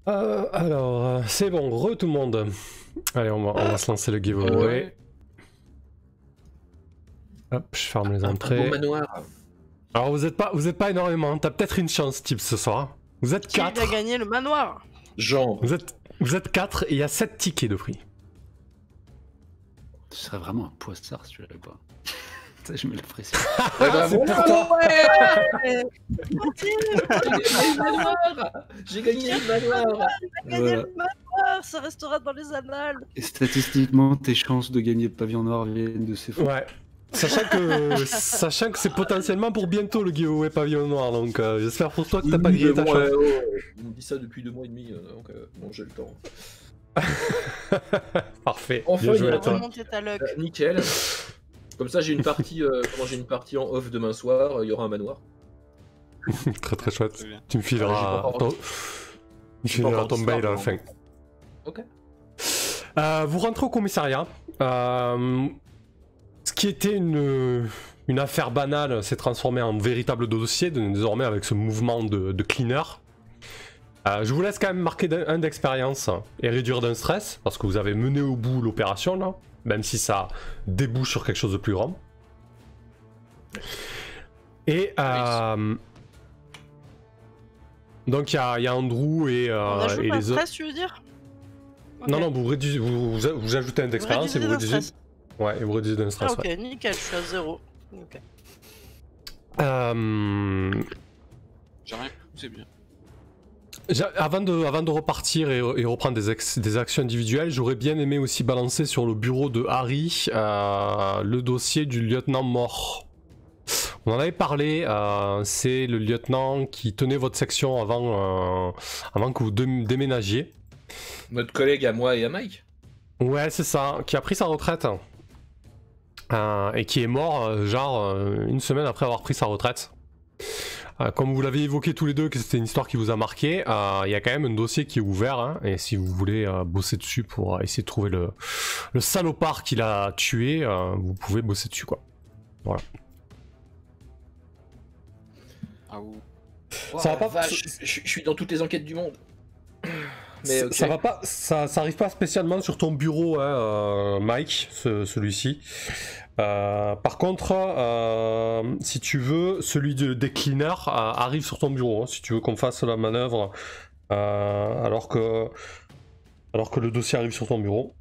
Alors, c'est bon, tout le monde. Allez, on va se lancer le giveaway. Hop, je ferme les Un entrées. beau manoir. Alors, vous êtes pas énormément. T'as peut-être une chance, type, ce soir. Vous êtes 4. Qui a gagné le manoir? Genre. Vous êtes 4 et il y a 7 tickets de prix. Ce serait vraiment un poissard si tu l'avais pas. Ça, je mets la pression. Ouais, bah, c'est voilà, pour toi. Ouais. J'ai gagné le manoir. Qui a gagné le manoir? Ça restera dans les annales. Et statistiquement, tes chances de gagner le pavillon noir viennent de ces fonds. Ouais. Sachant que c'est potentiellement pour bientôt le giveaway pavillon noir, donc j'espère pour toi que t'as pas grillé ta chance. On me dit ça depuis 2 mois et demi, donc bon, j'ai le temps. Parfait. Enfin, Bien joué il à a toi. Remonter ta luck. Nickel. Comme ça, j'ai une partie, j'ai une partie en off demain soir. Il y aura un manoir. Très très chouette. Très bien. Tu me fileras ton mail à la fin. Ok. Vous rentrez au commissariat. Ce qui était une affaire banale s'est transformé en véritable dossier désormais avec ce mouvement de cleaner. Je vous laisse quand même marquer un d'expérience et réduire d'un stress parce que vous avez mené au bout l'opération là, même si ça débouche sur quelque chose de plus grand. Et donc il y a Andrew et On ajoute et un les autres. stress, tu veux dire? Non Ok. non, vous ajoutez un d'expérience et vous réduisez d'un réduisez. Ouais, et vous réduisez d'un Ah, stress. ok, Ouais. nickel, je suis à 0. Ok. J'ai rien, c'est bien. Avant de repartir et reprendre des actions individuelles, j'aurais bien aimé aussi balancer sur le bureau de Harry le dossier du lieutenant mort. On en avait parlé, c'est le lieutenant qui tenait votre section avant que vous déménagiez. Notre collègue à moi et à Mike. Ouais, c'est ça, qui a pris sa retraite. Et qui est mort, une semaine après avoir pris sa retraite. Comme vous l'avez évoqué tous les deux, que c'était une histoire qui vous a marqué, il y a quand même un dossier qui est ouvert, hein, et si vous voulez bosser dessus pour essayer de trouver le salopard qui l'a tué, vous pouvez bosser dessus, quoi. Voilà. Ah ouh. Ça va pas- Vache, je suis dans toutes les enquêtes du monde. Mais ok. Ça va pas, ça arrive pas spécialement sur ton bureau, hein, Mike, celui-ci. Par contre, si tu veux, celui des cleaners arrive sur ton bureau. Hein, si tu veux qu'on fasse la manœuvre, alors que le dossier arrive sur ton bureau.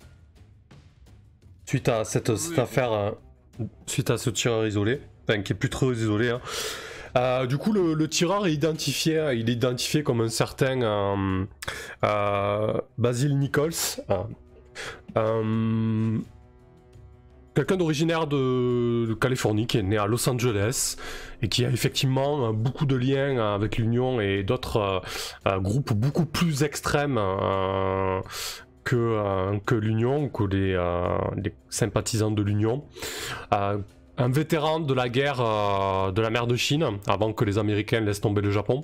Suite à cette affaire, suite à ce tireur isolé, enfin qui est plus trop isolé. Hein. Du coup, le tireur est identifié comme un certain Basil Nichols. Quelqu'un d'originaire de Californie qui est né à Los Angeles et qui a effectivement beaucoup de liens avec l'Union et d'autres groupes beaucoup plus extrêmes que l'Union, que les sympathisants de l'Union. Un vétéran de la guerre de la mer de Chine, avant que les Américains laissent tomber le Japon,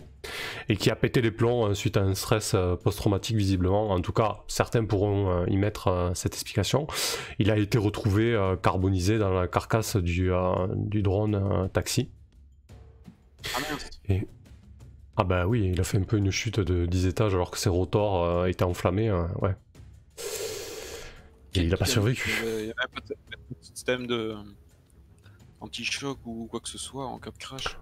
et qui a pété les plombs suite à un stress post-traumatique visiblement. En tout cas, certains pourront y mettre cette explication. Il a été retrouvé carbonisé dans la carcasse du drone taxi. Ah merde. Et... Ah bah oui, il a fait un peu une chute de 10 étages alors que ses rotors étaient enflammés, ouais. Et il a pas survécu. Il n'y avait pas de système de anti-choc ou quoi que ce soit en cas de crash.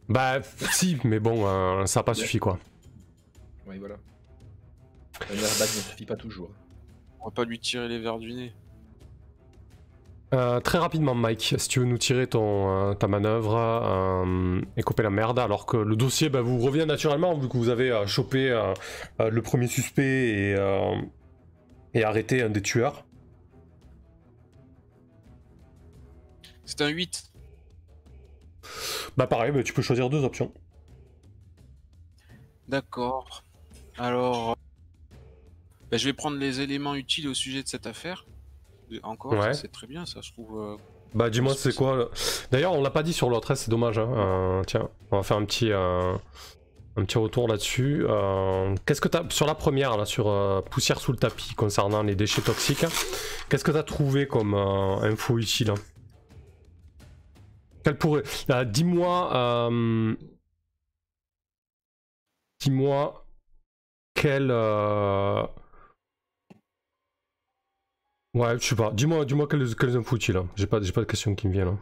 Bah si, mais bon, ça a pas suffi quoi. Oui, voilà. Un airbag ne suffit pas toujours. On va pas lui tirer les verres du nez. Très rapidement Mike, si tu veux nous tirer ta manœuvre et couper la merde, alors que le dossier vous revient naturellement vu que vous avez chopé le premier suspect et arrêté un des tueurs. C'est un 8. Bah pareil, tu peux choisir 2 options. D'accord. Alors, je vais prendre les éléments utiles au sujet de cette affaire. Encore, Ouais. c'est très bien, ça je trouve. Bah dis-moi c'est quoi. D'ailleurs on l'a pas dit sur l'autre, c'est dommage. Hein. Tiens, on va faire un petit retour là-dessus. Qu'est-ce que t'as sur la première là, sur poussière sous le tapis concernant les déchets toxiques? Qu'est-ce que t'as trouvé comme info utile? Quelle pourrait... dis-moi quel... Ouais, je sais pas. Dis-moi quelles infos utiles. Hein. J'ai pas de questions qui me viennent. Hein.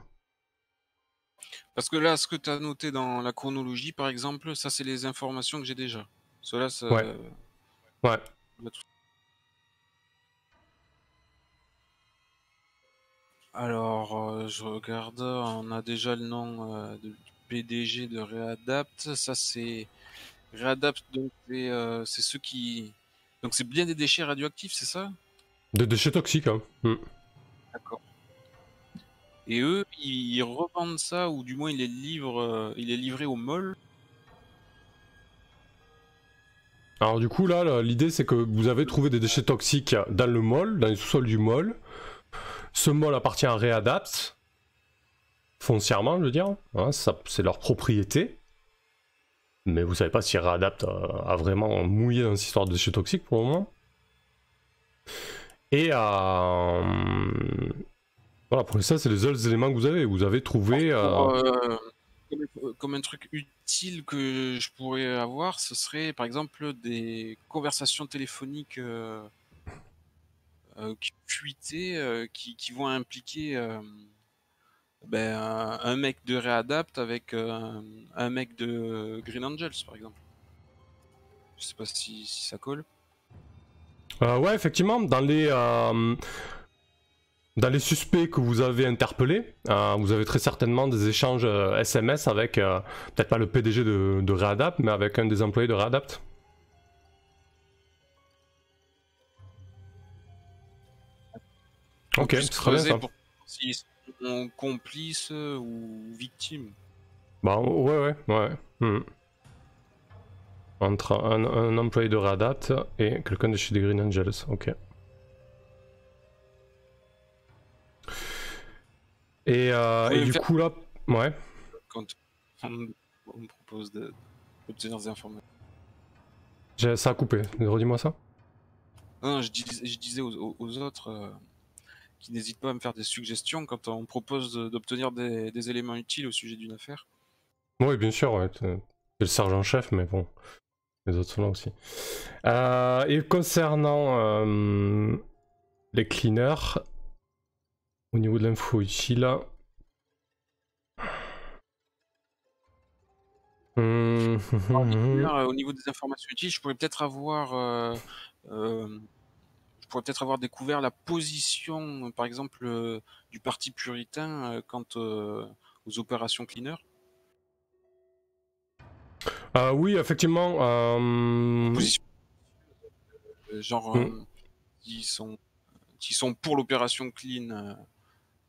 Parce que là, ce que tu as noté dans la chronologie, par exemple, ça, c'est les informations que j'ai déjà. Cela, ça... Ouais. Ouais. Alors, je regarde, on a déjà le nom du PDG de Readapt. Ça, c'est Readapt, donc c'est ceux qui. Donc, c'est bien des déchets radioactifs, c'est ça? Des déchets toxiques. Hein. D'accord. Et eux, ils revendent ça, ou du moins, ils les livrent, il est livré au mall. Alors du coup là, l'idée c'est que vous avez trouvé des déchets toxiques dans le mall, dans les sous-sols du mall. Ce mall appartient à Readapt, foncièrement je veux dire, hein, c'est leur propriété. Mais vous savez pas si Readapt a vraiment mouillé dans cette histoire de déchets toxiques pour le moment. Et voilà, pour ça c'est les seuls éléments que vous avez. Vous avez trouvé... Comme un truc utile que je pourrais avoir, ce serait par exemple des conversations téléphoniques fuitées qui vont impliquer un mec de Readapt avec un mec de Green Angels, par exemple. Je sais pas si ça colle. ouais, effectivement, dans les suspects que vous avez interpellés, vous avez très certainement des échanges SMS avec, peut-être pas le PDG de Readapt, mais avec un des employés de Readapt. Ok, c'est très bien ça. Pour s'ils sont complices ou victimes. Bah ouais. Entre un employé de Readapt et quelqu'un de chez des Green Angels, ok. Et du coup là, ouais. Quand on me propose d'obtenir des informations. Ça a coupé, redis-moi ça. Non, je disais aux autres qui n'hésitent pas à me faire des suggestions quand on propose d'obtenir des éléments utiles au sujet d'une affaire. Oui, bien sûr, ouais. C'est le sergent-chef, mais bon, les autres sont là aussi. Et concernant les cleaners, au niveau de l'info utile... Au niveau des informations utiles, je pourrais peut-être avoir découvert la position, par exemple, du parti puritain quant aux opérations cleaner. Oui, effectivement. Position, genre, s'ils sont pour l'opération clean,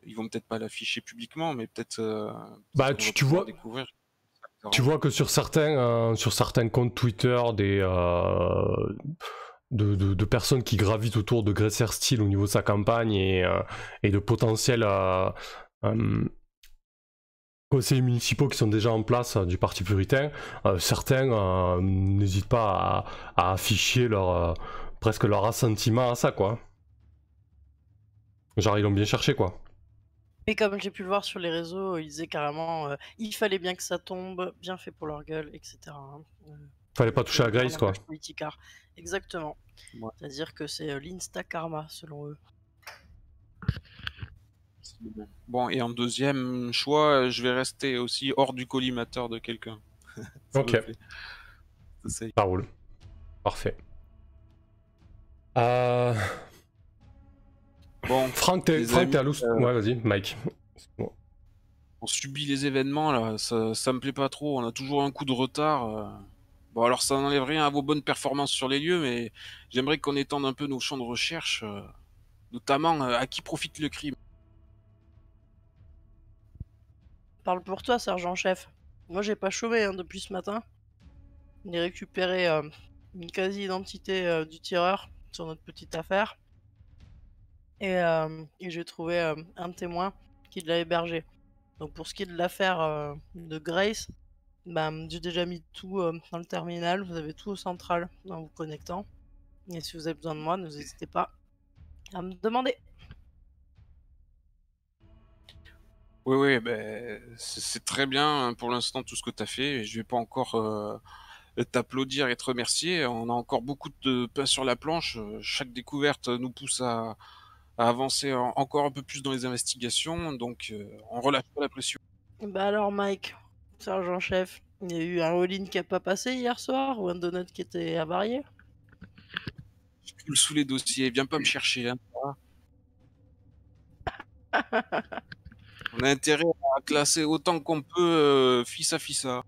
ils vont peut-être pas l'afficher publiquement, mais peut-être. Bah, tu vois. Découvrir. Tu vois que sur certains comptes Twitter de personnes qui gravitent autour de Gresser Steel au niveau de sa campagne et de potentiels conseillers municipaux qui sont déjà en place du Parti puritain, certains n'hésitent pas à afficher presque leur assentiment à ça, quoi. Genre ils l'ont bien cherché, quoi. Et comme j'ai pu le voir sur les réseaux, ils disaient carrément il fallait bien que ça tombe, bien fait pour leur gueule, etc. Fallait pas toucher à Grace, quoi. Politicard. Exactement. Ouais. C'est-à-dire que c'est l'insta karma selon eux. Bon, et en deuxième choix, je vais rester aussi hors du collimateur de quelqu'un. Ok. Ça roule. Parfait. Bon, Franck, t'es à l'os. Ouais, vas-y, Mike. On subit les événements, là, ça me plaît pas trop, on a toujours un coup de retard. Bon, alors ça n'enlève rien à vos bonnes performances sur les lieux, mais j'aimerais qu'on étende un peu nos champs de recherche, notamment à qui profite le crime. Parle pour toi, sergent-chef. Moi, j'ai pas chômé depuis ce matin. J'ai récupéré une quasi-identité du tireur sur notre petite affaire. Et j'ai trouvé un témoin qui l'a hébergé. Donc pour ce qui est de l'affaire de Grace, j'ai déjà mis tout dans le terminal. Vous avez tout au central en vous connectant. Et si vous avez besoin de moi, n'hésitez pas à me demander. Oui, c'est très bien pour l'instant tout ce que tu as fait. Je vais pas encore t'applaudir et te remercier. On a encore beaucoup de pain sur la planche. Chaque découverte nous pousse à avancer encore un peu plus dans les investigations, donc on relâche pas la pression. Bah alors Mike, sergent-chef, il y a eu un all-in qui a pas passé hier soir ou un donut qui était avarié? Je coule sous les dossiers, viens pas me chercher, hein. On a intérêt à classer autant qu'on peut Fissa Fissa.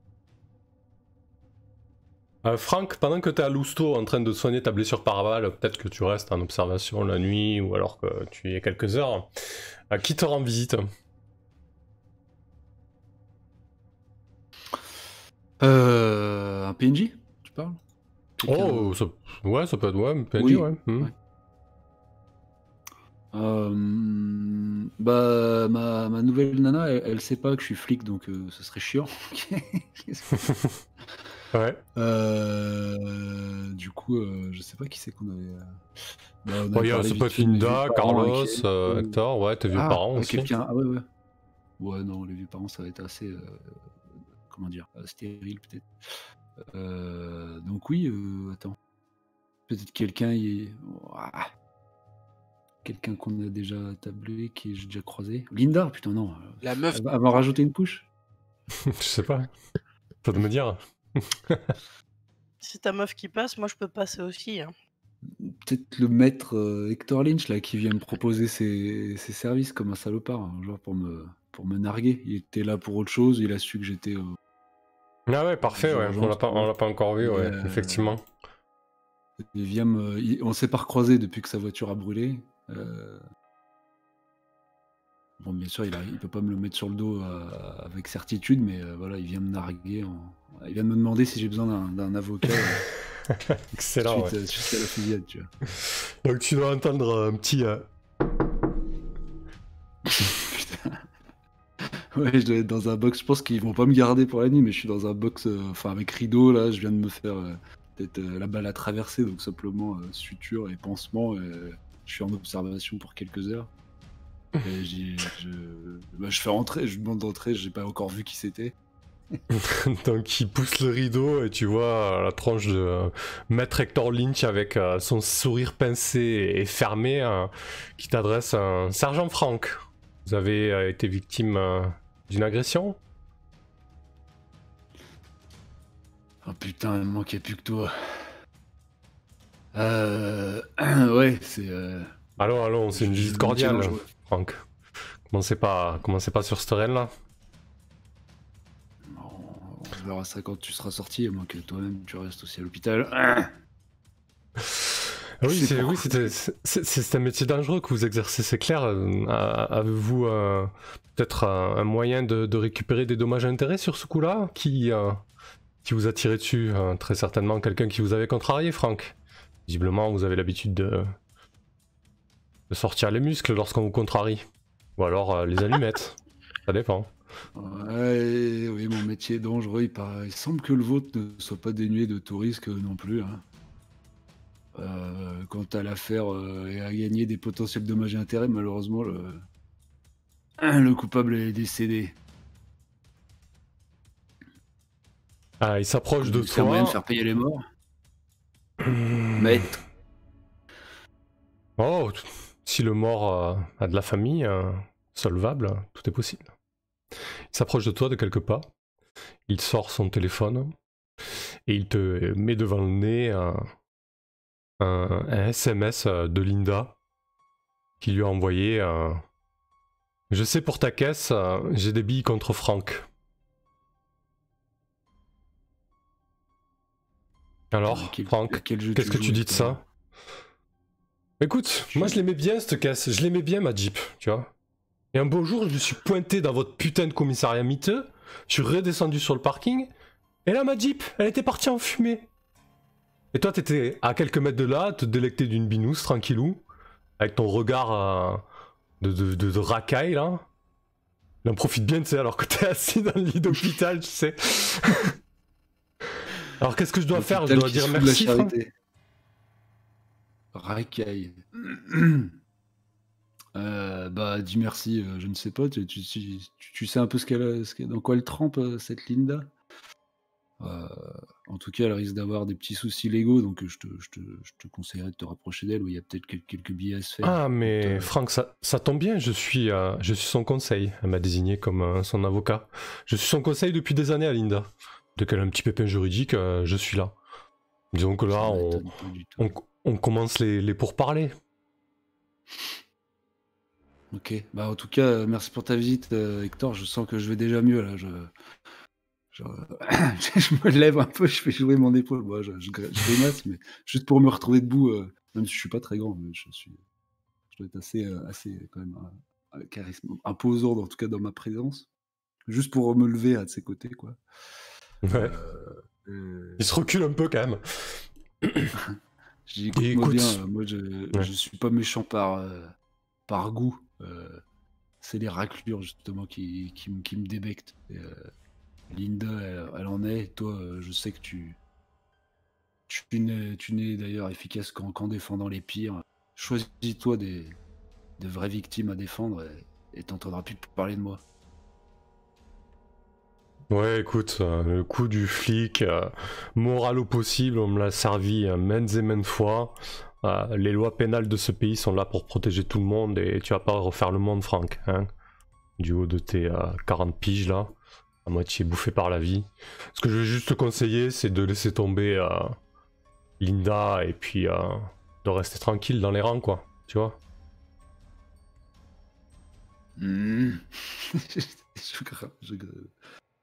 Franck, pendant que tu es à Lousteau en train de soigner ta blessure par balle, peut-être que tu restes en observation la nuit ou alors que tu y es quelques heures. Qui te rend visite? Un PNJ, tu parles? Oh, ça peut être, ouais, PNJ, Oui, ouais. ouais. Bah, ma nouvelle nana, elle sait pas que je suis flic, donc ce serait chiant. Ouais. Du coup, je sais pas qui c'est qu'on avait. Bah, on Bon, avait parlé ça vite peut être fait de mes Linda, vieux parents Carlos, inquiets. Hector, ouais, tes vieux parents aussi. Quelqu'un. Ah ouais, ouais. Ouais, non, les vieux parents, ça va être assez. Comment dire, stérile peut-être. Donc oui, attends. Peut-être quelqu'un quelqu'un qu'on a déjà tablé, qui j'ai déjà croisé. Linda, putain non. La meuf. Elle va rajouter une couche. Je sais pas. Faut de me dire. C'est ta meuf qui passe, moi je peux passer aussi. Hein. Peut-être le maître Hector Lynch là qui vient me proposer ses services comme un salopard, hein, genre pour me narguer. Il était là pour autre chose, il a su que j'étais Ah ouais, parfait, ouais. On l'a pas encore vu, ouais, effectivement. Il vient on s'est pas recroisé depuis que sa voiture a brûlé. Bon, bien sûr, il peut pas me le mettre sur le dos avec certitude, mais voilà, il vient me narguer. Il vient me demander si j'ai besoin d'un avocat Excellent, suite à la fusillade, tu vois. Donc tu dois entendre un petit... Putain. Ouais, je dois être dans un box. Je pense qu'ils vont pas me garder pour la nuit, mais je suis dans un box avec rideau, là. Je viens de me faire peut-être la balle à traverser, donc simplement suture et pansement. Je suis en observation pour quelques heures. Et je fais rentrer, je demande d'entrer, j'ai pas encore vu qui c'était. Donc il pousse le rideau et tu vois la tronche de Maître Hector Lynch avec son sourire pincé et fermé qui t'adresse un sergent Franck. Vous avez été victime d'une agression? Oh putain, il me manquait plus que toi. Ouais, c'est... Allons, c'est une visite cordiale, dangereux. Franck. Commencez pas sur ce terrain-là. On verra ça quand tu seras sorti, à moins que toi-même tu restes aussi à l'hôpital. Oui, c'est un métier dangereux que vous exercez, c'est clair. Avez-vous peut-être un moyen de récupérer des dommages et intérêts sur ce coup-là qui vous a tiré dessus? Très certainement quelqu'un qui vous avait contrarié, Franck. Visiblement, vous avez l'habitude de sortir les muscles lorsqu'on vous contrarie. Ou alors les allumettes. Ça dépend. Ouais, oui, mon métier est dangereux. Il semble que le vôtre ne soit pas dénué de tout risque non plus. Hein. Quant à l'affaire et à gagner des potentiels dommages et intérêts, malheureusement, le coupable est décédé. Il s'approche de C'est un toi. moyen de faire payer les morts. Maître. Oh, si le mort a de la famille, solvable, tout est possible. Il s'approche de toi de quelques pas. Il sort son téléphone et il te met devant le nez un SMS de Linda qui lui a envoyé je sais pour ta caisse, j'ai des billes contre Franck. Alors, Franck, qu'est-ce que tu dis de ça? Écoute, moi je l'aimais bien cette caisse, je l'aimais bien ma Jeep, tu vois. Et un beau jour, je suis pointé dans votre putain de commissariat miteux, je suis redescendu sur le parking, et là ma Jeep, elle était partie en fumée. Et toi t'étais à quelques mètres de là, te délecter d'une binousse, tranquillou, avec ton regard de racaille là. Il en profite bien, tu sais, alors que t'es assis dans le lit d'hôpital, tu sais. Alors qu'est-ce que je dois faire? Je dois dire merci, Franck. Racaille. Bah, dis merci, je ne sais pas. Tu sais un peu dans quoi elle trempe, cette Linda? En tout cas, elle risque d'avoir des petits soucis légaux, donc je te conseillerais de te rapprocher d'elle, où il y a peut-être quelques billets à se faire. Ah, mais Pour te- Franck, ça tombe bien, je suis son conseil. Elle m'a désigné comme son avocat. Je suis son conseil depuis des années à Linda. Dès qu'elle a un petit pépin juridique, je suis là. Disons que là, Ça m'étonne pas du tout. on commence les pourparlers. Ok, bah en tout cas, merci pour ta visite, Hector. Je sens que je vais déjà mieux là. Je je me lève un peu, je fais jouer mon épaule. Bon, je grimace, mais juste pour me retrouver debout, même si je suis pas très grand, mais je dois être assez quand même imposant, en tout cas dans ma présence. Juste pour me lever de ses côtés, quoi. Ouais. Euh, Il se recule un peu quand même. J'ai dit, Et écoute-moi écoute, bien, moi ouais. je suis pas méchant par goût. C'est les raclures justement qui me débectent. Linda, elle en est. Et toi, je sais que tu n'es d'ailleurs efficace qu'en défendant les pires. Choisis-toi des vraies victimes à défendre et t'entendras plus parler de moi. Ouais, écoute, le coup du flic, moral au possible, on me l'a servi maintes et maintes fois. Les lois pénales de ce pays sont là pour protéger tout le monde et tu vas pas refaire le monde, Franck. Hein, du haut de tes 40 piges là, à moitié bouffé par la vie. Ce que je vais juste te conseiller, c'est de laisser tomber Linda et puis de rester tranquille dans les rangs, quoi. Tu vois? Hmm.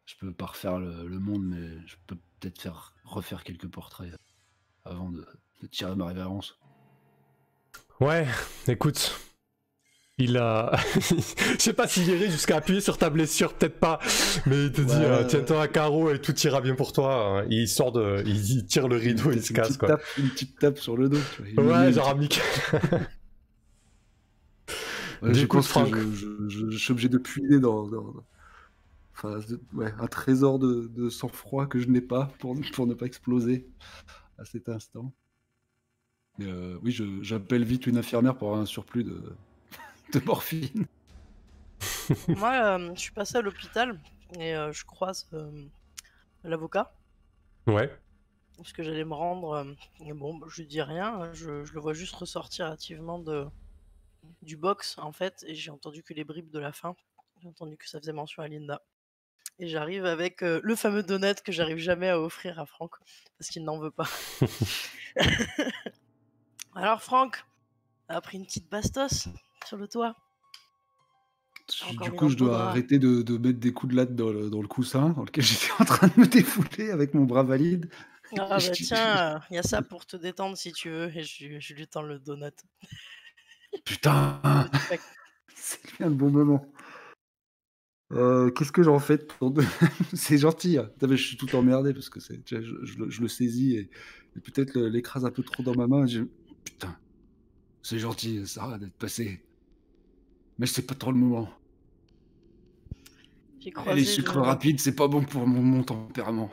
Je peux pas refaire le monde, mais je peux peut-être refaire quelques portraits avant de tirer ma révérence. Ouais, écoute. Il a. Je sais pas s'il irait jusqu'à appuyer sur ta blessure, peut-être pas. Mais il te dit, Ouais. tiens-toi à carreau et tout ira bien pour toi. Il sort de. Il tire le rideau et il se casse, quoi. Une petite tape sur le dos. Tu vois. Il me met Ouais, une genre petite- amical. Ouais, je Écoute, pense que Franck. je suis obligé de puiser enfin, un trésor de sang-froid que je n'ai pas pour ne pas exploser à cet instant. Mais, oui, j'appelle vite une infirmière pour avoir un surplus de morphine. Moi, je suis passé à l'hôpital et je croise l'avocat Ouais. parce que j'allais me rendre. Et bon, bah, je lui dis rien, je le vois juste ressortir hâtivement du box en fait, et j'ai entendu que les bribes de la fin. J'ai entendu que ça faisait mention à Linda. Et j'arrive avec le fameux donut que j'arrive jamais à offrir à Franck parce qu'il n'en veut pas. Alors, Franck a pris une petite bastos sur le toit. Encore Du mis coup, dans je le beau dois drap. arrêter de mettre des coups de latte dans le coussin dans lequel j'étais en train de me défouler avec mon bras valide. Ah Je bah dis- tiens, il y a ça pour te détendre si tu veux. Et je lui tends le donut. Putain, Petit pack. c'est bien le bon moment. Qu'est-ce que j'en fais C'est gentil, hein. Putain, mais je suis tout emmerdé parce que tu vois, je le saisis et peut-être l'écrase un peu trop dans ma main. Putain, c'est gentil, ça va d'être passé. Mais c'est pas trop le moment. J'ai Et les croisé, sucres rapides, c'est pas bon pour mon tempérament.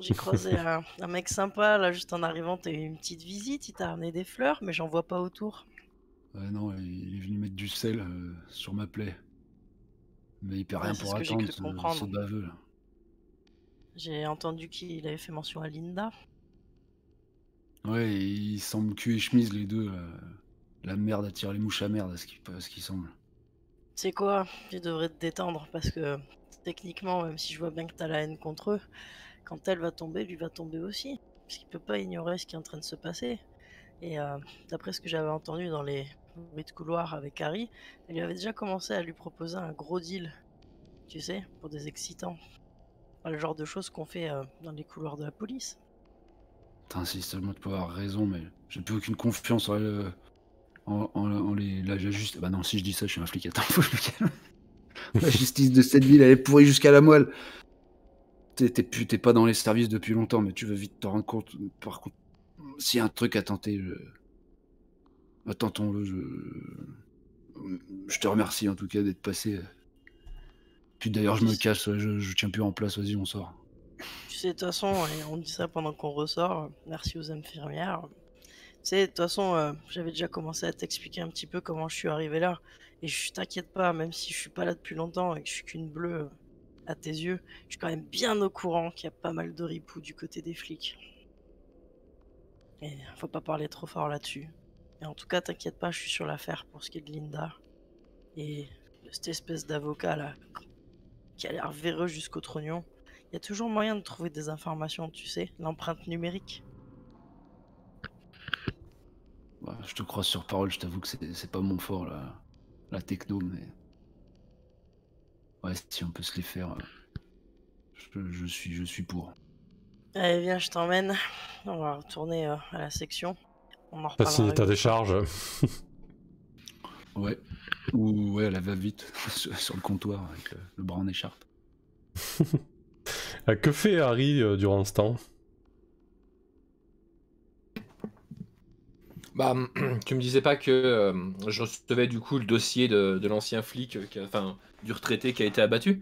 j'ai croisé un mec sympa là juste en arrivant. T'as eu une petite visite, il t'a ramené des fleurs, mais j'en vois pas autour. Ouais, non, il est venu mettre du sel sur ma plaie. Mais il peut Ouais, rien c'est pour ce que j'ai attendre, cru ce comprendre. baveux là. J'ai entendu qu'il avait fait mention à Linda. Ouais, et ils semblent cul et chemise les deux. La merde attire les mouches à merde, à ce qui semble. Tu sais quoi, tu devrais te détendre parce que techniquement, même si je vois bien que t'as la haine contre eux, quand elle va tomber, lui va tomber aussi. Parce qu'il peut pas ignorer ce qui est en train de se passer. Et d'après ce que j'avais entendu dans les bruits de couloir avec Harry, elle lui avait déjà commencé à lui proposer un gros deal, tu sais, pour des excitants. Enfin, le genre de choses qu'on fait dans les couloirs de la police. Putain, si seulement tu peux avoir raison, mais j'ai plus aucune confiance en la justice. Bah non, si je dis ça, je suis un flic. Attends, faut que je me calme. La justice de cette ville, elle est pourrie jusqu'à la moelle. T'es pas dans les services depuis longtemps, mais tu vas vite te rendre compte. Par contre, s'il y a un truc à tenter, tentons-le. Je te remercie en tout cas d'être passé. Puis d'ailleurs, je me casse, je tiens plus en place. Vas-y, on sort. Tu sais, de toute façon, et on dit ça pendant qu'on ressort, merci aux infirmières. Tu sais, de toute façon, j'avais déjà commencé à t'expliquer un petit peu comment je suis arrivé là. Et je t'inquiète pas, même si je suis pas là depuis longtemps et que je suis qu'une bleue à tes yeux, je suis quand même bien au courant qu'il y a pas mal de ripoux du côté des flics. Et faut pas parler trop fort là-dessus. Et en tout cas, t'inquiète pas, je suis sur l'affaire pour ce qui est de Linda. Et de cette espèce d'avocat là, qui a l'air véreux jusqu'au trognon. Il y a toujours moyen de trouver des informations, tu sais, l'empreinte numérique. Ouais, je te crois sur parole, je t'avoue que c'est pas mon fort, la techno, mais. Ouais, si on peut se les faire, je suis pour. Allez, viens, je t'emmène. On va retourner à la section. On en T'as signé reparlera ta une autre fois. décharge. Ouais. Ou ouais, la va-vite sur le comptoir avec le bras en écharpe. Que fait Harry durant ce temps? Bah, tu me disais pas que je recevais du coup le dossier de l'ancien flic, enfin, du retraité qui a été abattu?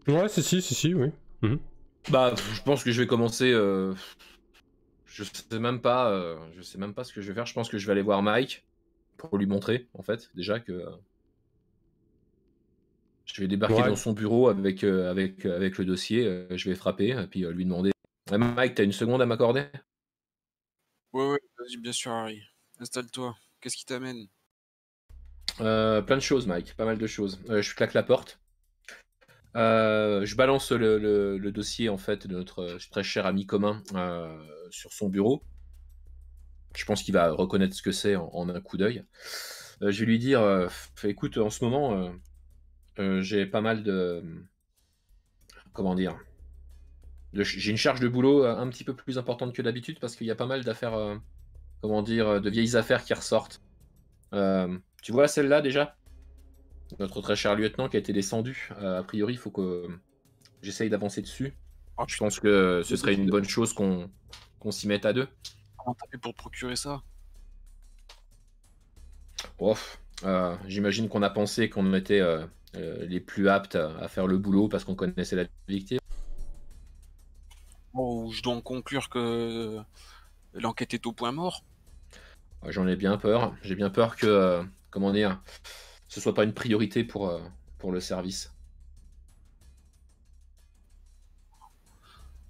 Ouais, si, oui. Mhm. Bah, je pense que je vais commencer. Je sais même pas. Je sais même pas ce que je vais faire. Je pense que je vais aller voir Mike pour lui montrer, en fait, déjà que je vais débarquer Ouais. dans son bureau avec le dossier. Je vais frapper et puis lui demander. Mike, t'as une seconde à m'accorder? Ouais, vas-y, bien sûr, Harry. Installe-toi. Qu'est-ce qui t'amène? Plein de choses, Mike. Pas mal de choses. Je claque la porte. Je balance le dossier en fait de notre très cher ami commun sur son bureau. Je pense qu'il va reconnaître ce que c'est en un coup d'œil. Je vais lui dire, écoute, en ce moment, j'ai pas mal de, comment dire, j'ai une charge de boulot un petit peu plus importante que d'habitude parce qu'il y a pas mal d'affaires, comment dire, de vieilles affaires qui ressortent. Tu vois celle-là déjà? Notre très cher lieutenant qui a été descendu. A priori, il faut que j'essaye d'avancer dessus. Oh Je putain, pense que ce serait une bonne chose qu'on s'y mette à deux. comment t'as fait pour te procurer ça? Ouf, j'imagine qu'on a pensé qu'on était les plus aptes à faire le boulot parce qu'on connaissait la victime. Oh, je dois en conclure que l'enquête est au point mort. J'en ai bien peur. J'ai bien peur que, comment dire, ce soit pas une priorité pour le service.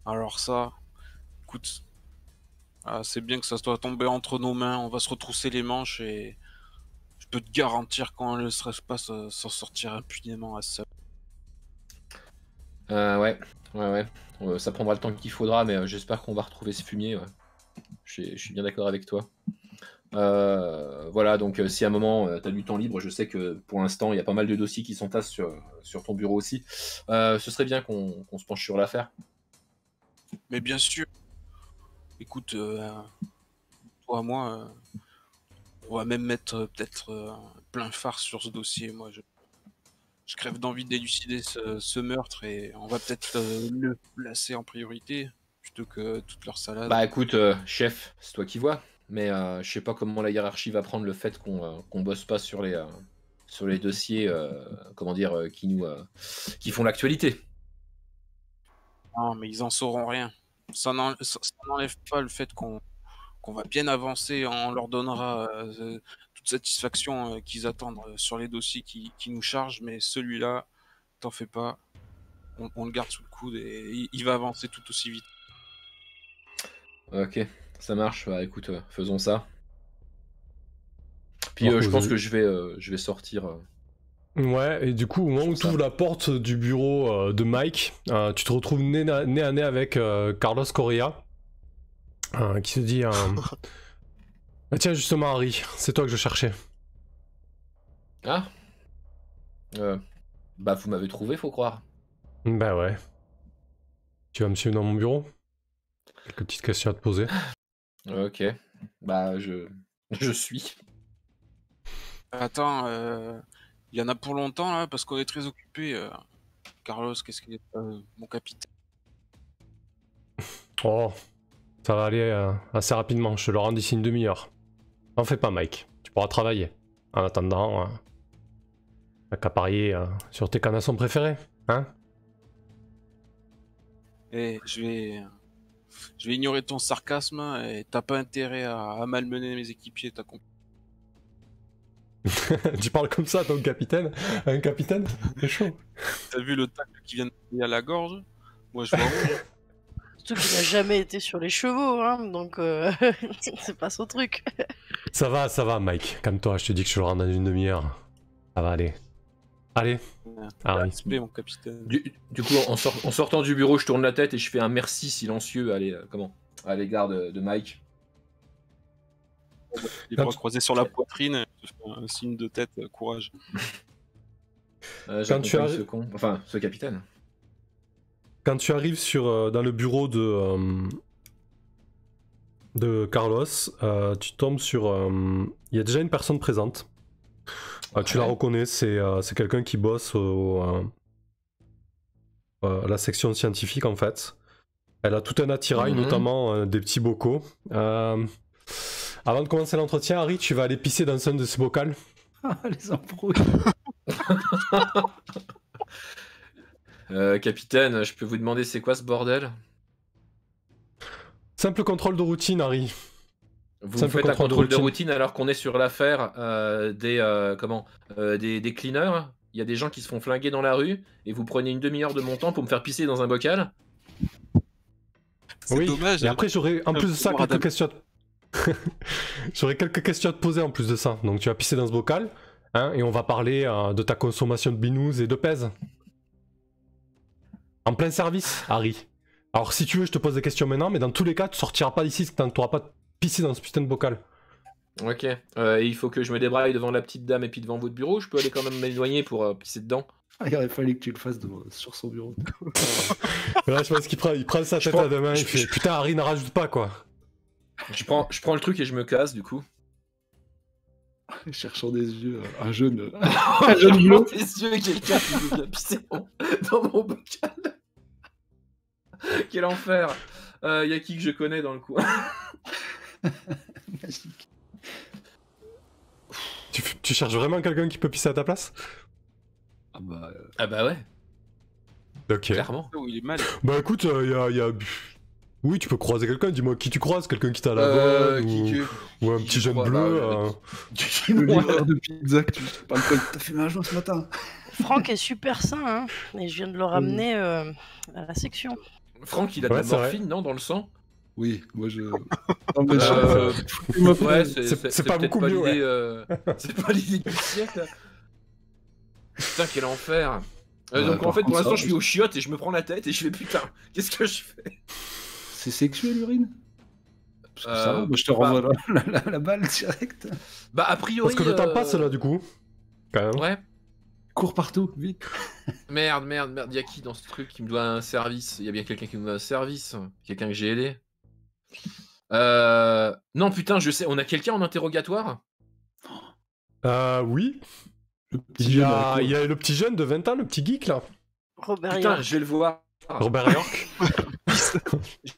Alors ça, écoute, c'est bien que ça soit tombé entre nos mains. On va se retrousser les manches et je peux te garantir qu'on ne laisserait pas s'en sortir impunément à ça. Ouais. Ça prendra le temps qu'il faudra, mais j'espère qu'on va retrouver ce fumier. Ouais. Je suis bien d'accord avec toi. Voilà, donc si à un moment tu as du temps libre, je sais que pour l'instant il y a pas mal de dossiers qui s'entassent sur ton bureau aussi. Ce serait bien qu'on se penche sur l'affaire. Mais bien sûr, écoute, toi, moi, on va même mettre peut-être plein phare sur ce dossier. Moi, je crève d'envie d'élucider ce meurtre et on va peut-être le placer en priorité plutôt que toute leur salade. Bah écoute, chef, c'est toi qui vois, mais je sais pas comment la hiérarchie va prendre le fait qu'on bosse pas sur les dossiers, comment dire, qui font l'actualité. Non, mais ils en sauront rien. Ça n'enlève pas le fait qu'on va bien avancer. On leur donnera toute satisfaction qu'ils attendent sur les dossiers qui nous chargent. Mais celui-là, t'en fais pas. On le garde sous le coude et il va avancer tout aussi vite. Ok, ça marche, bah écoute, faisons ça. Puis Alors que je vous pense avez- que je vais sortir. Ouais, et du coup, au moment où Sur tu ça. ouvres la porte du bureau de Mike, tu te retrouves nez à nez avec Carlos Correa, qui se dit Ah, tiens, justement, Harry, c'est toi que je cherchais. Ah, euh, bah vous m'avez trouvé, faut croire. Bah ouais. Tu vas me suivre dans mon bureau? Quelques petites questions à te poser. Ok, bah je suis. Attends, il y en a pour longtemps là parce qu'on est très occupé. Carlos, qu'est-ce qu'il est, mon capitaine. Oh, ça va aller assez rapidement, je te le rends d'ici une demi-heure. N'en fais pas, Mike, tu pourras travailler. En attendant, t'as qu'à parier sur tes canassons préférés, hein? Et je vais ignorer ton sarcasme et t'as pas intérêt à malmener mes équipiers, t'as compris. Tu parles comme ça à ton capitaine? Un capitaine? C'est chaud. T'as vu le tacle qui vient de payer à la gorge? Moi, je vois rouge. Surtout qu'il n'a jamais été sur les chevaux, hein, donc c'est pas son truc. Ça va, Mike. Calme-toi, je te dis que je le rends dans une demi-heure. Ça va aller. Allez, Harry. Respect, mon capitaine. Du coup, en sortant du bureau, je tourne la tête et je fais un merci silencieux à l'égard de Mike. Les bras croisés sur la poitrine, je fais un signe de tête, courage. Quand tu J'accompagne arri- ce con, enfin ce capitaine. Quand tu arrives dans le bureau de Carlos, tu tombes sur... Il y a déjà une personne présente. Tu la reconnais, c'est quelqu'un qui bosse à la section scientifique en fait. Elle a tout un attirail, notamment des petits bocaux. Avant de commencer l'entretien, Harry, tu vas aller pisser dans un de ces bocals. Ah, les embrouilles. Capitaine, je peux vous demander c'est quoi ce bordel? Simple contrôle de routine, Harry. Vous Simple faites un contrôle de contrôle de routine. routine alors qu'on est sur l'affaire des cleaners. Il y a des gens qui se font flinguer dans la rue et vous prenez une demi-heure de mon temps pour me faire pisser dans un bocal. C'est Oui, dommage. et après j'aurais en plus de ça pouvoir quelques questions. J'aurais quelques questions à te poser en plus de ça. Donc tu vas pisser dans ce bocal, hein, et on va parler de ta consommation de binous et de pèse. En plein service, Harry. Alors si tu veux, je te pose des questions maintenant, mais dans tous les cas, tu sortiras pas d'ici tant que tu n'auras pas pissé dans ce putain de bocal. Ok. Et il faut que je me débraille devant la petite dame et puis devant votre bureau. Je peux aller quand même m'éloigner pour pisser dedans. Ah, il aurait fallu que tu le fasses sur son bureau. Là, je pense qu'il prend sa tête à deux mains, il fait putain, Harry, ne rajoute pas quoi. Je prends le truc et je me casse du coup. Cherchant des yeux, un jeune Je bleu. des yeux et quelqu'un qui veut bien pisser dans mon bocal. Quel enfer. Y a qui que je connais dans le coin? Magique. Tu cherches vraiment quelqu'un qui peut pisser à ta place? Ah bah ouais, Ok. clairement. Oh, il est mal. Bah écoute, y a... Oui, tu peux croiser quelqu'un, dis-moi qui tu croises, quelqu'un qui t'a la bonne, ou un qui petit je jeune crois, bleu. Le livreur de pizza que tu parles quoi? T'as fait ma joie ce matin. Franck est super sain, hein, et je viens de le ramener à la section. Franck, il a de Ouais, la c'est vrai. morphine, non, dans le sang? Oui, moi je. Non, mais Ouais, c'est pas peut-être beaucoup mieux, l'idée, c'est pas l'idée du siècle. Putain, quel enfer. Ouais, Donc en par fait, pour contre, l'instant, ça- je suis au chiottes et je me prends la tête et je fais putain, qu'est-ce que je fais? C'est sexuel l'urine? Parce que ça va, moi je te bah- renvoie la balle direct. Bah, a priori. Parce que le temps passe là du coup. Quand même. Ouais. Cours partout, vite. Merde. Y'a qui dans ce truc qui me doit un service? Y'a bien quelqu'un qui me doit un service? Quelqu'un que j'ai aidé? Non, putain, je sais. On a quelqu'un en interrogatoire? Oui. Le petit Il y jeune a avec le petit jeune de 20 ans, le petit geek là. Robert Putain, York. je vais le voir. Robert York.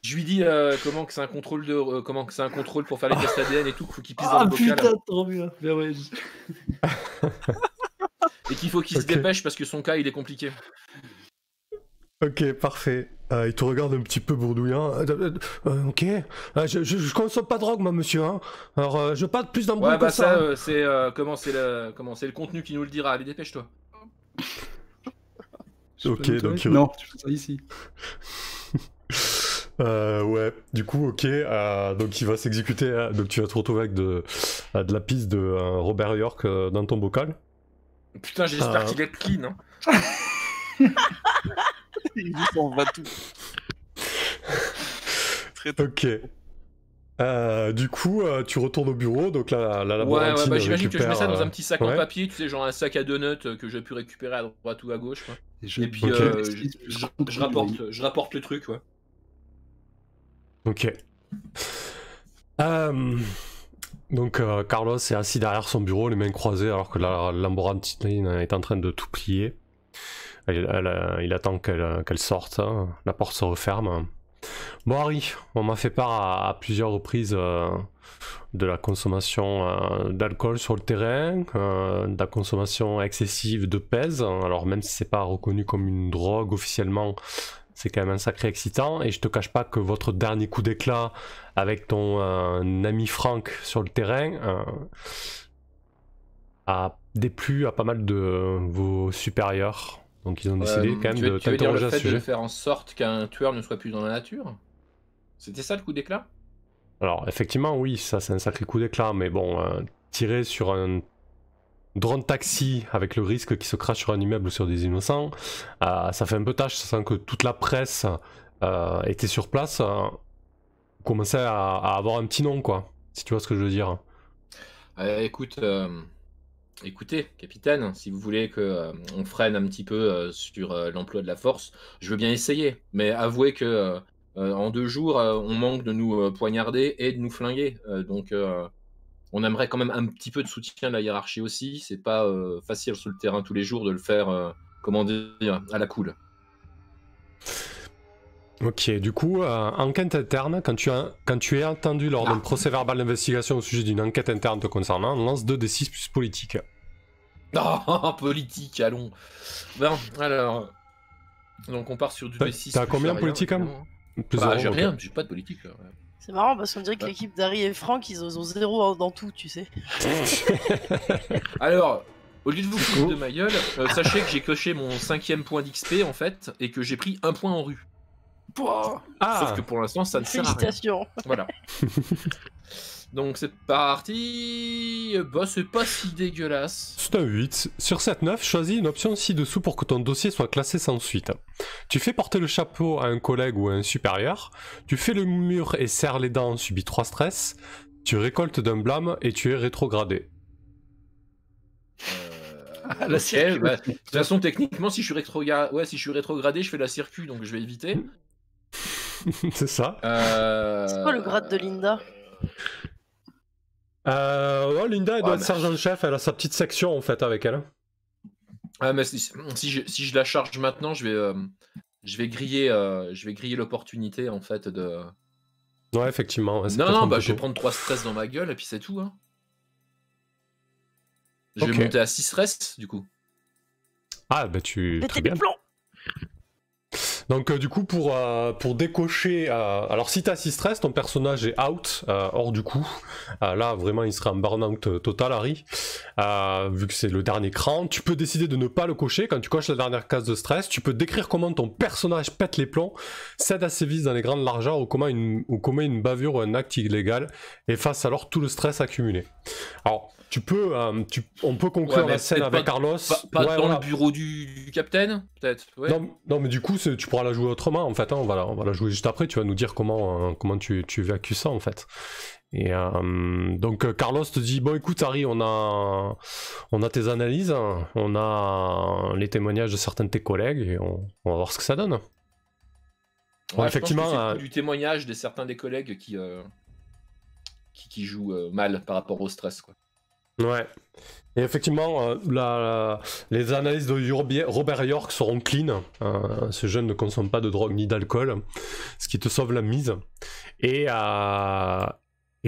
Je lui dis comment que c'est un contrôle comment que c'est un contrôle pour faire les tests ADN et tout, qu'il faut qu'il pisse dans Ah le bocal putain, trop bien. Mais ouais, et qu'il faut qu'il se Ok. dépêche parce que son cas il est compliqué. Ok, parfait. Il te regarde un petit peu bourdouillant. Ok. Je consomme pas de drogue, moi, monsieur. Hein. Alors, je veux pas de plus d'embrouille Ouais, bah que ça. ça, c'est c'est le contenu qui nous le dira. Allez, dépêche-toi. je peux Ok, aller aux donc, toilettes non, tu fais ça ici. Ouais, du coup, ok. Donc, il va s'exécuter. Donc, tu vas te retrouver avec de la pisse de Robert York dans ton bocal. Putain, j'espère qu'il est clean. Hein. Il s'en va tout. Ok. Du coup, tu retournes au bureau. Donc, là, la Ouais, laborantine bah j'imagine que je mets ça dans un petit sac en ouais. papier, tu sais, genre un sac à donuts que j'ai pu récupérer à droite ou à gauche. Quoi. Et puis Ok. je rapporte le truc, ouais. Ok. Donc Carlos est assis derrière son bureau, les mains croisées, alors que la laborantine est en train de tout plier. Il attend qu'elle sorte, hein. La porte se referme. Bon Harry, on m'a fait part à plusieurs reprises de la consommation d'alcool sur le terrain, de la consommation excessive de pèse, alors même si c'est pas reconnu comme une drogue officiellement, c'est quand même un sacré excitant, et je te cache pas que votre dernier coup d'éclat avec ton ami Franck sur le terrain, a déplu à pas mal de vos supérieurs. Donc ils ont décidé quand même de tu veux dire t'interroger le à ce fait de sujet. faire en sorte qu'un tueur ne soit plus dans la nature? C'était ça le coup d'éclat? Alors effectivement oui, ça c'est un sacré coup d'éclat, mais bon, tirer sur un drone taxi avec le risque qu'il se crache sur un immeuble ou sur des innocents, ça fait un peu tâche, sachant que toute la presse était sur place, commençait à avoir un petit nom quoi, si tu vois ce que je veux dire. Écoute, écoutez, capitaine, si vous voulez que on freine un petit peu sur l'emploi de la force, je veux bien essayer. Mais avouez que en 2 jours, on manque de nous poignarder et de nous flinguer. Donc, on aimerait quand même un petit peu de soutien de la hiérarchie aussi. C'est pas facile sur le terrain tous les jours de le faire, comment dire, à la cool. Ok, du coup, enquête interne, quand tu es entendu lors d'un procès verbal d'investigation au sujet d'une enquête interne te concernant, lance 2d6 plus politique. Oh, politique, allons. Bon, alors. Donc on part sur du D6. T'as plus combien rien, politique hein évidemment. Plus Bah, zéro, j'ai ok. rien, j'ai pas de politique. Là, ouais. C'est marrant parce qu'on dirait que l'équipe d'Harry et Franck, ils ont 0 dans tout, tu sais. Alors, au lieu de vous foutre de ma gueule, sachez que j'ai coché mon 5e point d'XP en fait, et que j'ai pris 1 point en rue. Pouah. Sauf que pour l'instant, ça ne sert à rien. Félicitations. Voilà. Donc c'est parti. Bah, c'est pas si dégueulasse. C'est un 8. Sur cette 9, choisis une option ci-dessous pour que ton dossier soit classé sans suite. Tu fais porter le chapeau à un collègue ou à un supérieur, tu fais le mur et serres les dents, subis 3 stress, tu récoltes d'un blâme et tu es rétrogradé. La circuit. Bah, de toute façon, techniquement, si je suis rétrogradé, je fais la circuit, donc je vais éviter. C'est ça. C'est quoi le grade de Linda? Linda, elle doit être sergent-chef, elle a sa petite section en fait avec elle. Ah, mais si je la charge maintenant, je vais griller l'opportunité en fait de. Ouais, effectivement. Ouais, non, bah je vais prendre 3 stress dans ma gueule et puis c'est tout. Hein. Je vais monter à 6 stress du coup. Ah, bah tu. Mettez Très des bien. plombs. Donc du coup pour décocher, alors si t'as 6 stress, ton personnage est out, hors du coup, là vraiment il sera en burn-out total Harry, vu que c'est le dernier cran, tu peux décider de ne pas le cocher, quand tu coches la dernière case de stress, tu peux décrire comment ton personnage pète les plombs, cède à ses vices dans les grandes largeurs ou commet une bavure ou un acte illégal, et efface alors tout le stress accumulé. Alors tu peux, on peut conclure la scène avec Carlos. Pas dans le bureau du capitaine, peut-être. Ouais. Non, mais du coup, tu pourras la jouer autrement, en fait. Hein, on va la jouer juste après. Tu vas nous dire comment tu évacues ça, en fait. Et donc, Carlos te dit, bon, écoute, Harry, on a tes analyses, on a les témoignages de certains de tes collègues, et on va voir ce que ça donne. Ouais, Bon, effectivement, c'est du témoignage de certains des collègues qui jouent mal par rapport au stress, quoi. Ouais. Et effectivement, les analyses de Robert York seront clean. Ce jeune ne consomme pas de drogue ni d'alcool, ce qui te sauve la mise. Et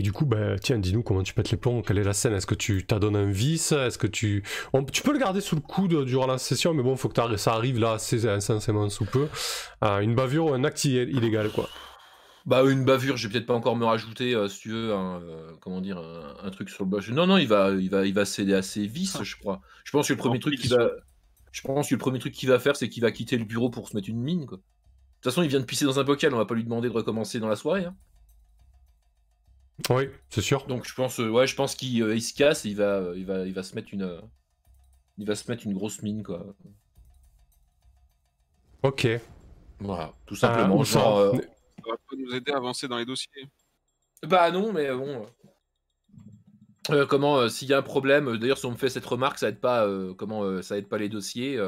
du coup, bah, tiens, dis-nous comment tu pètes les plombs, quelle est la scène? Est-ce que tu t'adonnes un vice? Est-ce que tu peux le garder sous le coude durant la session, mais bon, il faut que ça arrive là assez intensément sous peu. Une bavure ou un acte illégal, quoi. Bah, une bavure, je vais peut-être pas encore me rajouter, si tu veux, comment dire, un truc sur le bas. Non, il va céder à ses vices, je crois. Je pense que le premier truc qu'il va faire, c'est qu'il va quitter le bureau pour se mettre une mine, quoi. De toute façon, il vient de pisser dans un bocal, on va pas lui demander de recommencer dans la soirée. Hein. Oui, c'est sûr. Donc je pense qu'il se casse et il va se mettre une grosse mine, quoi. Ok. Voilà, tout simplement. Ça va pas nous aider à avancer dans les dossiers. Bah non, mais bon. S'il y a un problème, d'ailleurs, si on me fait cette remarque, ça aide pas. Ça aide pas les dossiers.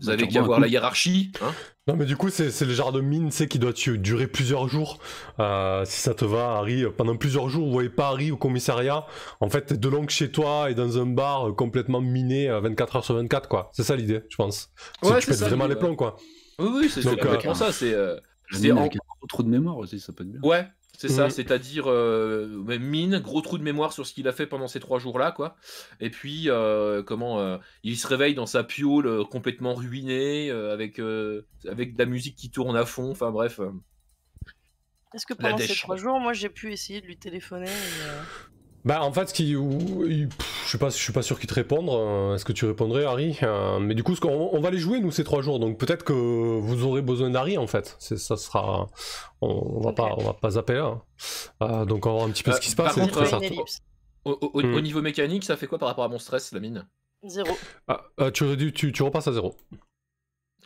Vous avez qu'à voir la hiérarchie. Hein. Non, mais du coup, c'est le genre de mine, tu sais, qui doit durer plusieurs jours. Si ça te va, Harry, pendant plusieurs jours, vous voyez pas Harry au commissariat. En fait, t'es de longue chez toi et dans un bar complètement miné 24 heures sur 24, quoi. C'est ça l'idée, je pense. Ouais, tu pètes vraiment les plombs, quoi. Oui, c'est complètement ça. C'est un gros trou de mémoire aussi, ça peut être bien. Ouais, c'est ça, c'est-à-dire mine, gros trou de mémoire sur ce qu'il a fait pendant ces 3 jours-là, quoi. Et puis, il se réveille dans sa piole complètement ruinée, avec de la musique qui tourne à fond, enfin bref. Est-ce que pendant ces 3 jours, moi j'ai pu essayer de lui téléphoner Bah en fait, je suis pas sûr qu'il te réponde. Est-ce que tu répondrais, Harry? Mais du coup, on va les jouer nous ces 3 jours, donc peut-être que vous aurez besoin d'Harry en fait. Ça sera, on va pas zapper là. Donc on va voir un petit peu ce qui se passe. Par contre, Une au niveau mécanique, ça fait quoi par rapport à mon stress, la mine? 0. Tu repasses à 0.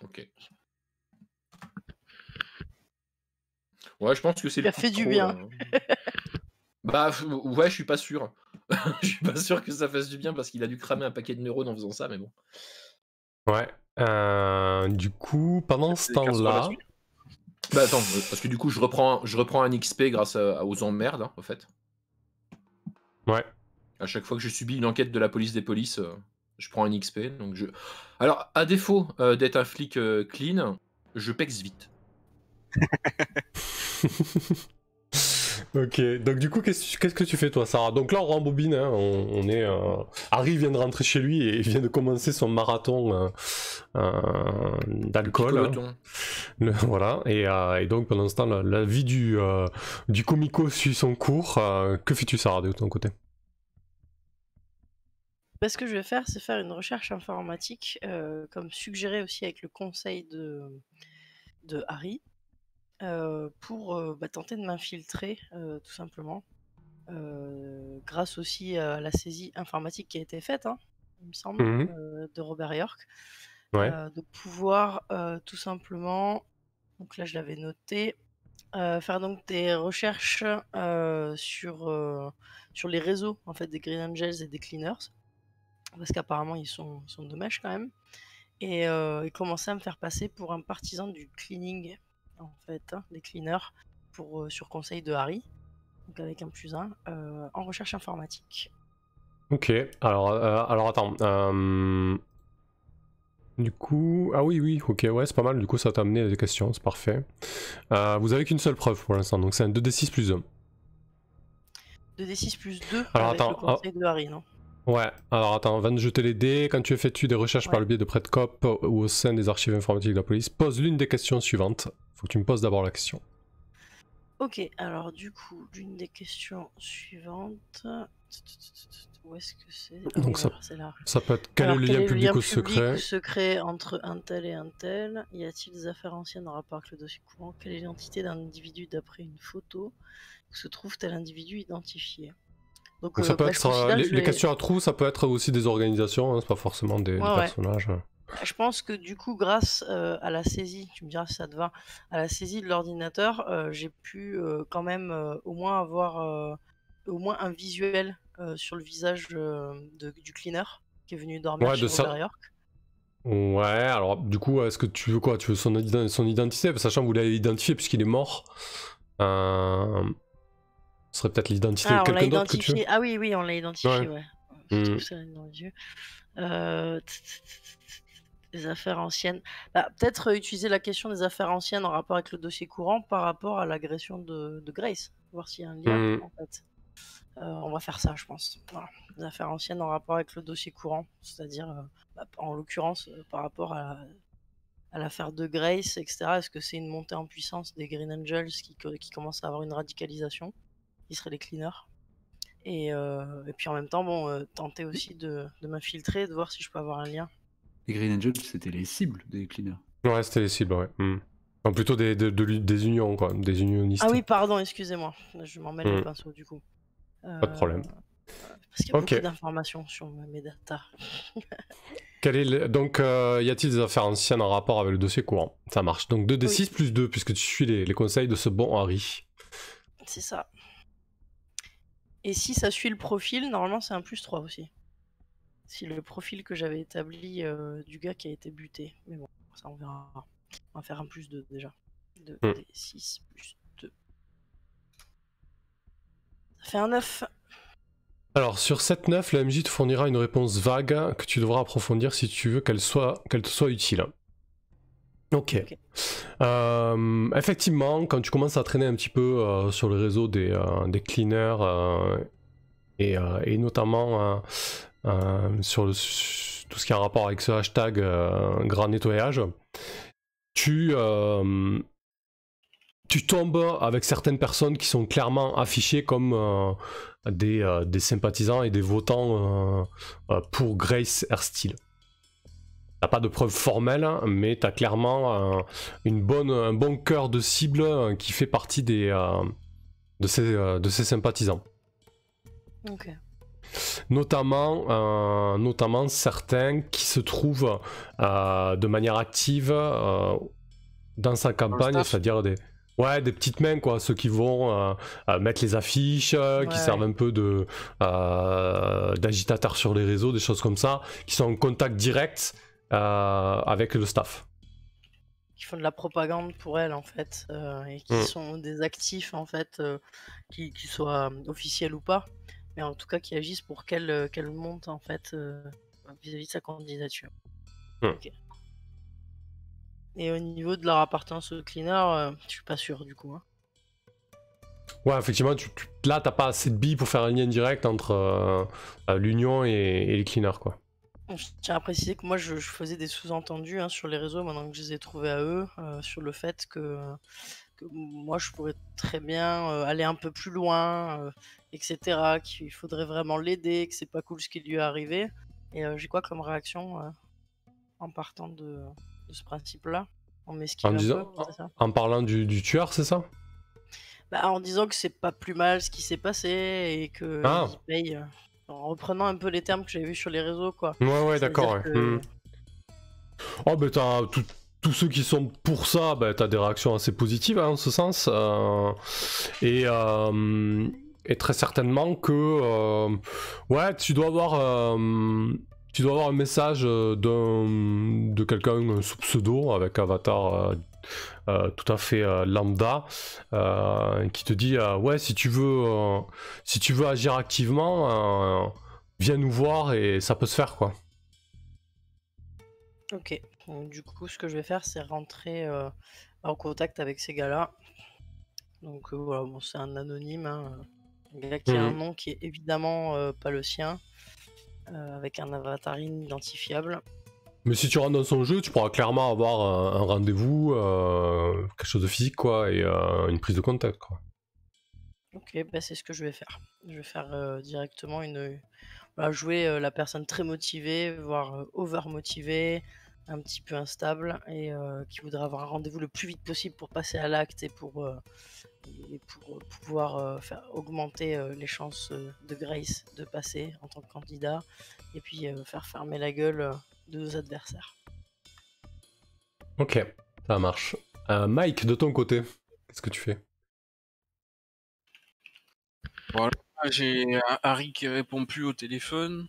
Ok. Ouais, je pense que c'est Il a fait du bien. Bah ouais, je suis pas sûr. Je suis pas sûr que ça fasse du bien parce qu'il a dû cramer un paquet de neurones en faisant ça, mais bon. Ouais. Du coup, pendant ce temps-là... Bah attends, parce que du coup, je reprends un XP grâce aux emmerdes, hein, en fait. Ouais. À chaque fois que je subis une enquête de la police des polices, je prends un XP. Donc Alors, à défaut d'être un flic clean, je pexe vite. Ok, donc du coup, qu'est-ce que tu fais toi, Sarah? Donc là, on rembobine, hein, on est... Harry vient de rentrer chez lui et il vient de commencer son marathon d'alcool. Hein. Voilà, et donc pendant ce temps, la vie du comico suit son cours. Que fais-tu, Sarah, de ton côté? Ce que je vais faire, c'est faire une recherche informatique, comme suggéré aussi avec le conseil de Harry. Pour tenter de m'infiltrer tout simplement grâce aussi à la saisie informatique qui a été faite, hein, il me semble, de Robert York, de pouvoir tout simplement, donc là je l'avais noté, faire donc des recherches sur les réseaux en fait des Green Angels et des Cleaners, parce qu'apparemment ils sont de mèche quand même, et commencer à me faire passer pour un partisan du cleaning en fait, hein, des cleaners, sur conseil de Harry, donc avec un +1, en recherche informatique. Ok, alors attends. Du coup... Ah oui, ok, ouais, c'est pas mal, du coup ça t'a amené à des questions, c'est parfait. Vous avez qu'une seule preuve pour l'instant, donc c'est un 2d6 plus 1. 2d6 plus 2 alors, avec attends, le conseil de Harry, non? Ouais, alors attends, on va nous jeter les dés. Quand tu effectues des recherches par le biais de Predcop ou au sein des archives informatiques de la police, pose l'une des questions suivantes. Faut que tu me poses d'abord la question. Ok, alors du coup, l'une des questions suivantes... Où est-ce que c'est? Donc c'est là. Ça peut être quel est le lien public ou secret? Secret entre un tel et un tel? Y a-t-il des affaires anciennes en rapport avec le dossier courant? Quelle est l'identité d'un individu d'après une photo? Où se trouve tel individu identifié? Donc ça peut être les questions à trous, ça peut être aussi des organisations, hein, c'est pas forcément des personnages. Ouais. Je pense que du coup, grâce à la saisie, tu me diras si ça te va, à la saisie de l'ordinateur, j'ai pu quand même au moins avoir au moins un visuel sur le visage du cleaner qui est venu dormir chez Robert York. Ouais, alors du coup, est-ce que tu veux quoi? Tu veux son identité, sachant que vous l'avez identifié puisqu'il est mort. Ce serait peut-être l'identité de quelqu'un d'autre que tu veux. Ah oui, on l'a identifié, ouais. Je trouve ça dans les yeux. Des affaires anciennes. Peut-être utiliser la question des affaires anciennes en rapport avec le dossier courant par rapport à l'agression de Grace. Voir s'il y a un lien, en fait. On va faire ça, je pense. Voilà. Des affaires anciennes en rapport avec le dossier courant. C'est-à-dire, en l'occurrence, par rapport à l'affaire de Grace, etc. Est-ce que c'est une montée en puissance des Green Angels qui commencent à avoir une radicalisation? Qui seraient les cleaners. Et puis en même temps, tenter aussi de m'infiltrer, de voir si je peux avoir un lien. Les Green Angels, c'était les cibles des cleaners. Ouais, c'était les cibles, ouais. Enfin, plutôt des unions, quoi, des unionistes. Ah oui, pardon, excusez-moi. Je m'en mêle les pinceaux, du coup. Pas de problème. Parce qu'il y a beaucoup d'informations sur mes data. Donc, y a-t-il des affaires anciennes en rapport avec le dossier courant? Ça marche. Donc 2d6 plus 2, puisque tu suis les conseils de ce bon Harry. C'est ça. Et si ça suit le profil, normalement c'est un +3 aussi. Si le profil que j'avais établi du gars qui a été buté. Mais bon, ça on verra. On va faire un +2 déjà. 2d6 plus 2. Ça fait un 9. Alors sur cette 9, la MJ te fournira une réponse vague que tu devras approfondir si tu veux qu'elle te soit utile. Ok. Effectivement, quand tu commences à traîner un petit peu sur le réseau des cleaners et notamment sur tout ce qui a un rapport avec ce hashtag grand nettoyage, tu tu tombes avec certaines personnes qui sont clairement affichées comme des sympathisants et des votants pour Grace Ersteel. T'as pas de preuves formelles, mais t'as clairement un bon cœur de cible qui fait partie de ces sympathisants. Ok. Notamment certains qui se trouvent de manière active dans sa campagne, c'est-à-dire des petites mains, quoi, ceux qui vont mettre les affiches, qui servent un peu d'agitateurs sur les réseaux, des choses comme ça, qui sont en contact direct avec le staff. Qui font de la propagande pour elle en fait, et qui sont des actifs en fait, qui soient officiels ou pas, mais en tout cas qui agissent pour qu'elle monte en fait vis-à-vis de sa candidature. Ok. Et au niveau de leur appartenance au cleaner, je suis pas sûr du coup. Hein. Ouais, effectivement, là t'as pas assez de billes pour faire un lien direct entre l'union et les cleaners, quoi. Je tiens à préciser que moi je faisais des sous-entendus sur les réseaux maintenant que je les ai trouvés à eux, sur le fait que moi je pourrais très bien aller un peu plus loin, etc. Qu'il faudrait vraiment l'aider, que c'est pas cool ce qui lui est arrivé. Et j'ai quoi comme réaction en partant de ce principe-là? On m'esquive un peu, c'est ça? En parlant du tueur, c'est ça? Bah, en disant que c'est pas plus mal ce qui s'est passé et que il paye. En reprenant un peu les termes que j'avais vus sur les réseaux, quoi. Ouais, d'accord. Ouais. Que... Oh, bah t'as tous ceux qui sont pour ça, bah, t'as des réactions assez positives en ce sens. Et très certainement que ouais, tu dois avoir un message de quelqu'un sous pseudo avec avatar tout à fait lambda qui te dit ouais, si tu veux agir activement, viens nous voir et ça peut se faire, quoi. Ok, donc, du coup ce que je vais faire c'est rentrer en contact avec ces gars-là. Donc voilà, bon, c'est un anonyme, un gars qui a un nom qui est évidemment pas le sien, avec un avatar inidentifiable. Mais si tu rentres dans son jeu, tu pourras clairement avoir un rendez-vous, quelque chose de physique, quoi, et une prise de contact, quoi. Ok, bah c'est ce que je vais faire. Je vais faire directement jouer la personne très motivée, voire over-motivée, un petit peu instable, et qui voudrait avoir un rendez-vous le plus vite possible pour passer à l'acte et pour pouvoir faire augmenter les chances de Grace de passer en tant que candidat, et puis faire fermer la gueule de nos adversaires. Ok, ça marche. Mike, de ton côté, qu'est-ce que tu fais? Voilà, j'ai Harry qui répond plus au téléphone,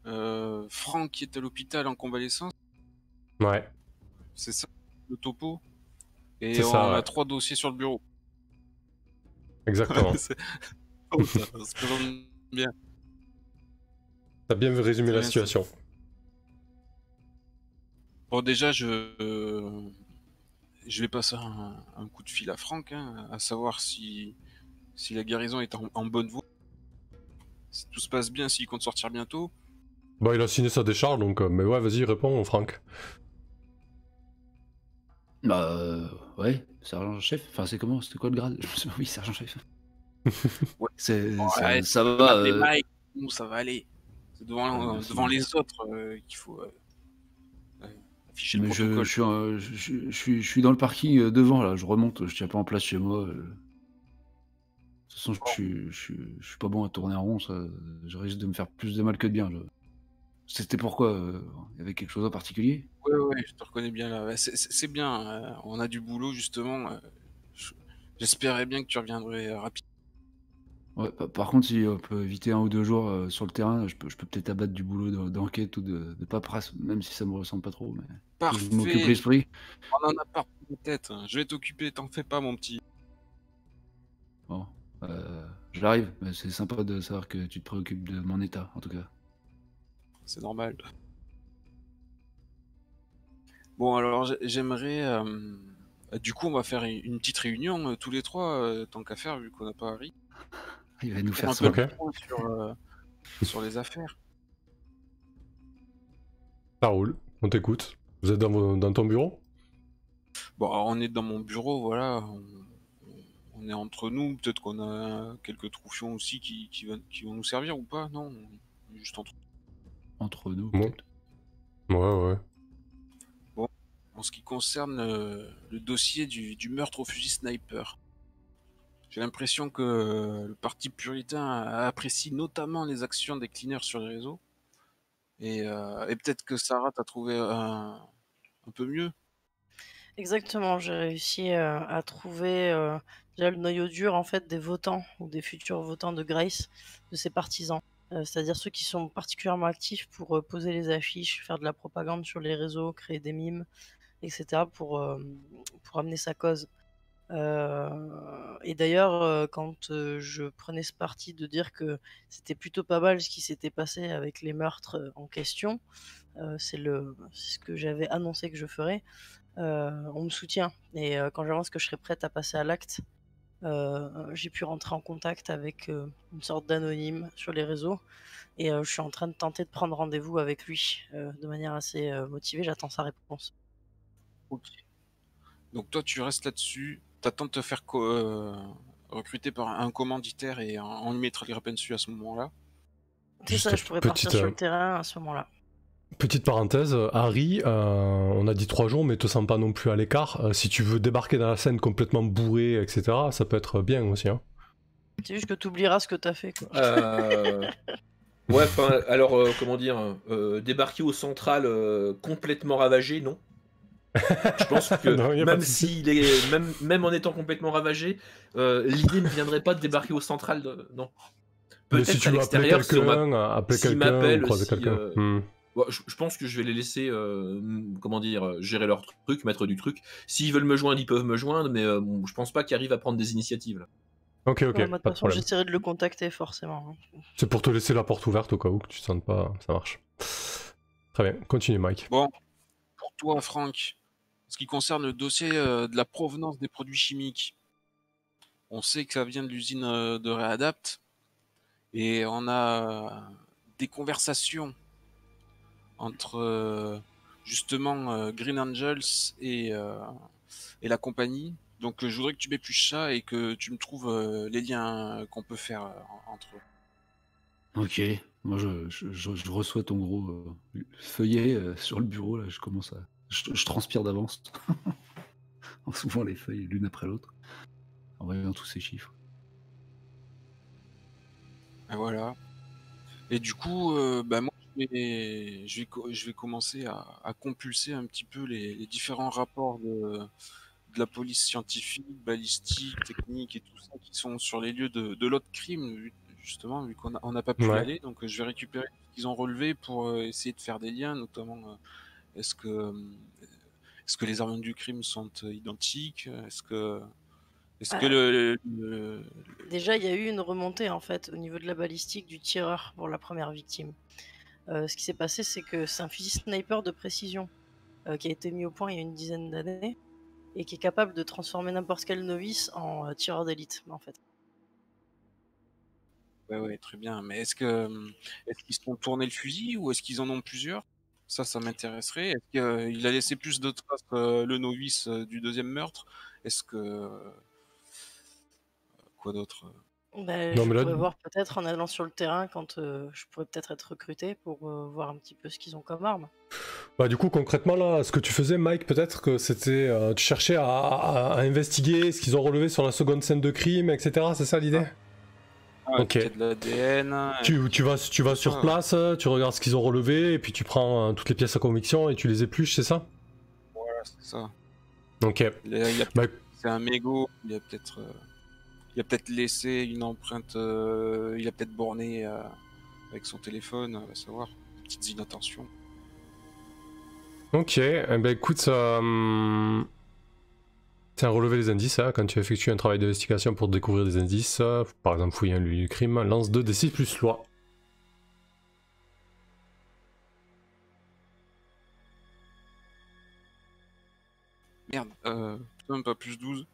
Franck qui est à l'hôpital en convalescence. Ouais. C'est ça, le topo. Et c'est on ça, a ouais. 3 dossiers sur le bureau. Exactement. ça se présente bien. T'as bien résumé la situation. Bon, déjà, je vais passer un coup de fil à Franck, à savoir si la guérison est en bonne voie. Si tout se passe bien, s'il compte sortir bientôt. Bah, il a signé sa décharge, donc... mais ouais, vas-y, réponds, Franck. Bah, ouais, sergent-chef. Enfin, c'est comment? C'était quoi le grade? Oui, sergent-chef. Ouais. Ça va. Mike, bon, ça va aller. C'est devant les autres qu'il faut afficher le protocole. Je suis dans le parking devant, là. Je remonte, je tiens pas en place chez moi. De toute façon, je suis pas bon à tourner en rond, ça. Je risque de me faire plus de mal que de bien. C'était pourquoi? Il y avait quelque chose en particulier? Ouais, je te reconnais bien là. C'est bien, on a du boulot justement. J'espérais bien que tu reviendrais rapidement. Ouais, par contre, si on peut éviter 1 ou 2 jours sur le terrain, je peux peut-être abattre du boulot d'enquête ou de paperasse, même si ça me ressemble pas trop. Mais parfait. Je m'occupe l'esprit. On en a pas pour la tête. Je vais t'occuper, t'en fais pas, mon petit. Bon, j'arrive. C'est sympa de savoir que tu te préoccupes de mon état, en tout cas. C'est normal. Bon, alors j'aimerais. Du coup, on va faire une petite réunion tous les trois, tant qu'à faire, vu qu'on n'a pas Harry. Il va nous faire ça. Sur les affaires. Ça roule, on t'écoute. Vous êtes dans ton bureau? Bon, alors, on est dans mon bureau, voilà. On est entre nous. Peut-être qu'on a quelques troufions aussi qui vont nous servir ou pas. Non, on est juste Entre nous, Bon. peut-être. Ouais. En ce qui concerne le dossier du meurtre au fusil sniper, j'ai l'impression que le parti puritain apprécie notamment les actions des cleaners sur les réseaux. Et peut-être que Sarah t'a trouvé un peu mieux. Exactement, j'ai réussi à trouver déjà le noyau dur en fait des votants ou des futurs votants de Grace, de ses partisans. C'est-à-dire ceux qui sont particulièrement actifs pour poser les affiches, faire de la propagande sur les réseaux, créer des mimes, etc. pour amener sa cause. Et d'ailleurs, quand je prenais ce parti de dire que c'était plutôt pas mal ce qui s'était passé avec les meurtres en question, c'est ce que j'avais annoncé que je ferais, on me soutient. Et quand j'avance que je serais prête à passer à l'acte, j'ai pu rentrer en contact avec une sorte d'anonyme sur les réseaux. Et je suis en train de tenter de prendre rendez-vous avec lui de manière assez motivée. J'attends sa réponse. Ok. Donc toi, tu restes là-dessus. T'attends de te faire recruter par un commanditaire et on lui mettra les rapins dessus à ce moment-là. C'est ça, Juste je pourrais petite, partir sur le terrain à ce moment-là. Petite parenthèse, Harry, on a dit 3 jours, mais te sens pas non plus à l'écart. Si tu veux débarquer dans la scène complètement bourré, etc., ça peut être bien aussi. Hein. C'est juste que tu oublieras ce que t'as fait, quoi. Ouais, enfin, alors, comment dire, débarquer au central complètement ravagé, non. Je pense que Non, y a pas de souci. même en étant complètement ravagé, l'idée ne viendrait pas de débarquer au central, non. Mais Peut-être si tu à veux appeler l'extérieur, si on quelqu'un, m'appelle, ou croiser si, quelqu'un. bon, je pense que je vais les laisser, comment dire, gérer leur truc, mettre du truc. S'ils veulent me joindre, ils peuvent me joindre, mais je pense pas qu'ils arrivent à prendre des initiatives. Là. Ok, Ouais, moi, de pas toute de façon, problème. j'essaierai de le contacter forcément. C'est pour te laisser la porte ouverte au cas où que tu te sentes pas, ça marche. Très bien, continue Mike. Bon, pour toi, Franck, en ce qui concerne le dossier de la provenance des produits chimiques, on sait que ça vient de l'usine de Réadapt et on a des conversations entre justement Green Angels et la compagnie. Donc je voudrais que tu m'épluches ça et que tu me trouves les liens qu'on peut faire entre eux. Ok, moi je reçois ton gros feuillet sur le bureau, là, je commence à... Je transpire d'avance, en souvent les feuilles l'une après l'autre, en voyant tous ces chiffres. Et voilà. Et du coup, moi je vais commencer à compulser un petit peu les différents rapports de la police scientifique, balistique, technique et tout ça qui sont sur les lieux de l'autre crime, justement, vu qu'on n'a pas pu y Ouais. aller. Donc je vais récupérer ce qu'ils ont relevé pour essayer de faire des liens, notamment est-ce que les armes du crime sont identiques? Est-ce que Déjà, il y a eu une remontée en fait au niveau de la balistique du tireur pour la première victime. Ce qui s'est passé, c'est que c'est un fusil sniper de précision qui a été mis au point il y a une dizaine d'années et qui est capable de transformer n'importe quel novice en tireur d'élite, en fait. Ouais, très bien. Mais est-ce qu'ils se sont tournés le fusil ou est-ce qu'ils en ont plusieurs? Ça m'intéresserait. Est-ce qu'il a laissé plus de traces, le novice du deuxième meurtre? Est-ce que... Quoi d'autre? Bah, Non, je mais là- pourrais voir peut-être en allant sur le terrain quand je pourrais peut-être être recruté pour voir un petit peu ce qu'ils ont comme arme. Bah du coup concrètement là, ce que tu faisais Mike, peut-être que c'était, tu cherchais à investiguer ce qu'ils ont relevé sur la seconde scène de crime, etc. C'est ça l'idée? Ok. Il y a de l'ADN. Tu vas sur ça, place, tu regardes ce qu'ils ont relevé, et puis tu prends toutes les pièces à conviction et tu les épluches, c'est ça? Voilà, c'est ça. Ok. Bah, C'est un mégot. Il a peut-être laissé une empreinte. Il a peut-être borné avec son téléphone, à savoir. Des petites inattentions. ok, eh ben écoute, c'est un relever les indices, hein, quand tu effectues un travail d'investigation pour découvrir des indices, par exemple fouiller un lieu du crime, lance 2d6 plus loi. Merde, même pas plus 12.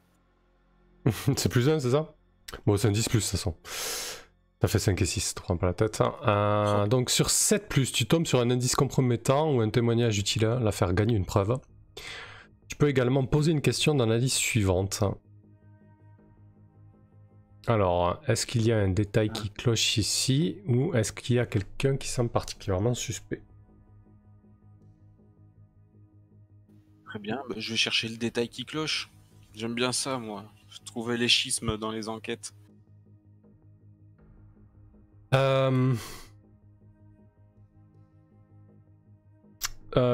C'est plus 1, c'est ça? Bon, c'est un 10 plus, de toute façon. T'as fait 5 et 6, te prends pas la tête. Hein. Donc sur 7 plus, tu tombes sur un indice compromettant ou un témoignage utile, l'affaire gagne une preuve. Tu peux également poser une question dans la liste suivante. Alors, est-ce qu'il y a un détail qui cloche ici ou est-ce qu'il y a quelqu'un qui semble particulièrement suspect? Très bien, bah, je vais chercher le détail qui cloche. J'aime bien ça, moi. Trouver les schismes dans les enquêtes.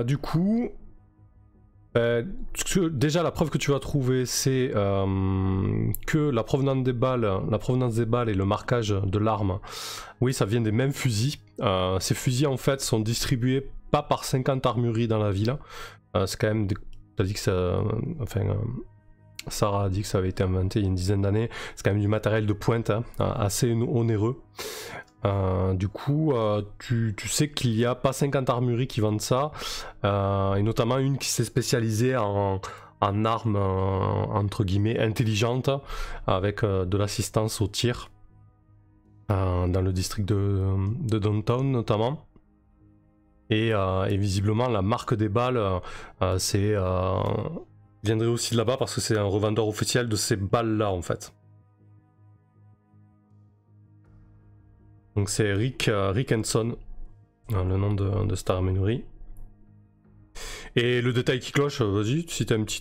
Du coup, déjà la preuve que tu vas trouver, c'est que la provenance des balles et le marquage de l'arme, oui, ça vient des mêmes fusils. Ces fusils en fait sont distribués pas par 50 armureries dans la ville. C'est quand même, t'as dit que ça, Sarah a dit que ça avait été inventé il y a une dizaine d'années. C'est quand même du matériel de pointe, hein, assez onéreux. Du coup, tu sais qu'il n'y a pas 50 armureries qui vendent ça, et notamment une qui s'est spécialisée en armes entre guillemets intelligentes, avec de l'assistance au tir, dans le district de Downtown notamment. Et visiblement la marque des balles, viendrait aussi de là-bas parce que c'est un revendeur officiel de ces balles-là en fait. Donc c'est Rick Henson, le nom de cette armurerie. Et le détail qui cloche, vas-y, si t'as un petit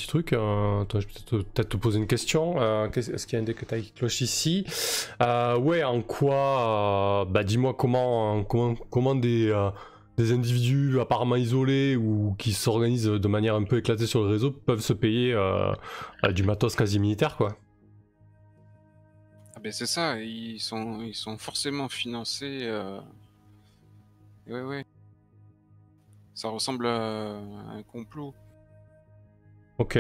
truc, attends, je vais peut-être te poser une question. Est-ce qu'il y a un détail qui cloche ici? Ouais, en quoi, dis-moi comment des individus apparemment isolés ou qui s'organisent de manière un peu éclatée sur le réseau peuvent se payer du matos quasi militaire, quoi. Ah ben c'est ça, ils sont forcément financés. Ouais. Ça ressemble à un complot. Ok.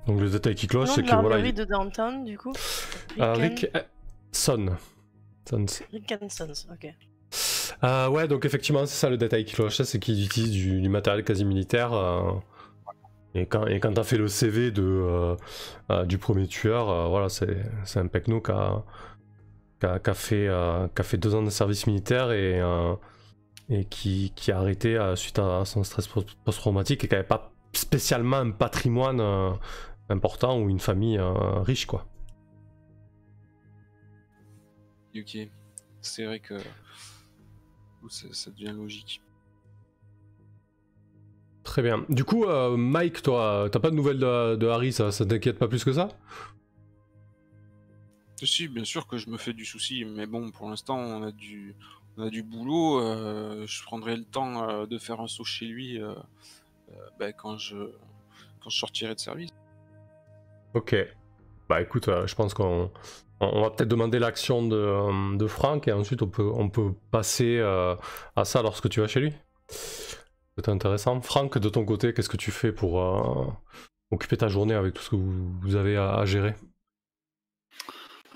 Donc le détail qui cloche, c'est que voilà. voilà. De Downtown, du coup. Rick Henson. Rick Henson, ok. Ouais, donc effectivement, c'est ça le détail qui cloche, c'est qu'ils utilisent du matériel quasi militaire. Et quand t'as fait le CV du premier tueur, voilà, c'est un pecno qui a fait 2 ans de service militaire et qui a arrêté suite à son stress post-traumatique et qui n'avait pas spécialement un patrimoine important ou une famille riche, quoi. Ok, c'est vrai que ça devient logique. Très bien. Du coup, Mike, toi, t'as pas de nouvelles de Harry, ça t'inquiète pas plus que ça? Si, bien sûr que je me fais du souci, mais bon, pour l'instant, on a du boulot. Je prendrai le temps de faire un saut chez lui quand je sortirai de service. Ok. Bah écoute, je pense qu'on va peut-être demander l'action de Franck et ensuite on peut passer à ça lorsque tu vas chez lui. C'est intéressant. Franck, de ton côté, qu'est-ce que tu fais pour occuper ta journée avec tout ce que vous avez à gérer?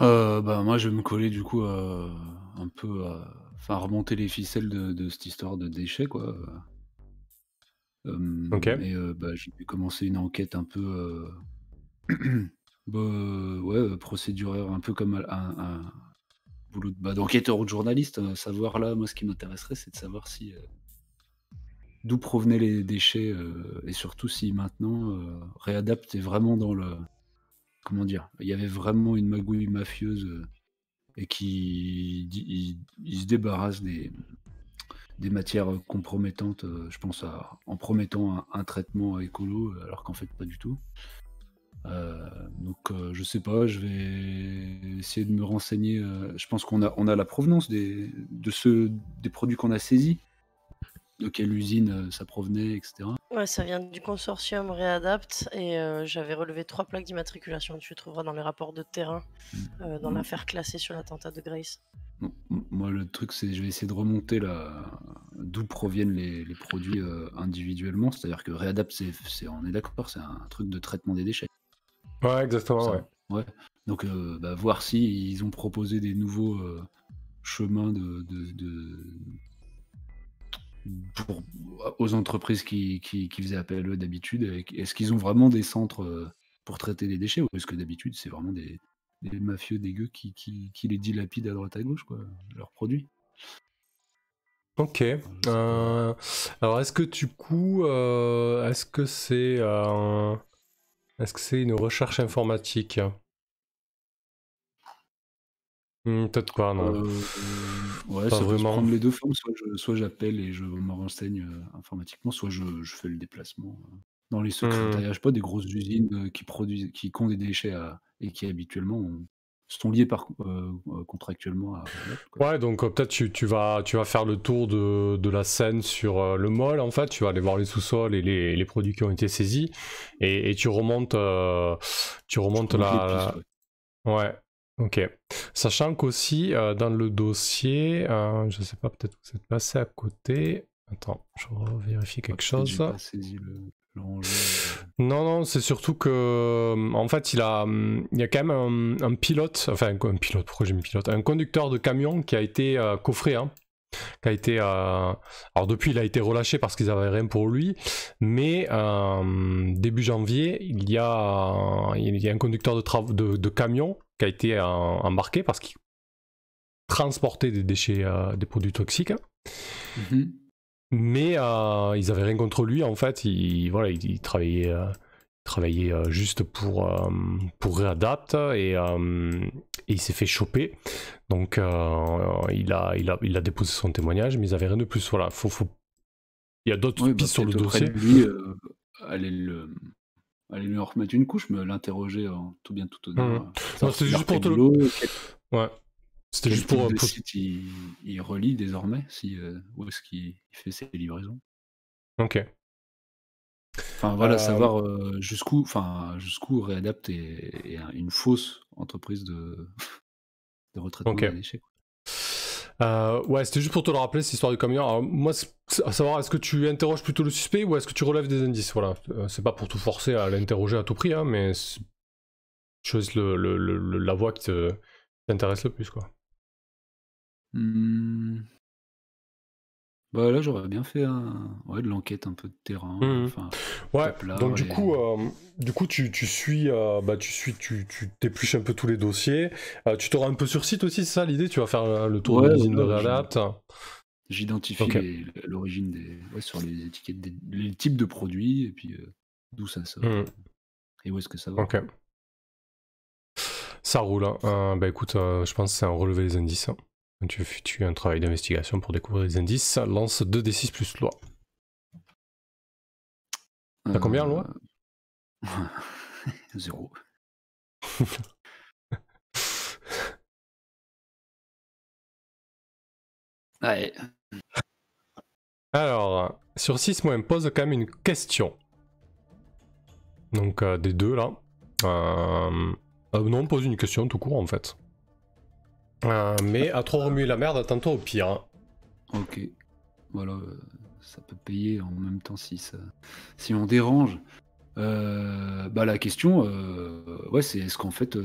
Moi je vais me coller du coup un peu remonter les ficelles de cette histoire de déchets, quoi. Ok. Et je vais commencer une enquête un peu procéduraire, un peu comme un boulot d'enquêteur ou de journaliste. Savoir là, moi ce qui m'intéresserait, c'est de savoir si d'où provenaient les déchets, et surtout si maintenant Réadapt est vraiment dans le, comment dire? Il y avait vraiment une magouille mafieuse, et il se débarrasse des matières compromettantes, je pense en promettant un traitement écolo, alors qu'en fait pas du tout. Je sais pas, je vais essayer de me renseigner. Je pense qu'on a la provenance des produits qu'on a saisis, de quelle usine ça provenait, etc. Ouais, ça vient du consortium Réadapt et j'avais relevé 3 plaques d'immatriculation. Tu les trouveras dans les rapports de terrain dans l'affaire classée sur l'attentat de Grace. Moi, le truc, c'est je vais essayer de remonter d'où proviennent les produits individuellement. C'est-à-dire que Réadapt, on est d'accord, c'est un truc de traitement des déchets. Ouais, exactement, Ça, ouais. Donc, voir si ils ont proposé des nouveaux chemins aux entreprises qui faisaient appel à eux d'habitude. Est-ce qu'ils ont vraiment des centres pour traiter les déchets, ou est-ce que d'habitude c'est vraiment des mafieux dégueux qui les dilapident à droite à gauche, quoi, leurs produits? Ok. Alors est-ce que du coup, est-ce que c'est une recherche informatique? Peut-être pas, non. Ouais, Pas ça peut se vraiment. prendre les deux formes. Soit j'appelle et je me renseigne informatiquement, soit je fais le déplacement. Dans les secrétariats, je sais pas, des grosses usines qui ont des déchets et qui habituellement sont liés contractuellement à Redapt, quoi. Ouais, donc peut-être tu vas faire le tour de la scène sur le mall, en fait. Tu vas aller voir les sous-sols et les produits qui ont été saisis. Et tu remontes, Je remonte les pistes, ouais. Ouais, ok. Sachant qu'aussi, dans le dossier, je sais pas, peut-être que vous êtes passé à côté. Attends, je vérifie quelque chose. J'ai pas saisi l'enjeu. Non, c'est surtout que, en fait, il y a quand même un pilote, enfin un pilote, pourquoi j'ai mis pilote? Un conducteur de camion qui a été coffré, hein, qui a été, alors depuis il a été relâché parce qu'ils avaient rien pour lui, mais début janvier, il y a un conducteur de camion qui a été embarqué parce qu'il transportait des déchets, des produits toxiques. Mhm. Mais ils avaient rien contre lui, en fait. Il travaillait juste pour Readapt et il s'est fait choper. Donc il a déposé son témoignage, mais ils avaient rien de plus. Voilà, il y a d'autres pistes sur le peut-être auprès dossier. de lui, aller lui en remettre une couche, me l'interroger en tout bien tout honneur. Non, c'était juste pour te le... Ouais. C'était juste pour... le site il relie désormais, où est-ce qu'il fait ses livraisons. Ok. Enfin voilà, savoir jusqu'où Readapt est une fausse entreprise de retraitement des déchets, quoi. Ouais, c'était juste pour te le rappeler, cette histoire du camion. Alors, moi, à savoir, est-ce que tu interroges plutôt le suspect ou est-ce que tu relèves des indices? Voilà, c'est pas pour te forcer à l'interroger à tout prix, hein, mais tu choisis la voie qui t'intéresse le plus, quoi. Bah là, j'aurais bien fait de l'enquête un peu de terrain. Ouais, Peuplard donc du coup, tu suis, tu t'épluches un peu tous les dossiers. Tu te rends un peu sur site aussi, c'est ça l'idée? Tu vas faire le tour de l'usine de Readapt. J'identifie l'origine sur les étiquettes, les types de produits, et puis d'où ça sort, et où est-ce que ça va. Ok. Ça roule. Bah écoute, je pense que c'est un relevé des indices. Tu as un travail d'investigation pour découvrir les indices. Lance 2d6 plus loi. T'as combien, loi? 0. Ouais. Alors, sur 6, moi, elle me pose quand même une question. Donc, des deux, là. Non, on me pose une question tout court, en fait. Mais à trop remuer la merde, attends-toi au pire. Hein. Ok. Voilà, ça peut payer en même temps si on dérange. La question, c'est est-ce qu'en fait,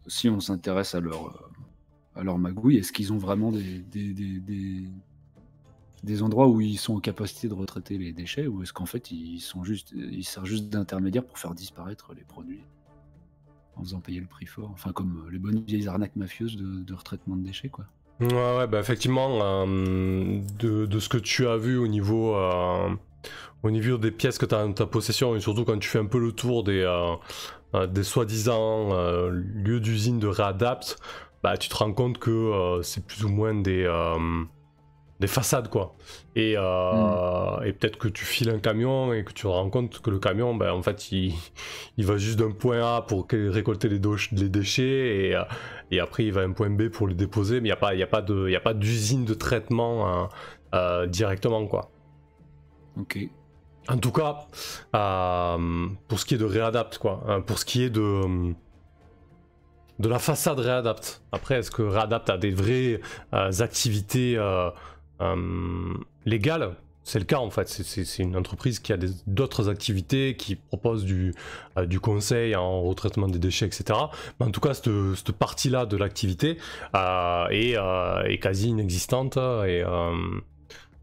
si on s'intéresse à leur magouille, est-ce qu'ils ont vraiment des endroits où ils sont en capacité de retraiter les déchets, ou est-ce qu'en fait ils servent juste d'intermédiaire pour faire disparaître les produits en faisant payer le prix fort, enfin comme les bonnes vieilles arnaques mafieuses de retraitement de déchets, quoi. Ouais, bah effectivement, de ce que tu as vu au niveau des pièces que tu as dans ta possession, et surtout quand tu fais un peu le tour des soi-disant lieux d'usine de Readapt, bah tu te rends compte que c'est plus ou moins des façades, quoi. Et peut-être que tu files un camion et que tu te rends compte que le camion, bah, en fait, il va juste d'un point A pour récolter les déchets et après il va à un point B pour les déposer, mais il n'y a pas d'usine de traitement directement, quoi. Ok. En tout cas, pour ce qui est de Readapt, quoi. Pour ce qui est de la façade Readapt. Après, est-ce que Readapt a des vraies activités légales? C'est le cas, en fait. C'est une entreprise qui a d'autres activités, qui propose du conseil en retraitement des déchets, etc. Mais en tout cas, cette partie-là de l'activité est quasi inexistante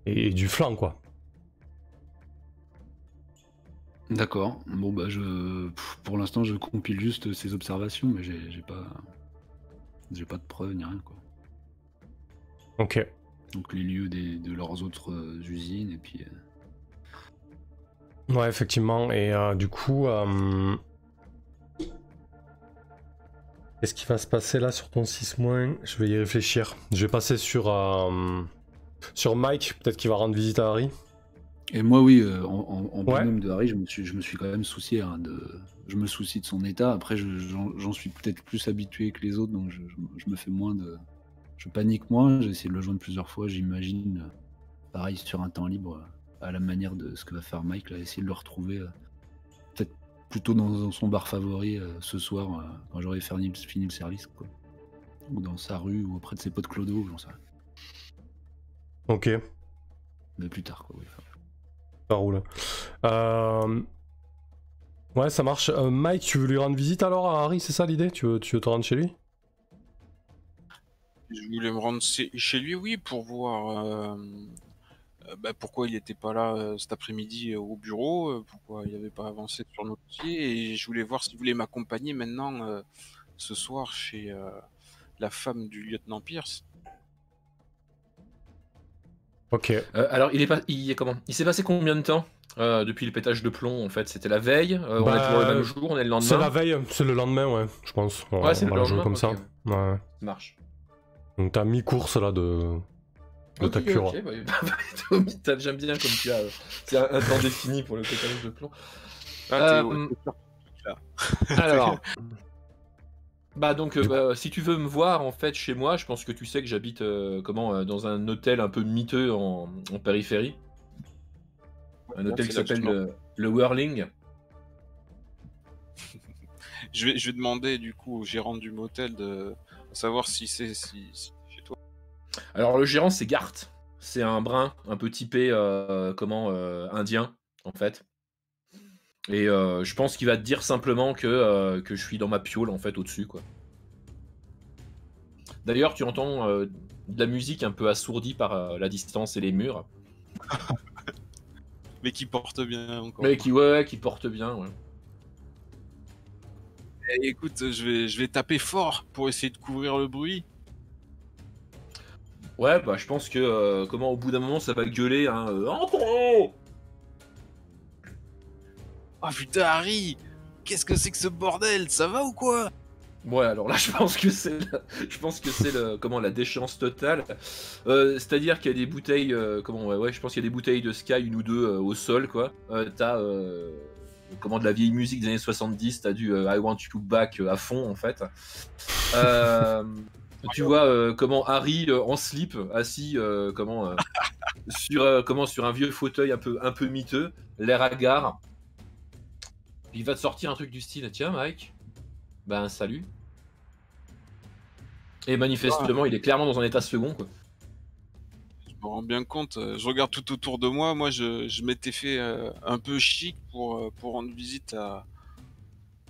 et du flanc, quoi. D'accord. Bon pour l'instant je compile juste ces observations, mais j'ai pas de preuves ni rien, quoi. Ok. Donc les lieux de leurs autres usines, et puis... Ouais, effectivement. Et du coup, qu'est-ce qui va se passer là sur ton 6-? Je vais y réfléchir. Je vais passer sur Mike, peut-être qu'il va rendre visite à Harry. Et moi, oui, en Ouais. binôme de Harry, je me suis quand même soucié. Je me soucie de son état. Après, j'en suis peut-être plus habitué que les autres, donc je me fais moins de. Je panique moins. J'ai essayé de le joindre plusieurs fois. J'imagine, pareil, sur un temps libre, à la manière de ce que va faire Mike, là, essayer de le retrouver, peut-être plutôt dans son bar favori ce soir, quand j'aurai fini le service, quoi. Ou dans sa rue, ou auprès de ses potes clodo, j'en sais rien. Ok, Mais plus tard, quoi. Oui, enfin. ça roule. Ouais, ça marche. Mike, tu veux lui rendre visite alors à Harry, c'est ça l'idée? Tu veux te rendre chez lui? Je voulais me rendre chez lui, oui, pour voir pourquoi il n'était pas là cet après-midi au bureau, pourquoi il n'avait pas avancé sur nos dossiers, et je voulais voir s'il voulait m'accompagner maintenant ce soir chez la femme du lieutenant Pierce. Ok. Alors, il s'est passé combien de temps depuis le pétage de plomb en fait? C'était la veille, on est toujours le même jour, on est le lendemain. C'est la veille, c'est le lendemain, ouais, je pense. Ouais, c'est le va la jouer lendemain, comme ok, ça. ouais. Ouais. Ça marche. Donc t'as mi-course là de ta cure. Ok, j'aime bien comme tu as. C'est un temps défini pour le pétage de plomb. Ah, Alors. Bah donc, si tu veux me voir en fait chez moi, je pense que tu sais que j'habite dans un hôtel un peu miteux en périphérie. Un hôtel qui s'appelle le Whirling. Je vais demander du coup au gérant du motel de savoir si c'est chez toi. Alors le gérant c'est Gart, c'est un brun un peu typé indien en fait. Et je pense qu'il va te dire simplement que je suis dans ma piole en fait au-dessus quoi. D'ailleurs tu entends de la musique un peu assourdie par la distance et les murs. Mais qui porte bien encore. Mais qui porte bien, ouais. Eh, écoute, je vais taper fort pour essayer de couvrir le bruit. Ouais, bah je pense que au bout d'un moment ça va gueuler, hein. Entrez! Oh putain, Harry, qu'est-ce que c'est que ce bordel? Ça va ou quoi? Ouais, alors là je pense que c'est la déchéance totale. C'est-à-dire qu'il y a des bouteilles, je pense qu'il y a des bouteilles de Sky, une ou deux au sol quoi. T'as de la vieille musique des années 70, t'as du I Want You Back à fond en fait. Tu vois Harry en slip assis sur un vieux fauteuil un peu miteux, l'air hagard. Il va te sortir un truc du style, tiens Mike, ben salut. Et manifestement il est clairement dans un état second quoi. Je me rends bien compte, je regarde tout autour de moi, je m'étais fait un peu chic pour rendre visite à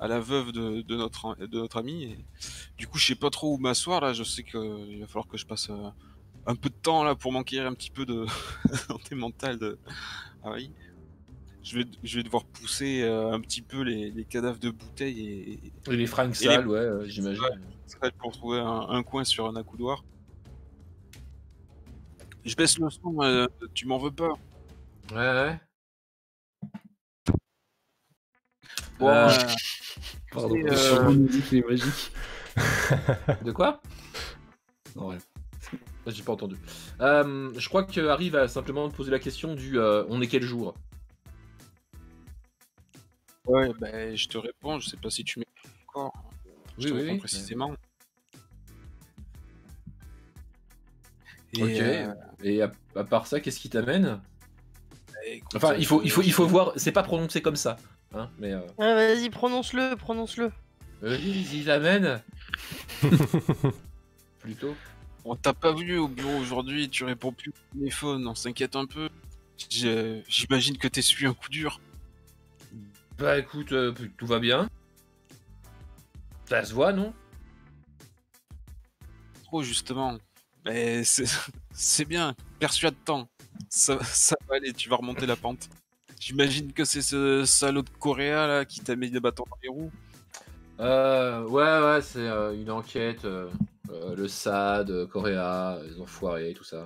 la veuve de notre ami. Et du coup, je sais pas trop où m'asseoir là. Je sais qu'il va falloir que je passe un peu de temps là pour m'enquérir un petit peu de santé mentale de Harry. Je vais devoir pousser un petit peu les cadavres de bouteilles et les fringues sales, j'imagine. Pour trouver un coin sur un accoudoir. Je baisse le son, tu m'en veux pas. Ouais. Bon, Pardon, c'est magique. De quoi? Non, ouais. J'ai pas entendu. Je crois que Harry va simplement te poser la question du on est quel jour? Ouais, bah, je te réponds, je sais pas si tu m'écoutes encore. Je te réponds précisément. Et ok. Et à part ça, qu'est-ce qui t'amène? Écoute, enfin, il faut voir. C'est pas prononcé comme ça, hein. Mais. Vas-y, prononce-le. Vas-y, t'amène. Plutôt. On t'a pas vu au bureau aujourd'hui, tu réponds plus au téléphone, on s'inquiète un peu. J'imagine que t'es suivi un coup dur. Bah écoute, tout va bien. Ça se voit, non? Trop justement. Mais c'est bien, persuade-toi. Ça va aller, tu vas remonter la pente. J'imagine que c'est ce salaud de Coréa là qui t'a mis des bâtons dans les roues. Ouais, c'est une enquête. Le SAD, Coréa, les enfoirés, tout ça.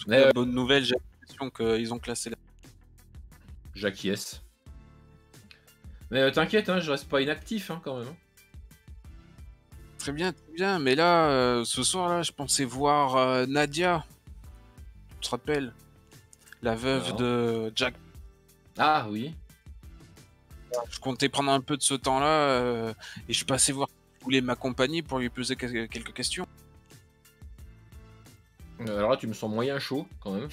Mais, bonne nouvelle, j'ai l'impression qu'ils ont classé la... j'acquiesce. Mais t'inquiète, hein, je reste pas inactif hein, quand même. Hein. Très bien, mais là, ce soir-là, je pensais voir Nadia. Tu te rappelles? La veuve Alors. de Jack. Ah oui. Je comptais prendre un peu de ce temps-là et je suis passé voir si tu voulais m'accompagner pour lui poser quelques questions. Alors là, tu me sens moyen chaud quand même.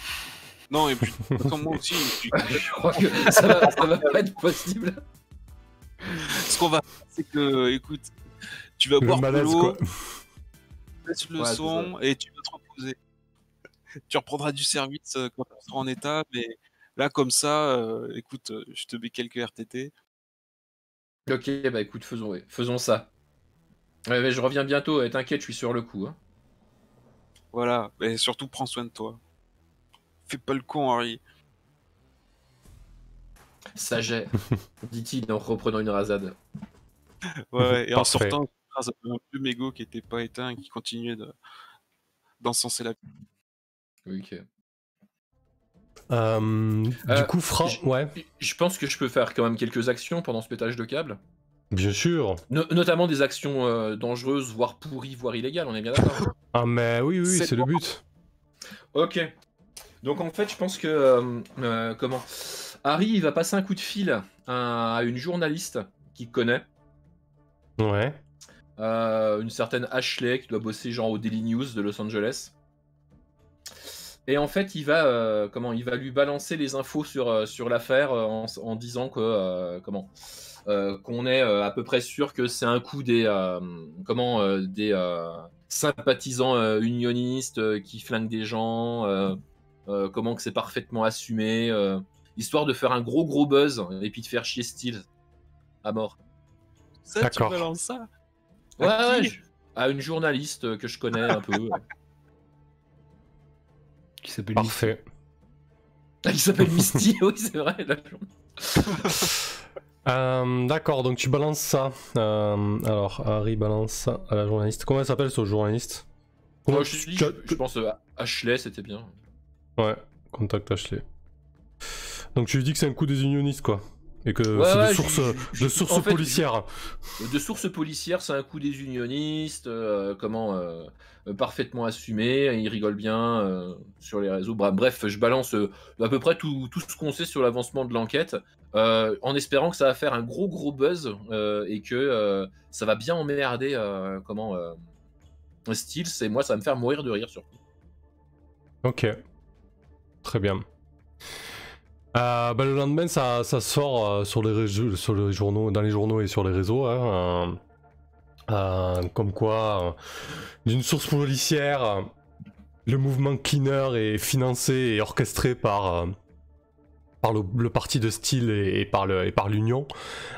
Non, et puis, attends, moi aussi. Je crois que ça va pas être possible. Ce qu'on va faire, c'est que, écoute, tu vas Le boire de malaise, l'eau, quoi. laisse le Ouais, c'est son et tu vas te reposer. Tu reprendras du service quand tu seras en état, mais là, comme ça, écoute, je te mets quelques RTT. Ok, bah écoute, faisons ça. Ouais, mais je reviens bientôt, t'inquiète, je suis sur le coup. Hein. Voilà, et surtout, prends soin de toi. Fais pas le con, Harry. Saget, dit-il en reprenant une rasade. Ouais, et en Parfait. sortant, grâce à un peu mégot qui était pas éteint et qui continuait d'encenser la... Ok. Du coup, ouais, Je pense que je peux faire quand même quelques actions pendant ce pétage de câble. bien sûr. Notamment des actions dangereuses, voire pourries, voire illégales, on est bien d'accord. Ah, mais oui, C'est c'est le bon. but. Ok. Donc en fait, je pense que... comment Harry, il va passer un coup de fil à une journaliste qu'il connaît. Ouais. Une certaine Ashley qui doit bosser genre au Daily News de Los Angeles. Et en fait, il va lui balancer les infos sur l'affaire en disant que qu'on est à peu près sûr que c'est un coup des sympathisants unionistes qui flinguent des gens, comment que c'est parfaitement assumé, histoire de faire un gros buzz et puis de faire chier Steele à mort. Ça, tu D'accord. balances ça? Ouais, À qui? à une journaliste que je connais un peu. Qui s'appelle Parfait. Il s'appelle Misty, oui, c'est vrai. D'accord, donc tu balances ça. Alors, Harry balance ça à la journaliste. Comment elle s'appelle, ce journaliste? Moi, je pense Ashley, c'était bien. Ouais, contact Ashley. Donc tu lui dis que c'est un coup des unionistes, quoi. Et que Ouais, c'est ouais, de sources en fait, policières. De sources policières, c'est un coup des unionistes, parfaitement assumé, ils rigolent bien sur les réseaux. Bref, je balance à peu près tout ce qu'on sait sur l'avancement de l'enquête, en espérant que ça va faire un gros buzz et que ça va bien emmerder Steele, et moi ça va me faire mourir de rire surtout. Ok. Très bien. Le lendemain, ça sort sur les journaux, dans les journaux et sur les réseaux, hein, comme quoi, d'une source policière, le mouvement Cleaner est financé et orchestré par le parti de Steele et par l'Union.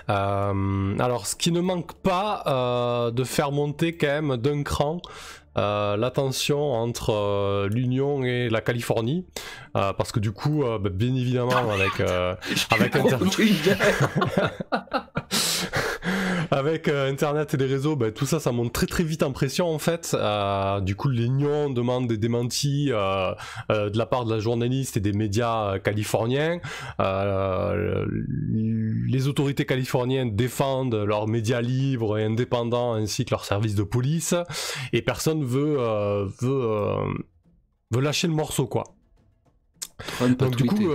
Alors, ce qui ne manque pas de faire monter quand même d'un cran la entre l'Union et la Californie, parce que du coup, bien évidemment, avec avec Internet et les réseaux, tout ça monte très vite en pression en fait. Du coup, l'Union demande des démentis de la part de la journaliste et des médias californiens. Les autorités californiennes défendent leurs médias libres et indépendants ainsi que leurs services de police, et personne veut lâcher le morceau, quoi. Donc du coup,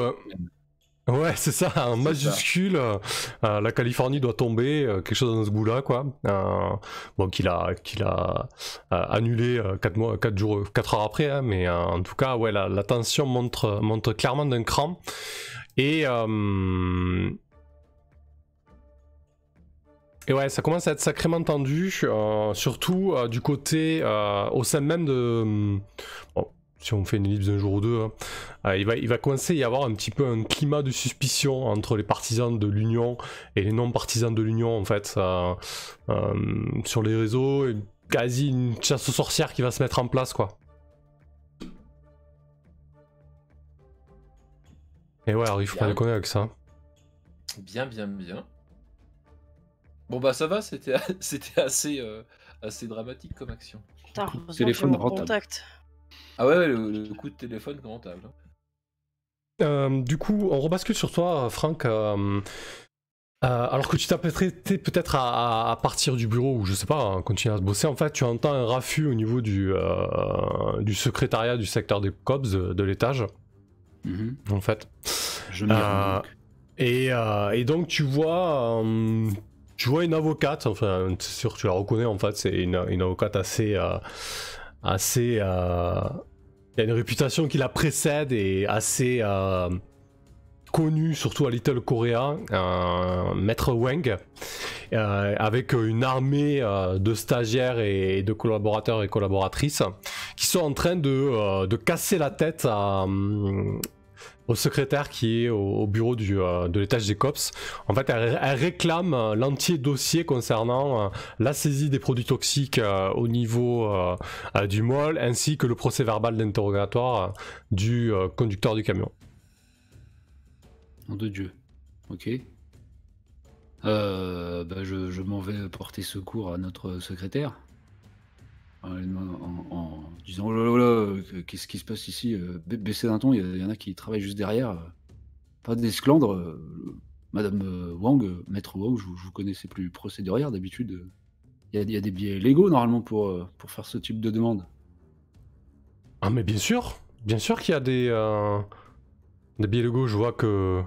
ouais, c'est ça, en majuscule, la Californie doit tomber, quelque chose dans ce goût-là, quoi. Qu'il a annulé 4 heures après, hein, mais en tout cas, ouais, la tension monte clairement d'un cran. Et ouais, ça commence à être sacrément tendu, surtout du côté, au sein même de... si on fait une ellipse d'un jour ou deux, hein, il va commencer à y avoir un petit peu un climat de suspicion entre les partisans de l'Union et les non-partisans de l'Union, en fait. Sur les réseaux, quasi une chasse aux sorcières qui va se mettre en place, quoi. Et ouais, il faut pas déconner avec ça. Bien. Bon bah ça va, c'était assez dramatique comme action. Putain, téléphone heureusement que j'ai mon rentable. contact. Ah ouais, le coup de téléphone rentable. Du coup, on rebascule sur toi, Franck. Alors que tu t'apprêtais peut-être à partir du bureau ou je sais pas, à continuer à se bosser, en fait, tu entends un raffut au niveau du secrétariat du secteur des COPS de l'étage, Mhm. en fait. Je m'y rends donc. Et donc tu vois une avocate, enfin c'est sûr que tu la reconnais en fait, c'est une avocate assez qui a une réputation qui la précède et assez connue surtout à Little Korea, Maître Wang, avec une armée de stagiaires et de collaborateurs et collaboratrices qui sont en train de casser la tête au secrétaire qui est au bureau de l'étage des COPS. En fait, elle réclame l'entier dossier concernant la saisie des produits toxiques au niveau du mall, ainsi que le procès verbal d'interrogatoire du conducteur du camion. Nom de Dieu. Ok. Je m'en vais porter secours à notre secrétaire. En disant oh là là là, qu'est-ce qui se passe ici? Baissez d'un ton, il y en a qui travaillent juste derrière. Pas d'esclandre. Madame Wang, Maître Wang, je vous connaissais plus procédurière d'habitude. Il y a des biais légaux normalement pour faire ce type de demande. Ah mais bien sûr qu'il y a des biais légaux. Je vois que,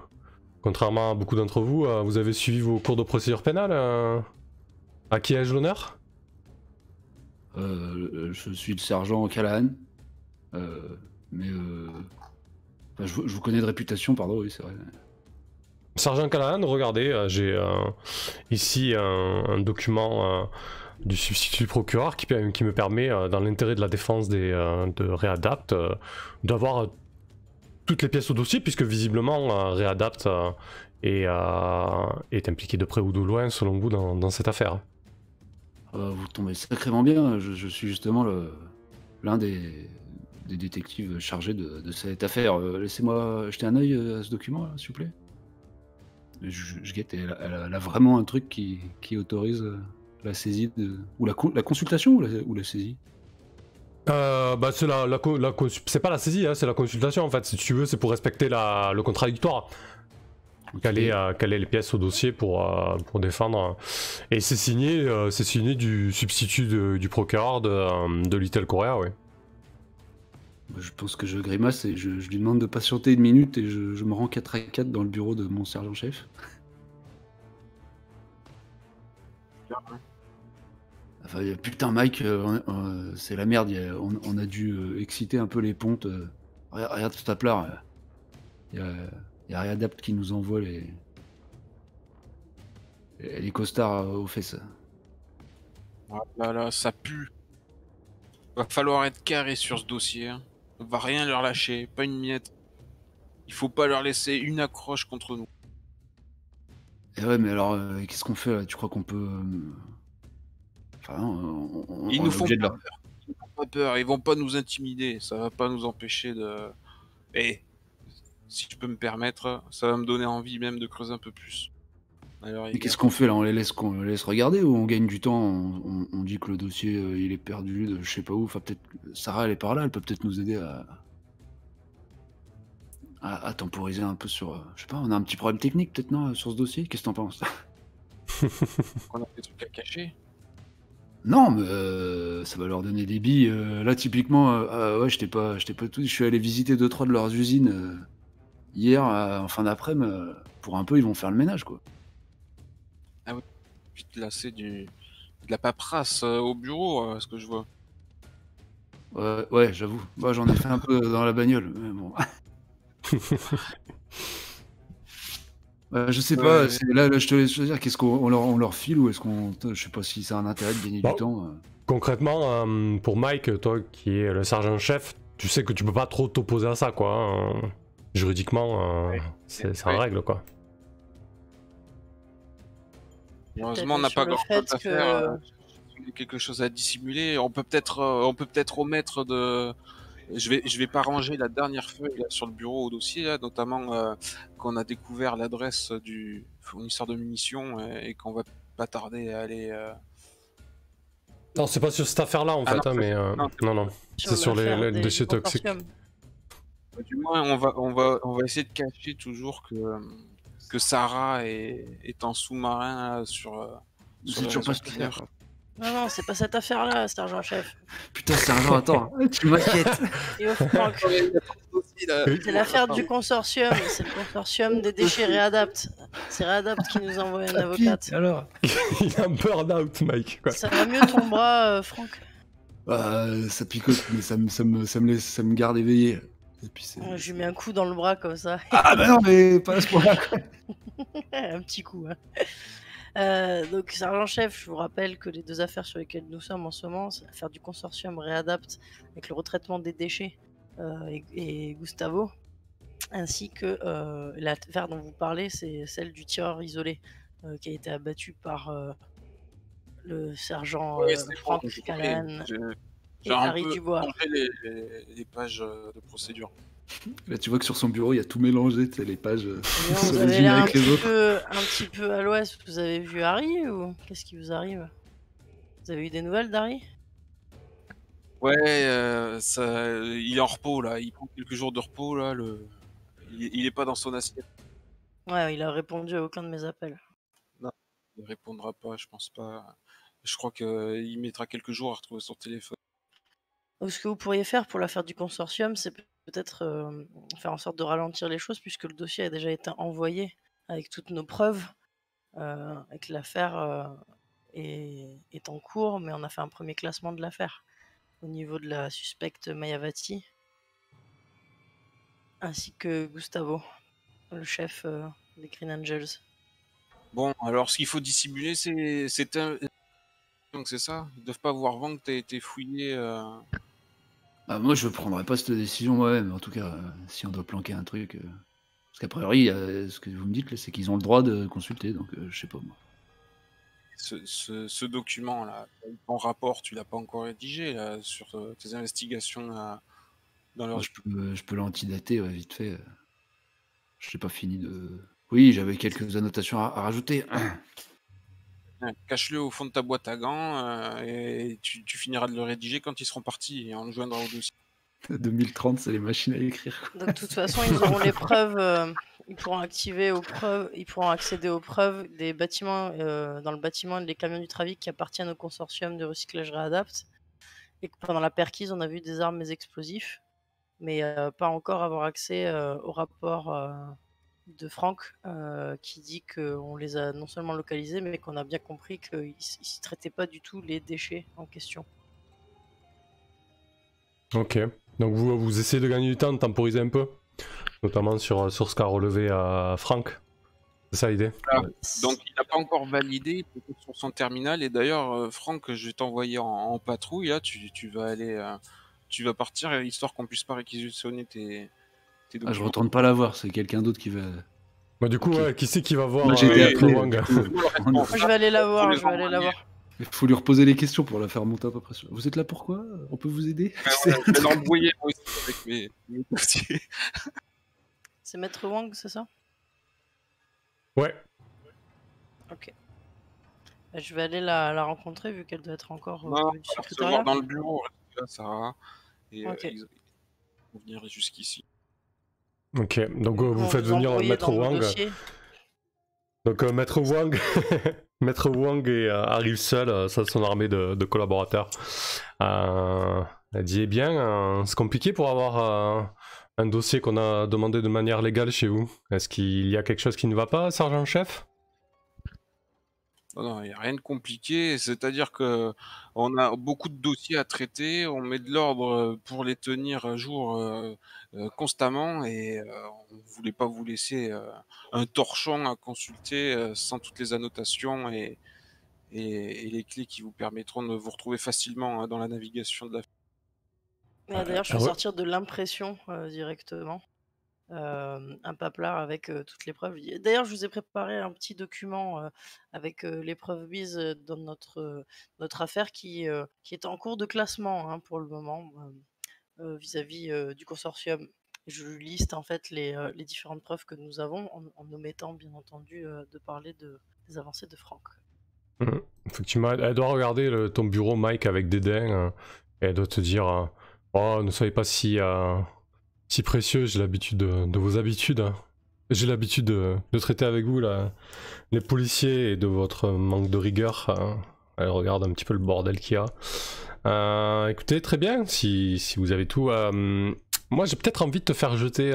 contrairement à beaucoup d'entre vous, vous avez suivi vos cours de procédure pénale. À qui ai-je l'honneur? Je suis le sergent Callahan. Mais je vous connais de réputation, pardon, oui, c'est vrai. Sergent Callahan, regardez, j'ai ici un document du substitut du procureur qui me permet, dans l'intérêt de la défense de Readapt, d'avoir toutes les pièces au dossier, puisque visiblement Readapt est impliqué de près ou de loin, selon vous, dans cette affaire. Vous tombez sacrément bien. Je suis justement l'un des détectives chargés de cette affaire. Laissez-moi jeter un œil à ce document, là, s'il vous plaît. Je guette, et elle a vraiment un truc qui autorise la saisie ou la consultation ou la saisie. C'est c'est pas la saisie, hein, c'est la consultation en fait. Si tu veux, c'est pour respecter le contradictoire. Ok. Caler les pièces au dossier pour défendre. Et c'est signé du substitut du procureur de Little Korea, ouais. Je pense que je grimace et je lui demande de patienter une minute et je me rends 4 à 4 dans le bureau de mon sergent-chef. Enfin, putain, Mike, c'est la merde. On a dû exciter un peu les pontes. Regarde ce tape-là. Il y a Readapt qui nous envoie les costards aux fesses. Là, ça pue. Va falloir être carré sur ce dossier. Hein. On va rien leur lâcher, pas une miette. Il faut pas leur laisser une accroche contre nous. Et ouais, mais alors, qu'est-ce qu'on fait là? Tu crois qu'on peut. Enfin, Ils on nous est font obligé de pas leur. peur. Ils font pas peur, ils vont pas nous intimider. Ça va pas nous empêcher de. Eh, si je peux me permettre, ça va me donner envie même de creuser un peu plus. Alors, Mais qu'est-ce qu'on fait là? On les laisse regarder ou on gagne du temps? On dit que le dossier il est perdu de je sais pas où. Enfin, peut-être Sarah elle est par là, elle peut peut-être nous aider à temporiser un peu sur. Je sais pas, on a un petit problème technique peut-être non sur ce dossier? Qu'est-ce que t'en penses? On a des trucs à cacher. Non, mais ça va leur donner des billes. Là, typiquement, ouais, je t'ai pas tout dit. Je suis allé visiter 2-3 de leurs usines hier en fin d'après-midi. Pour un peu, ils vont faire le ménage, quoi. Vite là, c'est de la paperasse au bureau, ce que je vois. Ouais, j'avoue. Moi, j'en ai fait un peu dans la bagnole. Mais bon. Je sais pas. Ouais. Là, je te laisse choisir. Qu'est-ce qu'on on leur file ou est-ce qu'on. Je sais pas si ça a un intérêt de gagner Bon. du temps. Concrètement, pour Mike, toi qui es le sergent-chef, tu sais que tu peux pas trop t'opposer à ça, quoi. Hein. Juridiquement, c'est en règle, quoi. Heureusement, on n'a Sur pas le grand-chose fait à faire. Il y a quelque chose à dissimuler. On peut peut-être omettre de. Je vais pas ranger la dernière feuille là, sur le bureau au dossier, là, notamment qu'on a découvert l'adresse du fournisseur de munitions et qu'on va pas tarder à aller Non, c'est pas sur cette affaire-là en Ah fait, non, hein, mais non, non. C'est sur l'affaire les des- déchets du toxiques. consortium. Du moins, on va essayer de cacher toujours que Sarah est en sous-marin C'est sur toujours pas sur cette Cleaner. affaire. Non, c'est pas cette affaire-là, sergent-chef. Putain, sergent, attends, tu m'inquiètes. Et au Franck, Oui. c'est l'affaire du consortium. C'est le consortium des déchets Réadapt. C'est Réadapt qui nous envoie une avocate. Alors Il a un burn-out, Mike. Quoi. Ça va mieux ton bras, Franck? ça picote, mais ça me garde éveillé. Et puis c'est... Je lui mets un coup dans le bras comme ça. Ah bah non, mais pas à ce point-là, quoi. Un petit coup. Hein. Donc, sergent-chef, je vous rappelle que les deux affaires sur lesquelles nous sommes en ce moment, c'est l'affaire du consortium Réadapt avec le retraitement des déchets et Gustavo, ainsi que l'affaire dont vous parlez, c'est celle du tireur isolé qui a été abattu par le sergent Ouais, c'est bon, Frank j'ai Callahan compris. et J'ai un Harry peu Dubois. changé les pages de procédure. Là, tu vois que sur son bureau, il y a tout mélangé, tu sais, les pages Sinon, se vous avez résument l'air avec les autres. un petit peu à l'ouest. Vous avez vu Harry ou qu'est-ce qui vous arrive? Vous avez eu des nouvelles d'Harry? Ouais, il est en repos là, il prend quelques jours de repos là. Il est pas dans son assiette. Ouais, il a répondu à aucun de mes appels. Non, il répondra pas, je pense pas. Je crois qu'il mettra quelques jours à retrouver son téléphone. Donc, ce que vous pourriez faire pour l'affaire du consortium, c'est peut-être faire en sorte de ralentir les choses puisque le dossier a déjà été envoyé avec toutes nos preuves et que l'affaire est en cours, mais on a fait un premier classement de l'affaire au niveau de la suspecte Mayavati ainsi que Gustavo, le chef des Green Angels. Bon, alors ce qu'il faut dissimuler, donc c'est ça. Ils doivent pas voir vent que t'as été fouillé. Bah, moi, je prendrais pas cette décision moi-même. En tout cas, si on doit planquer un truc. Parce qu'a priori, ce que vous me dites, là, c'est qu'ils ont le droit de consulter. Donc, je sais pas, moi. Ce document-là, ton rapport, tu l'as pas encore rédigé là, sur tes investigations dans leur... Moi, je peux l'antidater, ouais, vite fait. Je n'ai pas fini de... Oui, j'avais quelques annotations à rajouter. Cache-le au fond de ta boîte à gants et tu finiras de le rédiger quand ils seront partis et on le joindra au dossier. 2030, c'est les machines à écrire. Donc, de toute façon, ils auront les preuves. Ils pourront accéder aux preuves des bâtiments, dans le bâtiment des camions du trafic qui appartiennent au consortium de recyclage Réadapt. Et que pendant la perquise, on a vu des armes et des explosifs, mais pas encore avoir accès au rapport de Franck qui dit qu'on les a non seulement localisés, mais qu'on a bien compris qu'ils ne traitaient pas du tout les déchets en question. Ok. Donc vous essayez de gagner du temps, de temporiser un peu, notamment sur ce qu'a relevé Franck. C'est ça l'idée? Donc il n'a pas encore validé peut-être sur son terminal. Et d'ailleurs, Franck, je vais t'envoyer en patrouille. Là, tu vas aller, tu vas partir histoire qu'on puisse pas réquisitionner tes documents. Ah, je retourne pas la voir, c'est quelqu'un d'autre qui va... Bah du coup, Ok. ouais, qui c'est qui va voir Moi, j'ai été Maître appelé, Wang? du coup, Moi, je vais aller la voir, les je vais aller la envoyer. voir. Il faut lui reposer les questions pour la faire monter à peu près. Vous êtes là pourquoi? On peut vous aider? Je vais l'embrouiller moi aussi avec mes dossiers. C'est Maître Wang, c'est ça? Ouais. Ok. Bah, je vais aller la rencontrer vu qu'elle doit être encore Non, du on va secrétariat. recevoir dans le bureau, là, Sarah. Et Ok. ils vont venir jusqu'ici. Ok. Donc Comment vous faites vous venir embrouillez Maître dans mon Wang. dossier. Donc Maître Wang, Maître Wang arrive seul, seul son armée de collaborateurs. Elle dit eh bien, c'est compliqué pour avoir un dossier qu'on a demandé de manière légale chez vous. Est-ce qu'il y a quelque chose qui ne va pas, sergent-chef? Non, il n'y a rien de compliqué. C'est-à-dire que on a beaucoup de dossiers à traiter, on met de l'ordre pour les tenir à jour constamment et on ne voulait pas vous laisser un torchon à consulter sans toutes les annotations et les clés qui vous permettront de vous retrouver facilement dans la navigation de la... D'ailleurs, je vais ouais. sortir de l'impression directement. Un paplard avec toutes les preuves. D'ailleurs, je vous ai préparé un petit document avec les preuves mises dans notre affaire qui est en cours de classement hein, pour le moment vis-à-vis du consortium. Je liste en fait les différentes preuves que nous avons en omettant bien entendu de parler des avancées de Franck. Effectivement, elle doit regarder ton bureau, Mike, avec dédain, et elle doit te dire oh, ne soyez pas si précieux, j'ai l'habitude de vos habitudes. Hein. J'ai l'habitude de traiter avec vous là, les policiers et de votre manque de rigueur. Hein. Elle regarde un petit peu le bordel qu'il y a. Écoutez, très bien, si vous avez tout. Moi, j'ai peut-être envie de te faire jeter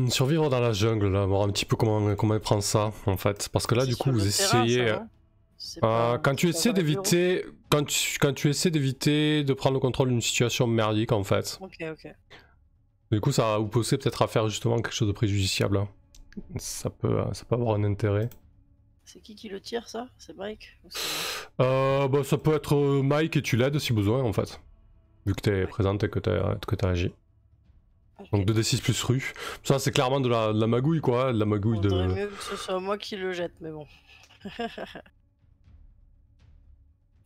survivre dans la jungle, là, voir un petit peu comment elle prend ça, en fait. Parce que là, C'est du sur coup, le vous terrain, essayez. ça, non C'est pas Quand tu pas essaies dans les bureaux. d'éviter. Quand tu essaies d'éviter de prendre le contrôle d'une situation merdique, en fait. Ok, ok. Du coup, ça va vous pousser peut-être à faire justement quelque chose de préjudiciable. Hein. Ça peut avoir un intérêt. C'est qui le tire, ça? C'est Mike ou c'est moi? Bah, ça peut être Mike et tu l'aides si besoin, en fait. Vu que t'es Ouais. présente et que t'as agi. Ok. Donc 2d6 plus rue. Ça, c'est clairement de la magouille, quoi. De la magouille Faudrait de. mieux que ce soit moi qui le jette, mais bon.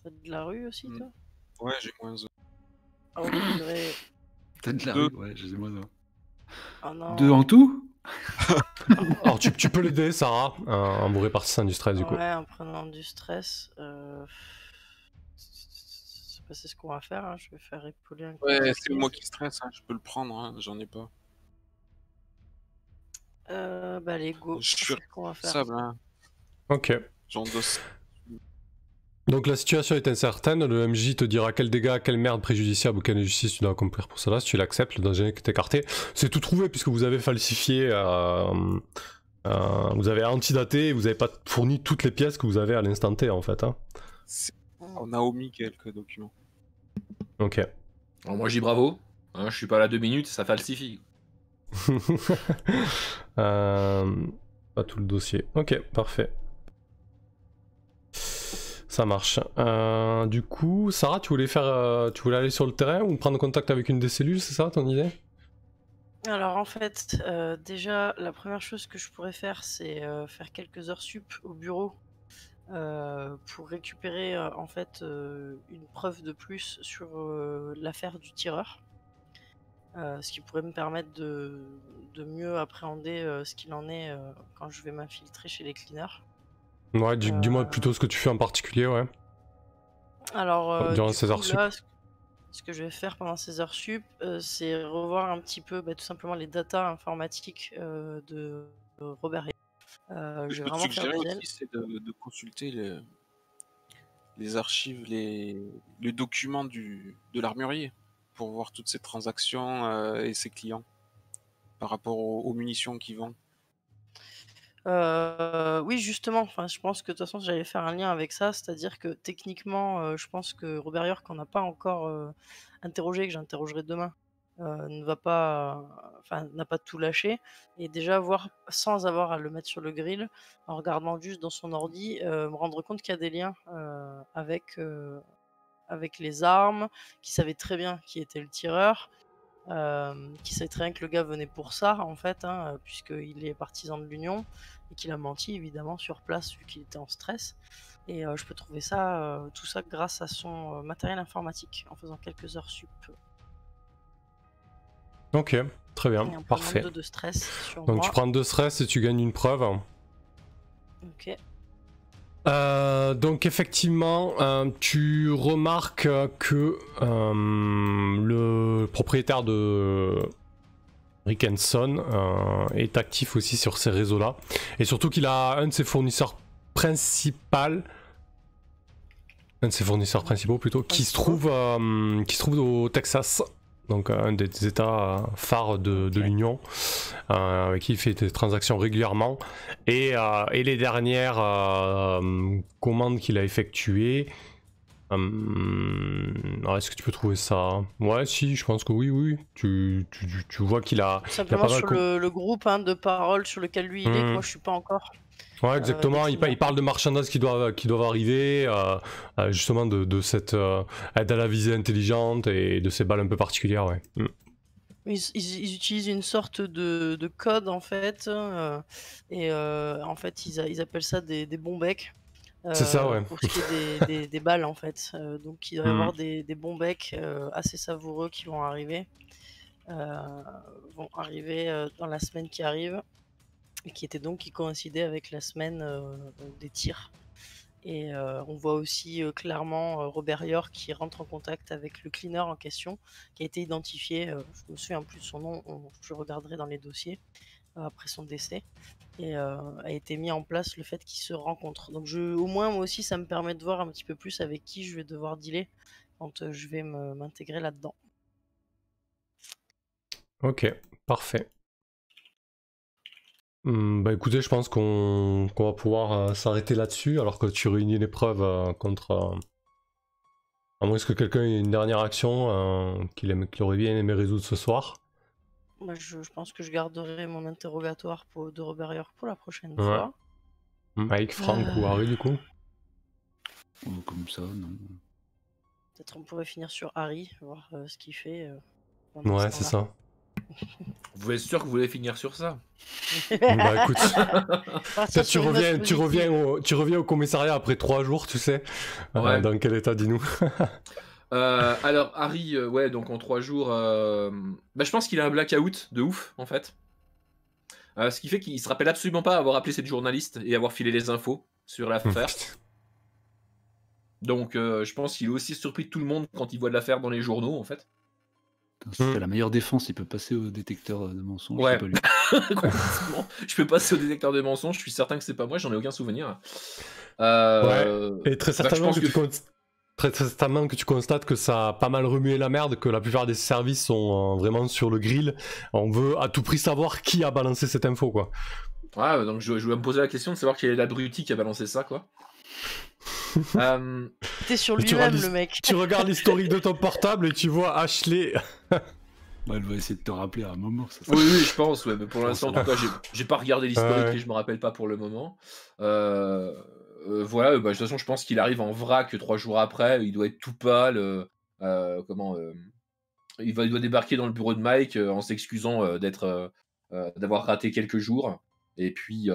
T'as de la rue aussi, toi? Ouais, j'ai moins. Oh purée. T'as de la Deux. rue, ouais, je sais moi. Oh non. 2 en tout? Alors, tu peux l'aider, Sarah, en vous répartissant du stress, du coup. Ouais, en prenant du stress. C'est ce qu'on va faire, hein. Je vais faire épauler un Ouais, coup. c'est moi qui stresse, hein. Je peux le prendre, hein. J'en ai pas. Bah allez, go. Je suis C'est ce qu'on va faire. responsable, hein. Ok. J'endosse. Donc la situation est incertaine, le MJ te dira quel dégât, quelle merde préjudiciable ou quelle injustice tu dois accomplir pour cela. Si tu l'acceptes, le danger est écarté. C'est tout trouvé puisque vous avez falsifié, vous avez antidaté et vous n'avez pas fourni toutes les pièces que vous avez à l'instant T en fait. Hein. On a omis quelques documents. Ok. Alors moi je dis bravo, hein, je suis pas là 2 minutes, ça falsifie. Pas tout le dossier. Ok, parfait. Ça marche. Du coup, Sarah, tu voulais aller sur le terrain ou prendre contact avec une des cellules, c'est ça ton idée? Alors en fait, déjà, la première chose que je pourrais faire, c'est faire quelques heures sup au bureau pour récupérer en fait une preuve de plus sur l'affaire du tireur. Ce qui pourrait me permettre de mieux appréhender ce qu'il en est quand je vais m'infiltrer chez les cleaners. Ouais, dis-moi plutôt ce que tu fais en particulier, ouais. Alors, durant du ces coup, heures sup. là, ce que je vais faire pendant ces heures sup, c'est revoir un petit peu tout simplement les datas informatiques de Robert. Ce que Je je vais peux te vraiment faire suggérer des aussi, c'est de consulter les archives, les documents de l'armurier pour voir toutes ces transactions et ses clients par rapport aux munitions qu'il vend. Oui, justement, enfin, je pense que de toute façon, j'allais faire un lien avec ça, c'est-à-dire que techniquement, je pense que Robert York, qu'on n'a pas encore interrogé, que j'interrogerai demain, ne va pas, enfin, n'a pas tout lâché, et déjà voir sans avoir à le mettre sur le grill, en regardant juste dans son ordi, me rendre compte qu'il y a des liens avec les armes, qu'il savait très bien qui était le tireur. Qui savait très bien que le gars venait pour ça en fait, hein, puisqu'il est partisan de l'Union et qu'il a menti évidemment sur place vu qu'il était en stress. Et je peux trouver ça, tout ça grâce à son matériel informatique en faisant quelques heures sup. Ok, très bien, Et un peu parfait. moins de stress sur Donc moi. tu prends 2 stress et tu gagnes une preuve. Ok. Donc effectivement, tu remarques que le propriétaire de Rick & Son est actif aussi sur ces réseaux-là. Et surtout qu'il a un de ses fournisseurs principaux, qui se trouve au Texas. Donc un des états phares de l'Union, avec qui il fait des transactions régulièrement. Et les dernières commandes qu'il a effectuées, alors est-ce que tu peux trouver ça? Ouais, si, je pense que oui. Tu vois qu'il a... Simplement sur le groupe de parole sur lequel lui il est, que moi je suis pas encore. Ouais, exactement. Il parle de marchandises qui doivent arriver, justement de cette aide à la visée intelligente et de ces balles un peu particulières, ouais. Ils utilisent une sorte de code en fait, et en fait ils appellent ça des bons becs. C'est ça, ouais. Pour ce qui est des balles en fait. Donc il doit y avoir des bons becs assez savoureux qui vont arriver. Dans la semaine qui arrive. et qui coïncidait avec la semaine donc des tirs. Et on voit aussi clairement Robert York qui rentre en contact avec le cleaner en question, qui a été identifié, je me souviens plus de son nom, je regarderai dans les dossiers après son décès, et a été mis en place le fait qu'ils se rencontrent. Donc au moins moi aussi ça me permet de voir un petit peu plus avec qui je vais devoir dealer quand je vais m'intégrer là-dedans. Ok, parfait. Bah écoutez, je pense qu'on va pouvoir s'arrêter là-dessus, alors que tu réunis les preuves contre... à moins que quelqu'un ait une dernière action qu'il aurait bien aimé résoudre ce soir. Moi, je pense que je garderai mon interrogatoire de Robert York pour la prochaine Ouais. fois. Mike, Frank ou Harry du coup. Comme ça, non. Peut-être on pourrait finir sur Harry, voir ce qu'il fait. Pendant Ouais, ce c'est temps-là. ça. Vous êtes sûr que vous voulez finir sur ça? Bah écoute, Partir peut-être sur une note tu positive. reviens au commissariat après 3 jours, tu sais. Ouais. Dans quel état, dis-nous. Alors Harry, ouais, donc en 3 jours, bah, je pense qu'il a un blackout de ouf en fait. Ce qui fait qu'il se rappelle absolument pas avoir appelé cette journaliste et avoir filé les infos sur l'affaire. Donc je pense qu'il est aussi surpris de tout le monde quand il voit de l'affaire dans les journaux en fait. C'est la meilleure défense, il peut passer au détecteur de mensonges. Ouais. C'est pas lui. Complètement. Je peux passer au détecteur de mensonges, je suis certain que c'est pas moi, j'en ai aucun souvenir. Ouais, et très bah, je certainement pense très certainement que tu constates que ça a pas mal remué la merde, que la plupart des services sont vraiment sur le grill. On veut à tout prix savoir qui a balancé cette info, quoi. Ouais, donc je voulais me poser la question de savoir quel est l'abruti qui a balancé ça, quoi. T'es sur Et tu lui-même, regardes le mec. Tu regardes l'historique de ton portable et tu vois Ashley. Ouais, elle va essayer de te rappeler à un moment. Ça, Oui, je pense, ouais, mais pour l'instant, en tout cas, j'ai pas regardé l'historique Ouais. et je me rappelle pas pour le moment. Voilà, bah, de toute façon, je pense qu'il arrive en vrac 3 jours après, il doit être tout pâle. Il doit débarquer dans le bureau de Mike en s'excusant d'avoir raté quelques jours. Et puis,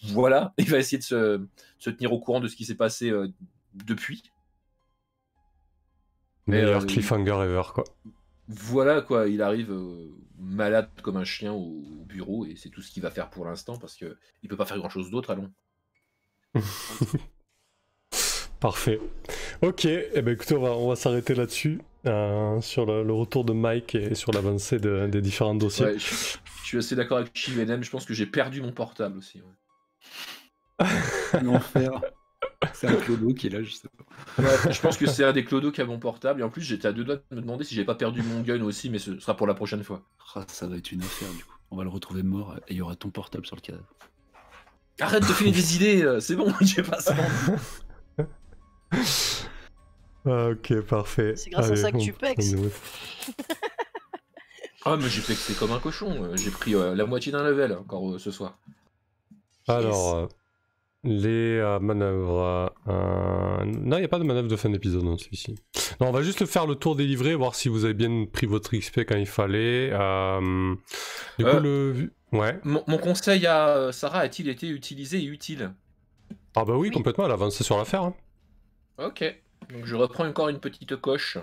voilà, il va essayer de se tenir au courant de ce qui s'est passé depuis. Meilleur cliffhanger ever, quoi. Voilà, quoi, il arrive malade comme un chien au bureau et c'est tout ce qu'il va faire pour l'instant parce que il peut pas faire grand chose d'autre, allons. Parfait. Ok, eh ben écoutez, on va s'arrêter là-dessus, sur le retour de Mike et sur l'avancée des différents dossiers. Ouais, je suis assez d'accord avec Chivenem, je pense que j'ai perdu mon portable aussi. Ouais. L'enfer. C'est un clodo qui est là, je sais pas. Ouais, je pense que c'est un des clodos qui a mon portable et en plus j'étais à 2 doigts de me demander si j'avais pas perdu mon gun aussi, mais ce sera pour la prochaine fois. Ah, ça va être une affaire du coup. On va le retrouver mort et il y aura ton portable sur le cadavre. Arrête de filer des idées, c'est bon, j'ai pas ça. Ok, parfait. C'est grâce à ça que tu pexes. Ah, mais j'ai pexé comme un cochon, j'ai pris la moitié d'un level encore ce soir. Alors, les manœuvres. Non, il n'y a pas de manœuvre de fin d'épisode dans celui-ci. Non, on va juste faire le tour des livrets, voir si vous avez bien pris votre XP quand il fallait. Du coup, ouais. Mon conseil à Sarah a-t-il été utilisé et utile? Ah bah oui, complètement, elle a avancé sur l'affaire. Hein. Ok, donc je reprends encore une petite coche.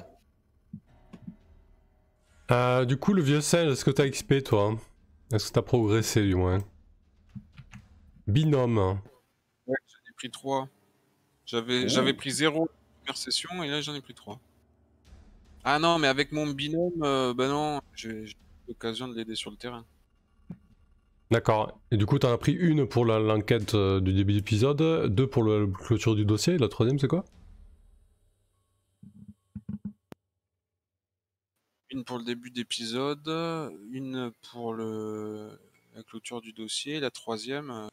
Du coup, le vieux singe, est-ce que t'as XP toi? Est-ce que t'as progressé du moins? Binôme. Ouais, j'en ai pris 3. J'avais pris 0 la première session et là j'en ai pris 3. Ah non, mais avec mon binôme, bah non, j'ai eu l'occasion de l'aider sur le terrain. D'accord. Et du coup, t'en as pris une pour l'enquête du début d'épisode, 2 pour la clôture du dossier, et la troisième c'est quoi? Une pour le début d'épisode, une pour la clôture du dossier, la troisième...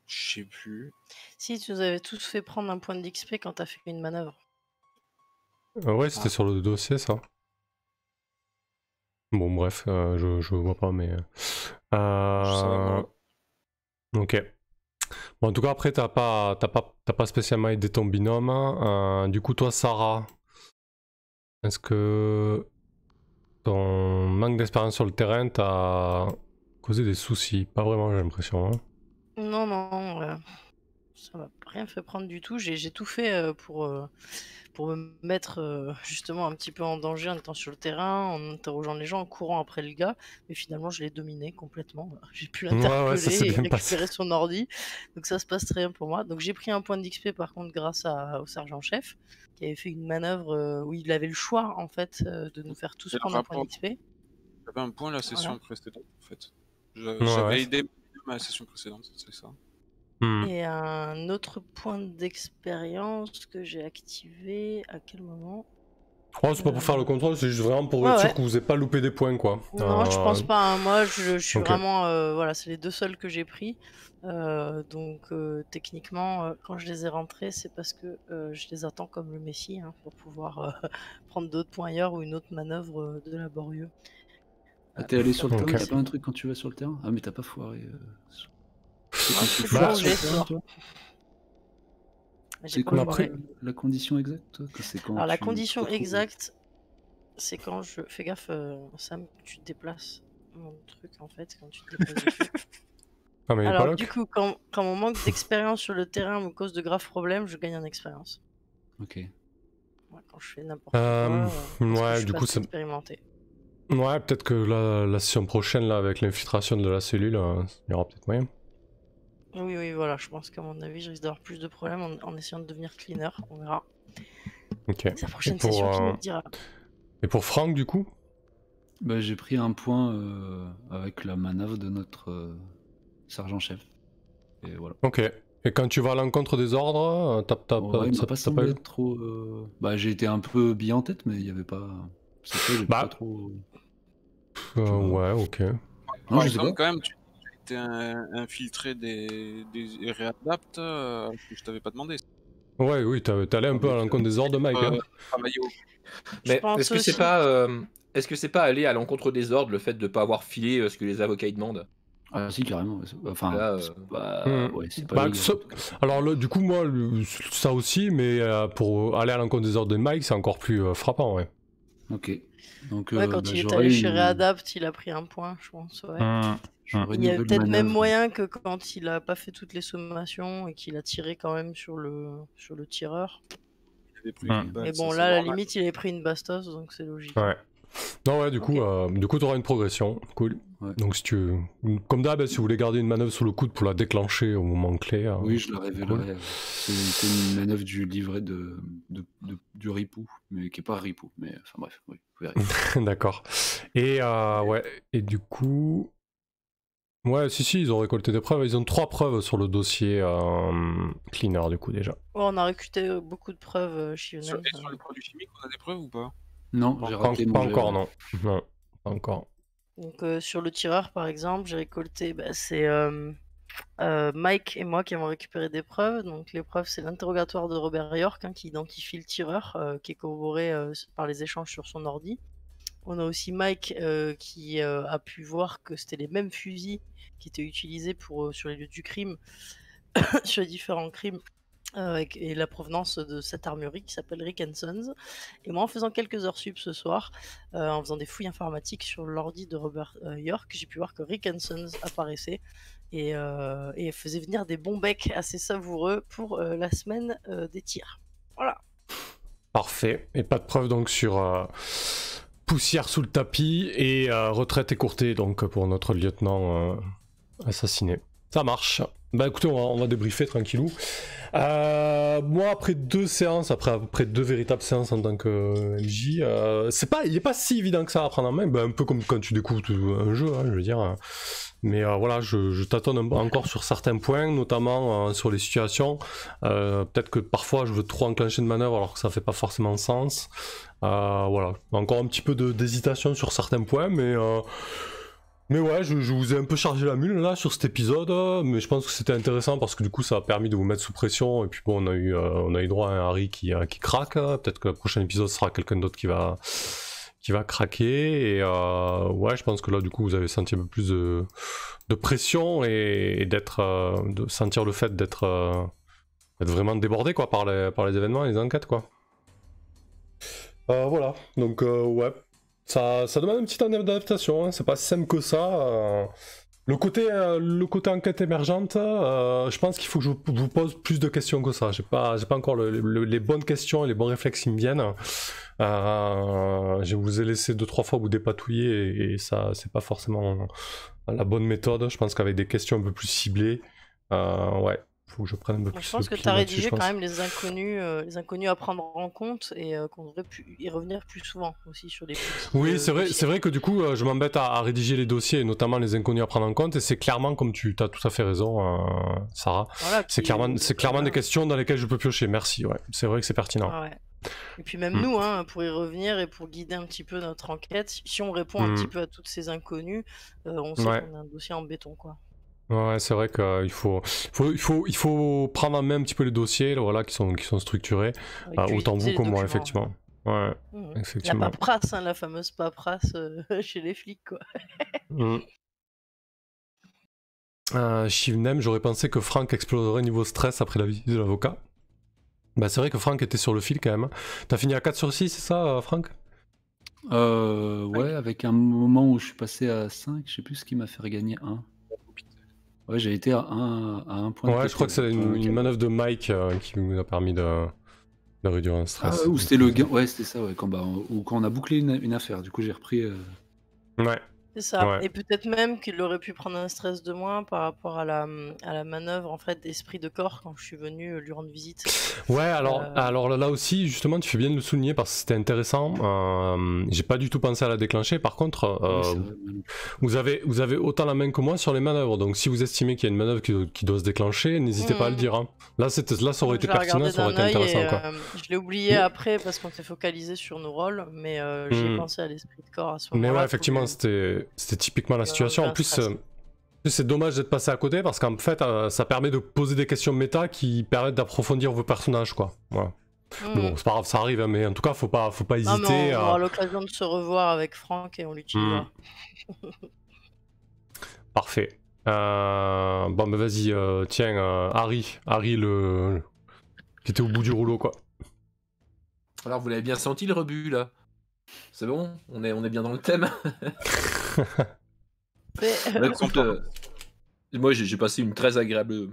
je sais plus. Si, tu nous avais tous fait prendre un point d'XP quand t'as fait une manœuvre. Ouais, c'était sur le dossier ça. Bon, bref, je vois pas, mais. Ok. Bon, en tout cas, après, t'as pas spécialement aidé ton binôme. Du coup, toi, Sarah, est-ce que ton manque d'expérience sur le terrain t'a causé des soucis? Pas vraiment, j'ai l'impression. Hein. Non. Ça m'a rien fait prendre du tout. J'ai tout fait pour me mettre justement un petit peu en danger en étant sur le terrain, en interrogeant les gens, en courant après le gars. Mais finalement, je l'ai dominé complètement. J'ai pu Ouais, l'interpeller ça s'est et bien passé. récupérer son ordi. Donc ça se passe très bien pour moi. Donc j'ai pris un point d'XP par contre grâce au sergent-chef qui avait fait une manœuvre où il avait le choix en fait de nous faire tous C'est le prendre un point rapport. d'XP. J'avais un point la session Voilà. précédente, en fait. Ouais. J'avais aidé ma session précédente, c'est ça. Hmm. Et un autre point d'expérience que j'ai activé, à quel moment? Oh, c'est pas pour faire le contrôle, c'est juste vraiment pour Ouais, être sûr ouais. que vous n'avez pas loupé des points, quoi. Non, je pense pas, hein. Moi, je suis ok. vraiment. Voilà, c'est les 2 seuls que j'ai pris. Donc, techniquement, quand je les ai rentrés, c'est parce que je les attends comme le Messie hein, pour pouvoir prendre d'autres points ailleurs ou une autre manœuvre de laborieux. Ah, t'es allé sur le Ok. terrain, t'as pas un truc quand tu vas sur le terrain? Ah, mais t'as pas foiré. C'est quand tu c'est foires pas sur le obligé ce terrain, soir. toi? J'ai C'est pas quoi après- foiré. la condition exacte, toi? Que c'est quand Alors, la tu te condition retrouves- exacte, c'est quand je. Fais gaffe, Sam, tu te déplaces mon truc en fait, quand tu te déplaces dessus. Ah, mais il est pas Alors, lock. du coup, quand mon manque d'expérience sur le terrain me cause de graves problèmes, je gagne en expérience. Ok. Ouais, quand je fais n'importe quoi, parce que je ouais, suis du pas coup, assez c'est. expérimenté. Ouais, peut-être que la session prochaine, là, avec l'infiltration de la cellule, il y aura peut-être moyen. Oui, oui, voilà, je pense qu'à mon avis, je risque d'avoir plus de problèmes en essayant de devenir cleaner. On verra. Ok. C'est la prochaine Et pour, session qui nous le dira. Et pour Franck, du coup? Bah, j'ai pris un point avec la manœuvre de notre sergent-chef. Et voilà. Ok. Et quand tu vas à l'encontre des ordres, Ouais, il m'a pas t'as semblé eu- être trop. Bah, j'ai été un peu billet en tête, mais il y avait pas. C'est ça, j'ai Bah, pas trop. ouais, ok. Non, Par je sais exemple, pas. quand même, tu étais infiltré des réadaptes que je t'avais pas demandé. Ouais, oui, t'es allé un peu à l'encontre des ordres de Mike. Hein. Travailler au Je Mais pense est-ce que c'est aussi. pas, est-ce que c'est pas aller à l'encontre des ordres le fait de pas avoir filé ce que les avocats ils demandent? Ah, si, carrément. Ouais, enfin, Là, c'est pas. Hmm. Ouais, c'est pas Bah, légal. ça- en tout cas. Alors, du coup, moi, ça aussi, mais pour aller à l'encontre des ordres de Mike, c'est encore plus frappant, ouais. Ok. Donc, Ouais, quand bah, il est j'aurais allé chez une- Readapt, il a pris un point, je pense. Ouais. j'aurais une Il y a nouvelle peut-être même manœuvre. moyen que quand il a pas fait toutes les sommations et qu'il a tiré quand même sur le tireur. il avait pris Hmm. une balle, Mais ça, bon, c'est là, à la normal. limite, il avait pris une bastos, donc c'est logique. Ouais. Non, ouais, du Ok. coup, t'auras une progression. Cool. Ouais. Donc, si tu. Comme d'hab, si vous voulez garder une manœuvre sous le coude pour la déclencher au moment clé. Oui, je la révélerai. cool. C'est une manœuvre du livret du Ripou, mais qui est pas Ripou. Mais enfin bref, oui, vous verrez. D'accord. Et ouais, et du coup. Ouais, si, ils ont récolté des preuves. Ils ont 3 preuves sur le dossier cleaner, du coup, déjà. Oh, on a récupéré beaucoup de preuves chez Sur, Younen. et sur le produit chimique, on a des preuves ou pas? Non, j'ai raté mon Pas jet, encore, ouais. non. Non, pas encore. Donc sur le tireur par exemple, j'ai récolté, c'est Mike et moi qui avons récupéré des preuves. Donc les preuves c'est l'interrogatoire de Robert York qui identifie le tireur, qui est corroboré par les échanges sur son ordi. On a aussi Mike qui a pu voir que c'était les mêmes fusils qui étaient utilisés sur les lieux du crime, sur les différents crimes. Et la provenance de cette armurerie qui s'appelle Rick Sons. Et moi, en faisant quelques heures sup ce soir, en faisant des fouilles informatiques sur l'ordi de Robert York, j'ai pu voir que Rick Sons apparaissait et faisait venir des bons becs assez savoureux pour la semaine des tirs. Voilà. Parfait. Et pas de preuve donc sur poussière sous le tapis et retraite écourtée donc pour notre lieutenant assassiné. Ça marche. Bah écoutez, on va débriefer tranquillou. Moi, après 2 séances, après 2 véritables séances en tant que MJ, il est pas si évident que ça à prendre en main, bah, un peu comme quand tu découvres un jeu, hein, je veux dire. Mais voilà, je tâtonne encore sur certains points, notamment sur les situations. Peut-être que parfois je veux trop enclencher de manœuvre alors que ça fait pas forcément sens. Voilà, encore un petit peu d'hésitation sur certains points, mais ouais, je vous ai un peu chargé la mule là sur cet épisode, mais je pense que c'était intéressant parce que du coup ça a permis de vous mettre sous pression et puis bon, on a eu droit à un Harry qui craque. Peut-être que le prochain épisode sera quelqu'un d'autre qui va craquer et ouais, je pense que là du coup vous avez senti un peu plus de pression et de sentir le fait d'être vraiment débordé quoi par les événements et les enquêtes quoi. Voilà, donc ouais. Ça demande un petit temps d'adaptation, hein. C'est pas si simple que ça. Le côté enquête émergente, je pense qu'il faut que je vous pose plus de questions que ça. J'ai pas encore les bonnes questions et les bons réflexes qui me viennent. Je vous ai laissé 2-3 fois vous dépatouiller et ça, c'est pas forcément la bonne méthode. Je pense qu'avec des questions un peu plus ciblées, ouais, faut que je prenne un peu plus. Je pense que tu as rédigé quand même les inconnus à prendre en compte et qu'on devrait y revenir plus souvent aussi sur les petits. Oui, c'est vrai que du coup, je m'embête à rédiger les dossiers, et notamment les inconnus à prendre en compte, et c'est clairement, comme tu as tout à fait raison, Sarah, Voilà, c'est clairement des questions dans lesquelles je peux piocher. Merci, ouais, c'est vrai que c'est pertinent. Ah ouais. Et puis même nous, hein, pour y revenir et pour guider un petit peu notre enquête, si on répond un petit peu à toutes ces inconnus, on sait qu'on a un dossier en béton, quoi. Ouais, c'est vrai qu'il faut prendre en main un petit peu les dossiers, là, voilà, qui sont structurés, autant vous que moi, effectivement. Ouais, effectivement. La paperasse, hein, la fameuse paperasse chez les flics, quoi. Shivnem, j'aurais pensé que Franck exploserait niveau stress après la visite de l'avocat. Bah c'est vrai que Franck était sur le fil quand même. T'as fini à 4 sur 6, c'est ça, Franck? Ouais, avec un moment où je suis passé à 5, je sais plus ce qui m'a fait regagner 1. Ouais, j'ai été à 1 point. Ouais, je crois que c'est une manœuvre de Mike qui nous a permis de réduire un stress. Ah, ou c'était le gain, ouais, c'était ça, ouais, quand on a bouclé une affaire, du coup j'ai repris. Ouais. C'est ça, Ouais. et peut-être même qu'il aurait pu prendre un stress de moins par rapport à la manœuvre en fait d'esprit de corps quand je suis venu lui rendre visite. Ouais, alors là aussi, justement, tu fais bien de le souligner parce que c'était intéressant. J'ai pas du tout pensé à la déclencher. Par contre, vous avez autant la main que moi sur les manœuvres. Donc, si vous estimez qu'il y a une manœuvre qui doit se déclencher, n'hésitez pas à le dire. Hein. Là, ça aurait été pertinent, ça aurait été intéressant. Quoi. Je l'ai oublié après parce qu'on s'est focalisé sur nos rôles, mais j'ai pensé à l'esprit de corps à ce moment-là. Mais ouais, effectivement, c'était typiquement la situation. En plus, c'est dommage d'être passé à côté parce qu'en fait, ça permet de poser des questions méta qui permettent d'approfondir vos personnages, quoi. Voilà. Bon, c'est pas grave, ça arrive, hein, mais en tout cas, faut pas hésiter. On aura l'occasion de se revoir avec Franck et on l'utilisera. Parfait. Bon, mais vas-y, tiens, Harry qui était au bout du rouleau, quoi. Alors, vous l'avez bien senti le rebut, là? C'est bon? On est bien dans le thème? Écoute, moi j'ai passé une très agréable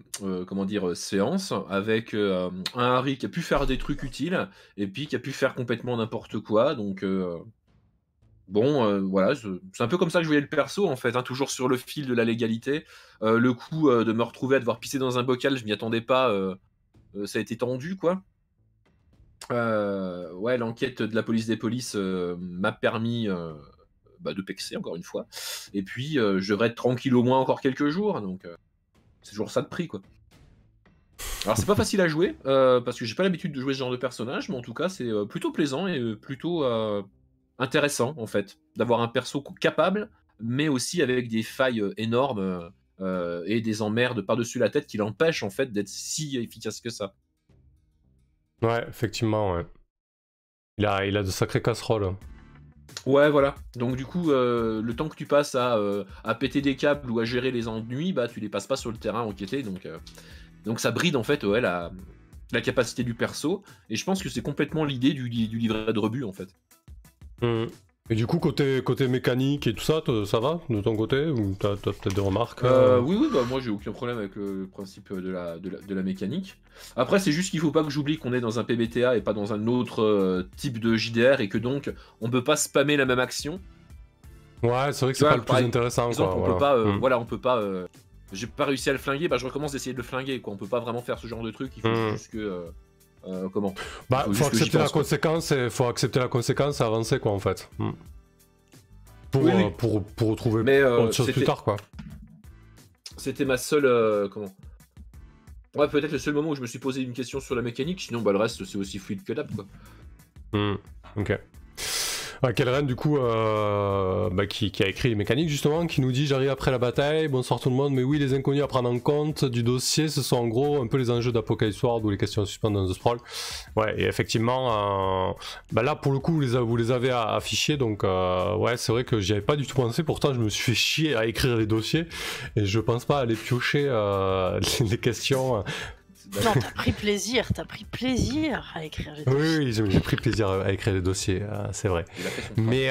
séance avec un Harry qui a pu faire des trucs utiles et puis qui a pu faire complètement n'importe quoi, donc voilà, c'est un peu comme ça que je voyais le perso en fait, hein, toujours sur le fil de la légalité. Le coup de me retrouver à devoir pisser dans un bocal, je m'y attendais pas, ça a été tendu quoi. Ouais, l'enquête de la police des polices m'a permis de pexer encore une fois. Et puis je devrais être tranquille au moins encore quelques jours, donc c'est toujours ça de prix quoi. Alors c'est pas facile à jouer parce que j'ai pas l'habitude de jouer ce genre de personnage, mais en tout cas c'est plutôt plaisant et plutôt intéressant en fait d'avoir un perso capable, mais aussi avec des failles énormes et des emmerdes par-dessus la tête qui l'empêchent en fait d'être si efficace que ça. Ouais, effectivement, ouais. Il a de sacrées casseroles. Ouais, voilà. Donc du coup, le temps que tu passes à péter des câbles ou à gérer les ennuis, bah tu les passes pas sur le terrain à enquêter, donc ça bride en fait la capacité du perso, et je pense que c'est complètement l'idée du livret de rebut en fait. Et du coup, côté mécanique et tout ça, ça va de ton côté? Ou t'as peut-être des remarques? Oui, bah moi j'ai aucun problème avec le principe de la mécanique. Après, c'est juste qu'il faut pas que j'oublie qu'on est dans un PBTA et pas dans un autre type de JDR, et que donc on peut pas spammer la même action. Ouais, c'est vrai que c'est pas le plus intéressant. Par exemple, on peut pas. J'ai pas réussi à le flinguer, bah je recommence d'essayer de le flinguer, quoi. On peut pas vraiment faire ce genre de truc, il faut juste que. Comment? Bah, faut accepter la conséquence et avancer quoi en fait. Pour retrouver autre chose plus tard quoi. C'était ma seule ouais, peut-être le seul moment où je me suis posé une question sur la mécanique, sinon bah le reste c'est aussi fluide que d'hab quoi. Ok. Kelren du coup qui a écrit les mécaniques justement, qui nous dit: j'arrive après la bataille, bonsoir tout le monde, mais oui, les inconnus à prendre en compte du dossier, ce sont en gros un peu les enjeux d'Apocalypse World ou les questions suspendues dans The Sprawl. Ouais, et effectivement là pour le coup vous les avez affichés, donc ouais, c'est vrai que j'y avais pas du tout pensé, pourtant je me suis fait chier à écrire les dossiers et je pense pas aller piocher les questions. Non, t'as pris plaisir à écrire les dossiers. Oui, j'ai pris plaisir à écrire les dossiers, c'est vrai. Mais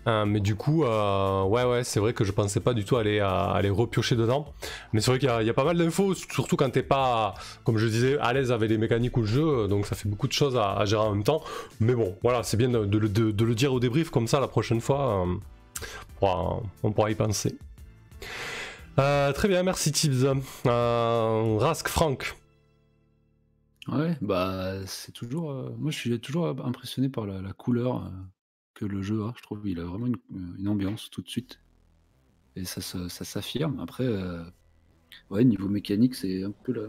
Mais du coup, ouais, c'est vrai que je pensais pas du tout aller repiocher dedans. Mais c'est vrai qu'il y a pas mal d'infos, surtout quand t'es pas, comme je disais, à l'aise avec les mécaniques ou le jeu, donc ça fait beaucoup de choses à gérer en même temps. Mais bon, voilà, c'est bien de le dire au débrief, comme ça la prochaine fois, on pourra y penser. Très bien, merci Tibbs. Rask, Franck. Ouais, bah c'est toujours. Moi, je suis toujours impressionné par la couleur que le jeu a. Je trouve qu'il a vraiment une ambiance tout de suite. Et ça s'affirme. Après, ouais, niveau mécanique, c'est un peu là.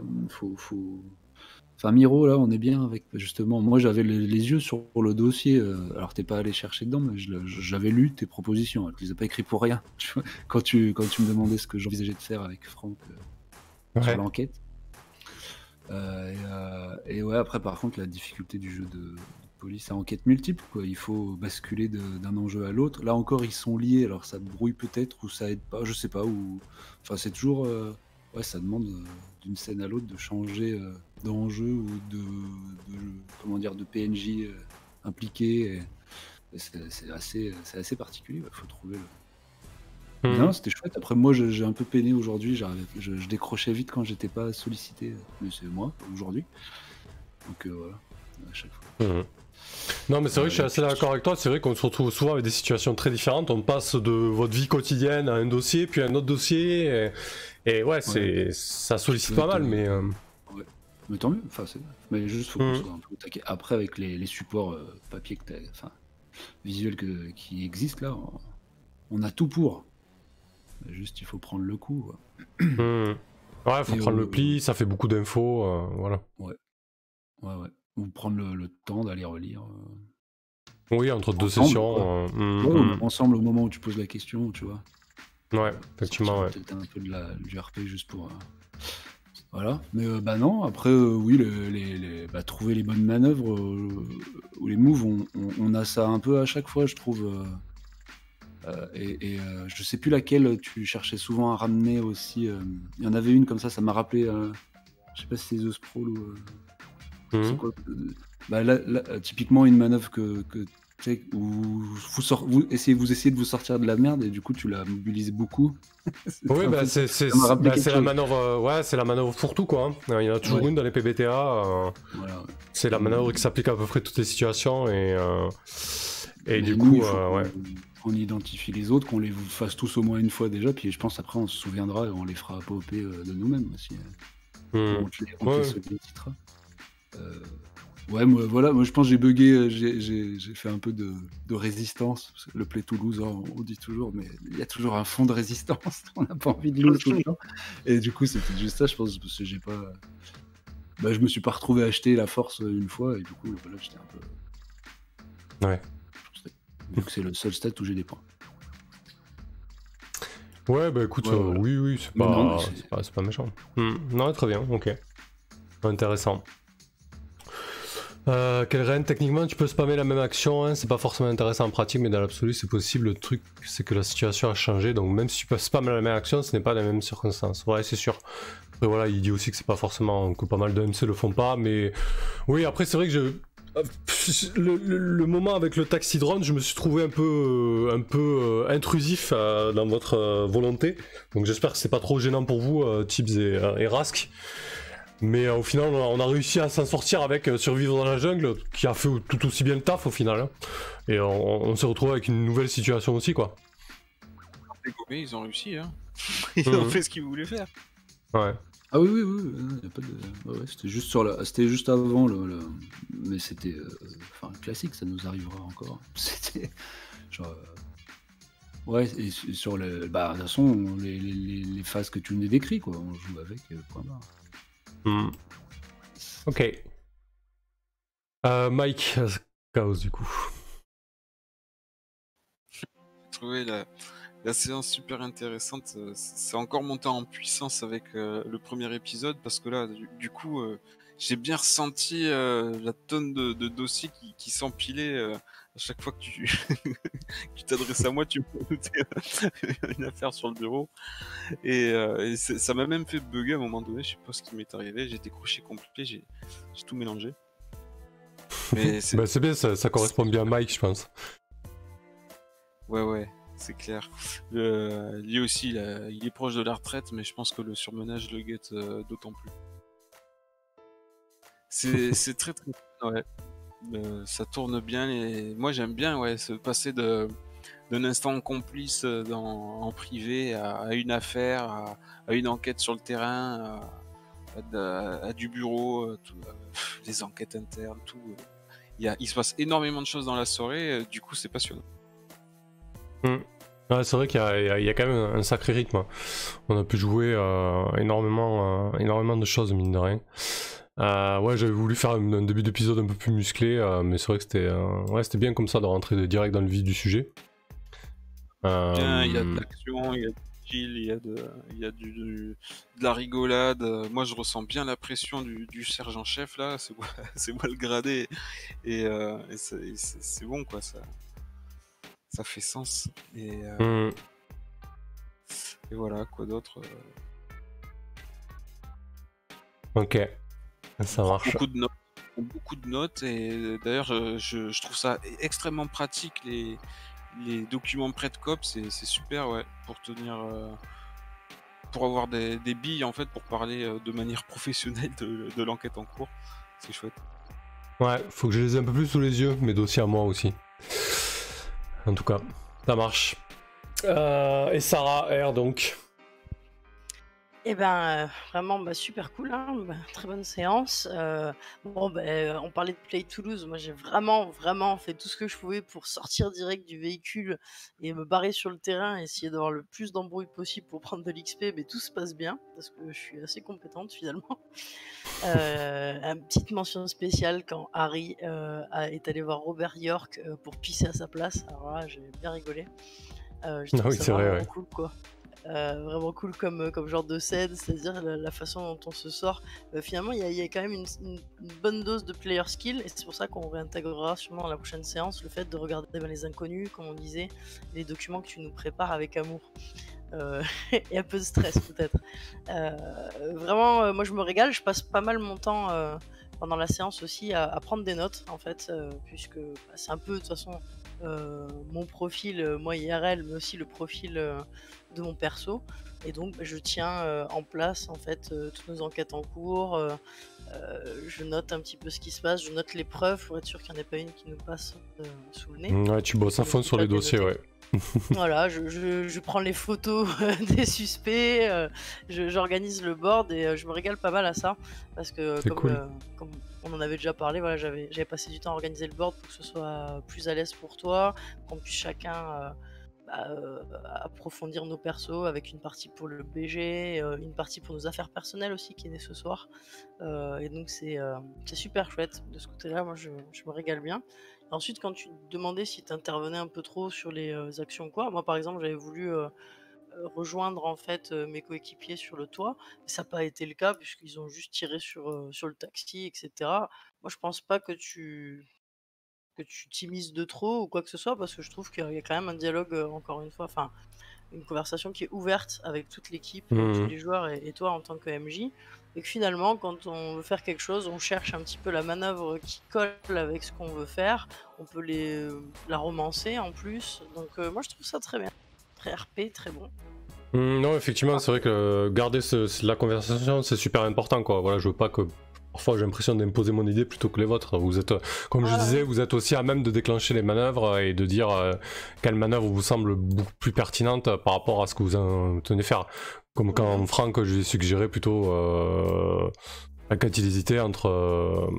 Enfin, Miro, là, on est bien avec. Justement, moi, j'avais les yeux sur le dossier. Alors, t'es pas allé chercher dedans, mais j'avais lu tes propositions. Je les ai pas écrits pour rien. Quand tu me demandais ce que j'envisageais de faire avec Franck sur l'enquête. Et ouais, après, par contre, la difficulté du jeu de police à enquête multiple, quoi. Il faut basculer d'un enjeu à l'autre. Là encore, ils sont liés, alors ça brouille peut-être ou ça aide pas, je sais pas. Enfin, c'est toujours. Ouais, ça demande d'une scène à l'autre de changer d'enjeu ou comment dire, de PNJ impliqué. Et c'est assez particulier. Il faut trouver le. Non, c'était chouette. Après, moi, j'ai un peu peiné aujourd'hui. Je décrochais vite quand j'étais pas sollicité. Mais c'est moi, aujourd'hui. Donc voilà, à chaque fois. Non, mais c'est vrai que je suis assez d'accord avec toi. C'est vrai qu'on se retrouve souvent avec des situations très différentes. On passe de votre vie quotidienne à un dossier, puis à un autre dossier. Et ouais, ça sollicite pas mal, mais. Ouais. Mais tant mieux. Enfin, mais juste, faut qu'on soit un peu au taquet. Après, avec les supports papier visuels qui existent là, on a tout pour. Juste, il faut prendre le coup. Ouais, il faut prendre le pli, ça fait beaucoup d'infos, voilà. Ouais. Ou prendre le temps d'aller relire. Oui, entre deux sessions. Ensemble, au moment où tu poses la question, tu vois. Ouais, effectivement, ouais. Peut-être un peu du RP juste pour. Voilà. Mais bah non, après, oui, trouver les bonnes manœuvres ou les moves, on a ça un peu à chaque fois, je trouve. Je sais plus laquelle tu cherchais souvent à ramener aussi. Il y en avait une comme ça m'a rappelé. Je sais pas si c'est The Sprawl ou. C'est quoi là, typiquement une manœuvre que tu sais, où vous essayez de vous sortir de la merde et du coup tu l'as mobilisé beaucoup. Oui, bah c'est la manœuvre, c'est la manœuvre pour tout quoi. Il y en a toujours une dans les PBTA. Voilà, c'est la manœuvre qui s'applique à peu près toutes les situations et du coup, on identifie les autres, qu'on les fasse tous au moins une fois déjà, puis je pense après on se souviendra et on les fera popper de nous-mêmes aussi. On te les sollicitera. Ouais, moi je pense que j'ai bugué, j'ai fait un peu de résistance. Parce que le play to lose, on dit toujours, mais il y a toujours un fond de résistance. On n'a pas envie de lose tout le temps. Et du coup, c'était juste ça, je pense, parce que j'ai pas. Je me suis pas retrouvé à acheter la force une fois, et du coup, voilà, j'étais un peu. Ouais. Vu que c'est le seul stat où j'ai des points. Ouais, bah écoute, oui, c'est pas méchant. Non, très bien, ok. Intéressant. Quelle reine, techniquement tu peux spammer la même action, hein, c'est pas forcément intéressant en pratique, mais dans l'absolu c'est possible. Le truc c'est que la situation a changé, donc même si tu peux spammer la même action, ce n'est pas dans les mêmes circonstances. Ouais, c'est sûr. Après voilà, il dit aussi que c'est pas forcément que pas mal de MC le font pas, mais oui, après c'est vrai que le moment avec le taxi drone, je me suis trouvé un peu intrusif dans votre volonté, donc j'espère que c'est pas trop gênant pour vous, Tibbs et Rask. Mais au final, on a réussi à s'en sortir avec Survivre dans la jungle, qui a fait tout aussi bien le taf au final. Hein. Et on s'est retrouvé avec une nouvelle situation aussi, quoi. Les Gomés, ils ont réussi, hein. Ils ont fait ce qu'ils voulaient faire. Ouais. Ah oui, y a pas de... ouais, c'était juste c'était juste avant mais c'était classique, ça nous arrivera encore. C'était genre ouais, et sur le de toute façon les phases que tu nous décris, quoi, on joue avec point barre. Ok. Mike, Chaos du coup. J'ai trouvé la séance super intéressante. C'est encore monté en puissance avec le premier épisode parce que là, du coup, j'ai bien ressenti la tonne de dossiers qui s'empilaient à chaque fois que tu t'adresses à moi, tu me notais une affaire sur le bureau. Et ça m'a même fait bugger à un moment donné, je sais pas ce qui m'est arrivé, j'ai décroché complet, j'ai tout mélangé. Mais c'est bien, ça correspond bien à Mike, je pense. Ouais, c'est clair. Lui aussi, il est proche de la retraite, mais je pense que le surmenage le guette d'autant plus. C'est très très bien, ouais. Ça tourne bien et moi j'aime bien se passer d'un instant complice en privé à une affaire, à une enquête sur le terrain, à du bureau, les enquêtes internes, tout. Il se passe énormément de choses dans la soirée, du coup c'est passionnant. Ouais, c'est vrai qu'il y a quand même un sacré rythme. On a pu jouer énormément de choses, mine de rien. Ouais, j'avais voulu faire un début d'épisode un peu plus musclé, mais c'est vrai que c'était bien comme ça de rentrer direct dans le vif du sujet. Bien, il y a de l'action, il y a du chill, il y a de la rigolade. Moi, je ressens bien la pression du sergent-chef là. C'est moi le gradé et c'est bon quoi. Ça fait sens et voilà quoi d'autre. Ok, ça marche. Beaucoup de notes et d'ailleurs je trouve ça extrêmement pratique les documents pré-de-cop, c'est super pour tenir pour avoir des billes en fait pour parler de manière professionnelle de l'enquête en cours. C'est chouette. Ouais, faut que je les ai un peu plus sous les yeux, mes dossiers à moi aussi. En tout cas, ça marche. Et Sarah R donc. Eh ben, vraiment, super cool, hein, très bonne séance. On parlait de Play Toulouse. Moi, j'ai vraiment fait tout ce que je pouvais pour sortir direct du véhicule et me barrer sur le terrain, essayer d'avoir le plus d'embrouilles possible pour prendre de l'XP, mais tout se passe bien, parce que je suis assez compétente finalement. Une petite mention spéciale quand Harry est allé voir Robert York pour pisser à sa place. Alors là, j'ai bien rigolé. Je trouve oui, ça c'est vrai, vraiment ouais. cool, quoi. Vraiment cool comme genre de scène, c'est-à-dire la façon dont on se sort. Finalement, il y a quand même une bonne dose de player skill, et c'est pour ça qu'on réintégrera sûrement dans la prochaine séance le fait de regarder les inconnus, comme on disait, les documents que tu nous prépares avec amour. Et un peu de stress peut-être. Vraiment, moi je me régale, je passe pas mal mon temps pendant la séance aussi à prendre des notes en fait, puisque c'est un peu de toute façon mon profil, moi IRL, mais aussi le profil de mon perso. Et donc je tiens en place en fait toutes nos enquêtes en cours. Je note un petit peu ce qui se passe, je note les preuves pour être sûr qu'il n'y en ait pas une qui nous passe sous le nez. Ouais, tu bosses à fond sur les dossiers, ouais. Voilà, je prends les photos des suspects, j'organise le board et je me régale pas mal à ça parce que comme on en avait déjà parlé, voilà, j'avais passé du temps à organiser le board pour que ce soit plus à l'aise pour toi, qu'on puisse chacun approfondir nos persos avec une partie pour le BG, une partie pour nos affaires personnelles aussi qui est née ce soir. Et donc c'est super chouette de ce côté-là, moi je me régale bien. Et ensuite, quand tu te demandais si tu intervenais un peu trop sur les actions quoi, moi par exemple j'avais voulu rejoindre en fait mes coéquipiers sur le toit, mais ça n'a pas été le cas puisqu'ils ont juste tiré sur le taxi, etc. Moi je pense pas que tu t'immisces de trop ou quoi que ce soit, parce que je trouve qu'il y a quand même un dialogue, encore une fois, enfin, une conversation qui est ouverte avec toute l'équipe, tous les joueurs et toi en tant que MJ. Et que finalement, quand on veut faire quelque chose, on cherche un petit peu la manœuvre qui colle avec ce qu'on veut faire. On peut la romancer en plus. Donc moi, je trouve ça très bien. Très RP, très bon. Non, effectivement, c'est vrai que garder la conversation, c'est super important, quoi. Voilà, je veux pas que... Parfois, j'ai l'impression d'imposer mon idée plutôt que les vôtres. Vous êtes, comme je disais, vous êtes aussi à même de déclencher les manœuvres et de dire quelle manœuvre vous semble beaucoup plus pertinente par rapport à ce que vous entendez faire. Comme quand Franck, je lui ai suggéré plutôt quand il hésitait entre...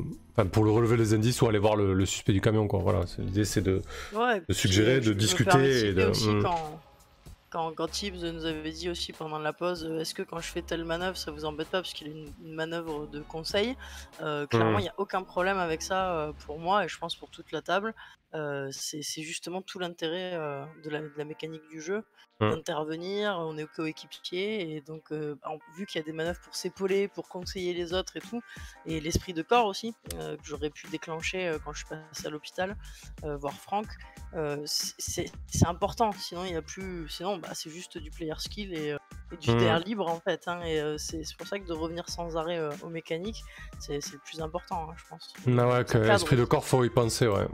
pour le relever les indices ou aller voir le suspect du camion, quoi. Voilà, l'idée c'est de suggérer, de discuter et de... Quand Tibbs nous avait dit aussi pendant la pause, est-ce que quand je fais telle manœuvre, ça vous embête pas parce qu'il y a une manœuvre de conseil, clairement il n'y a aucun problème avec ça pour moi et je pense pour toute la table. C'est justement tout l'intérêt de la mécanique du jeu, d'intervenir, on est coéquipier et donc vu qu'il y a des manœuvres pour s'épauler, pour conseiller les autres et tout, et l'esprit de corps aussi, que j'aurais pu déclencher quand je suis passé à l'hôpital, voir Franck, c'est important, sinon il y a plus, sinon c'est juste du player skill et du DR libre en fait. Hein, et c'est pour ça que de revenir sans arrêt aux mécaniques, c'est le plus important, hein, je pense. Ah ouais, que l'esprit de corps, faut y penser, ouais.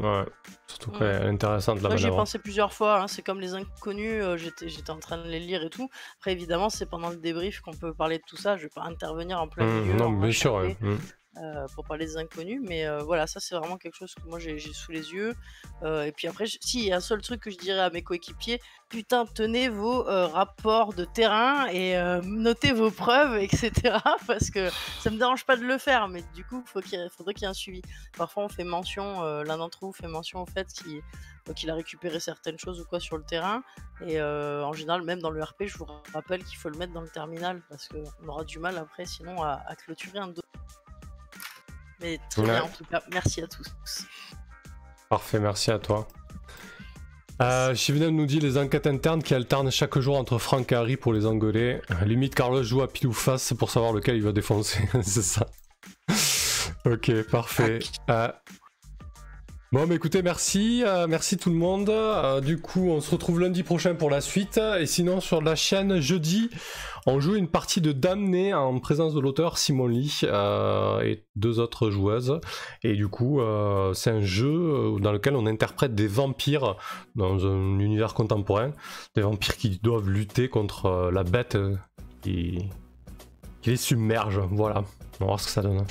Surtout qu'elle est intéressante la Moi j'y ai manœuvre. pensé plusieurs fois, hein, c'est comme les inconnus, j'étais en train de les lire et tout. Après évidemment c'est pendant le débrief qu'on peut parler de tout ça, je vais pas intervenir en plein milieu. Non, en bien sûr, HRP, ouais. pour parler des inconnus, mais voilà, ça c'est vraiment quelque chose que moi j'ai sous les yeux. Et puis après, si, il y a un seul truc que je dirais à mes coéquipiers, putain, tenez vos rapports de terrain et notez vos preuves, etc. Parce que ça me dérange pas de le faire, mais du coup, faudrait qu'il y ait un suivi. Parfois, on fait mention, l'un d'entre vous fait mention au fait qu'il a récupéré certaines choses ou quoi sur le terrain. Et en général, même dans le RP, je vous rappelle qu'il faut le mettre dans le terminal parce qu'on aura du mal après, sinon, à clôturer un dos. Mais très bien, en tout cas, merci à tous. Parfait, merci à toi. Shivnen nous dit les enquêtes internes qui alternent chaque jour entre Franck et Harry pour les engueuler. Limite, Carlos joue à pile ou face pour savoir lequel il va défoncer. C'est ça. Ok, parfait. Bon, mais écoutez, merci tout le monde. Du coup, on se retrouve lundi prochain pour la suite. Et sinon, sur la chaîne, jeudi, on joue une partie de Damné en présence de l'auteur Simon Lee et 2 autres joueuses. Et du coup, c'est un jeu dans lequel on interprète des vampires dans un univers contemporain. Des vampires qui doivent lutter contre la bête qui les submerge. Voilà, on va voir ce que ça donne.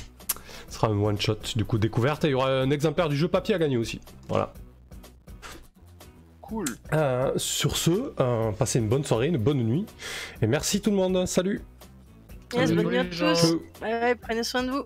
Ce sera un one shot du coup découverte et il y aura un exemplaire du jeu papier à gagner aussi. Voilà. Cool. Sur ce, passez une bonne soirée, une bonne nuit et merci tout le monde. Salut. Yes, Salut bonne nuit à les gens. tous. Ouais, prenez soin de vous.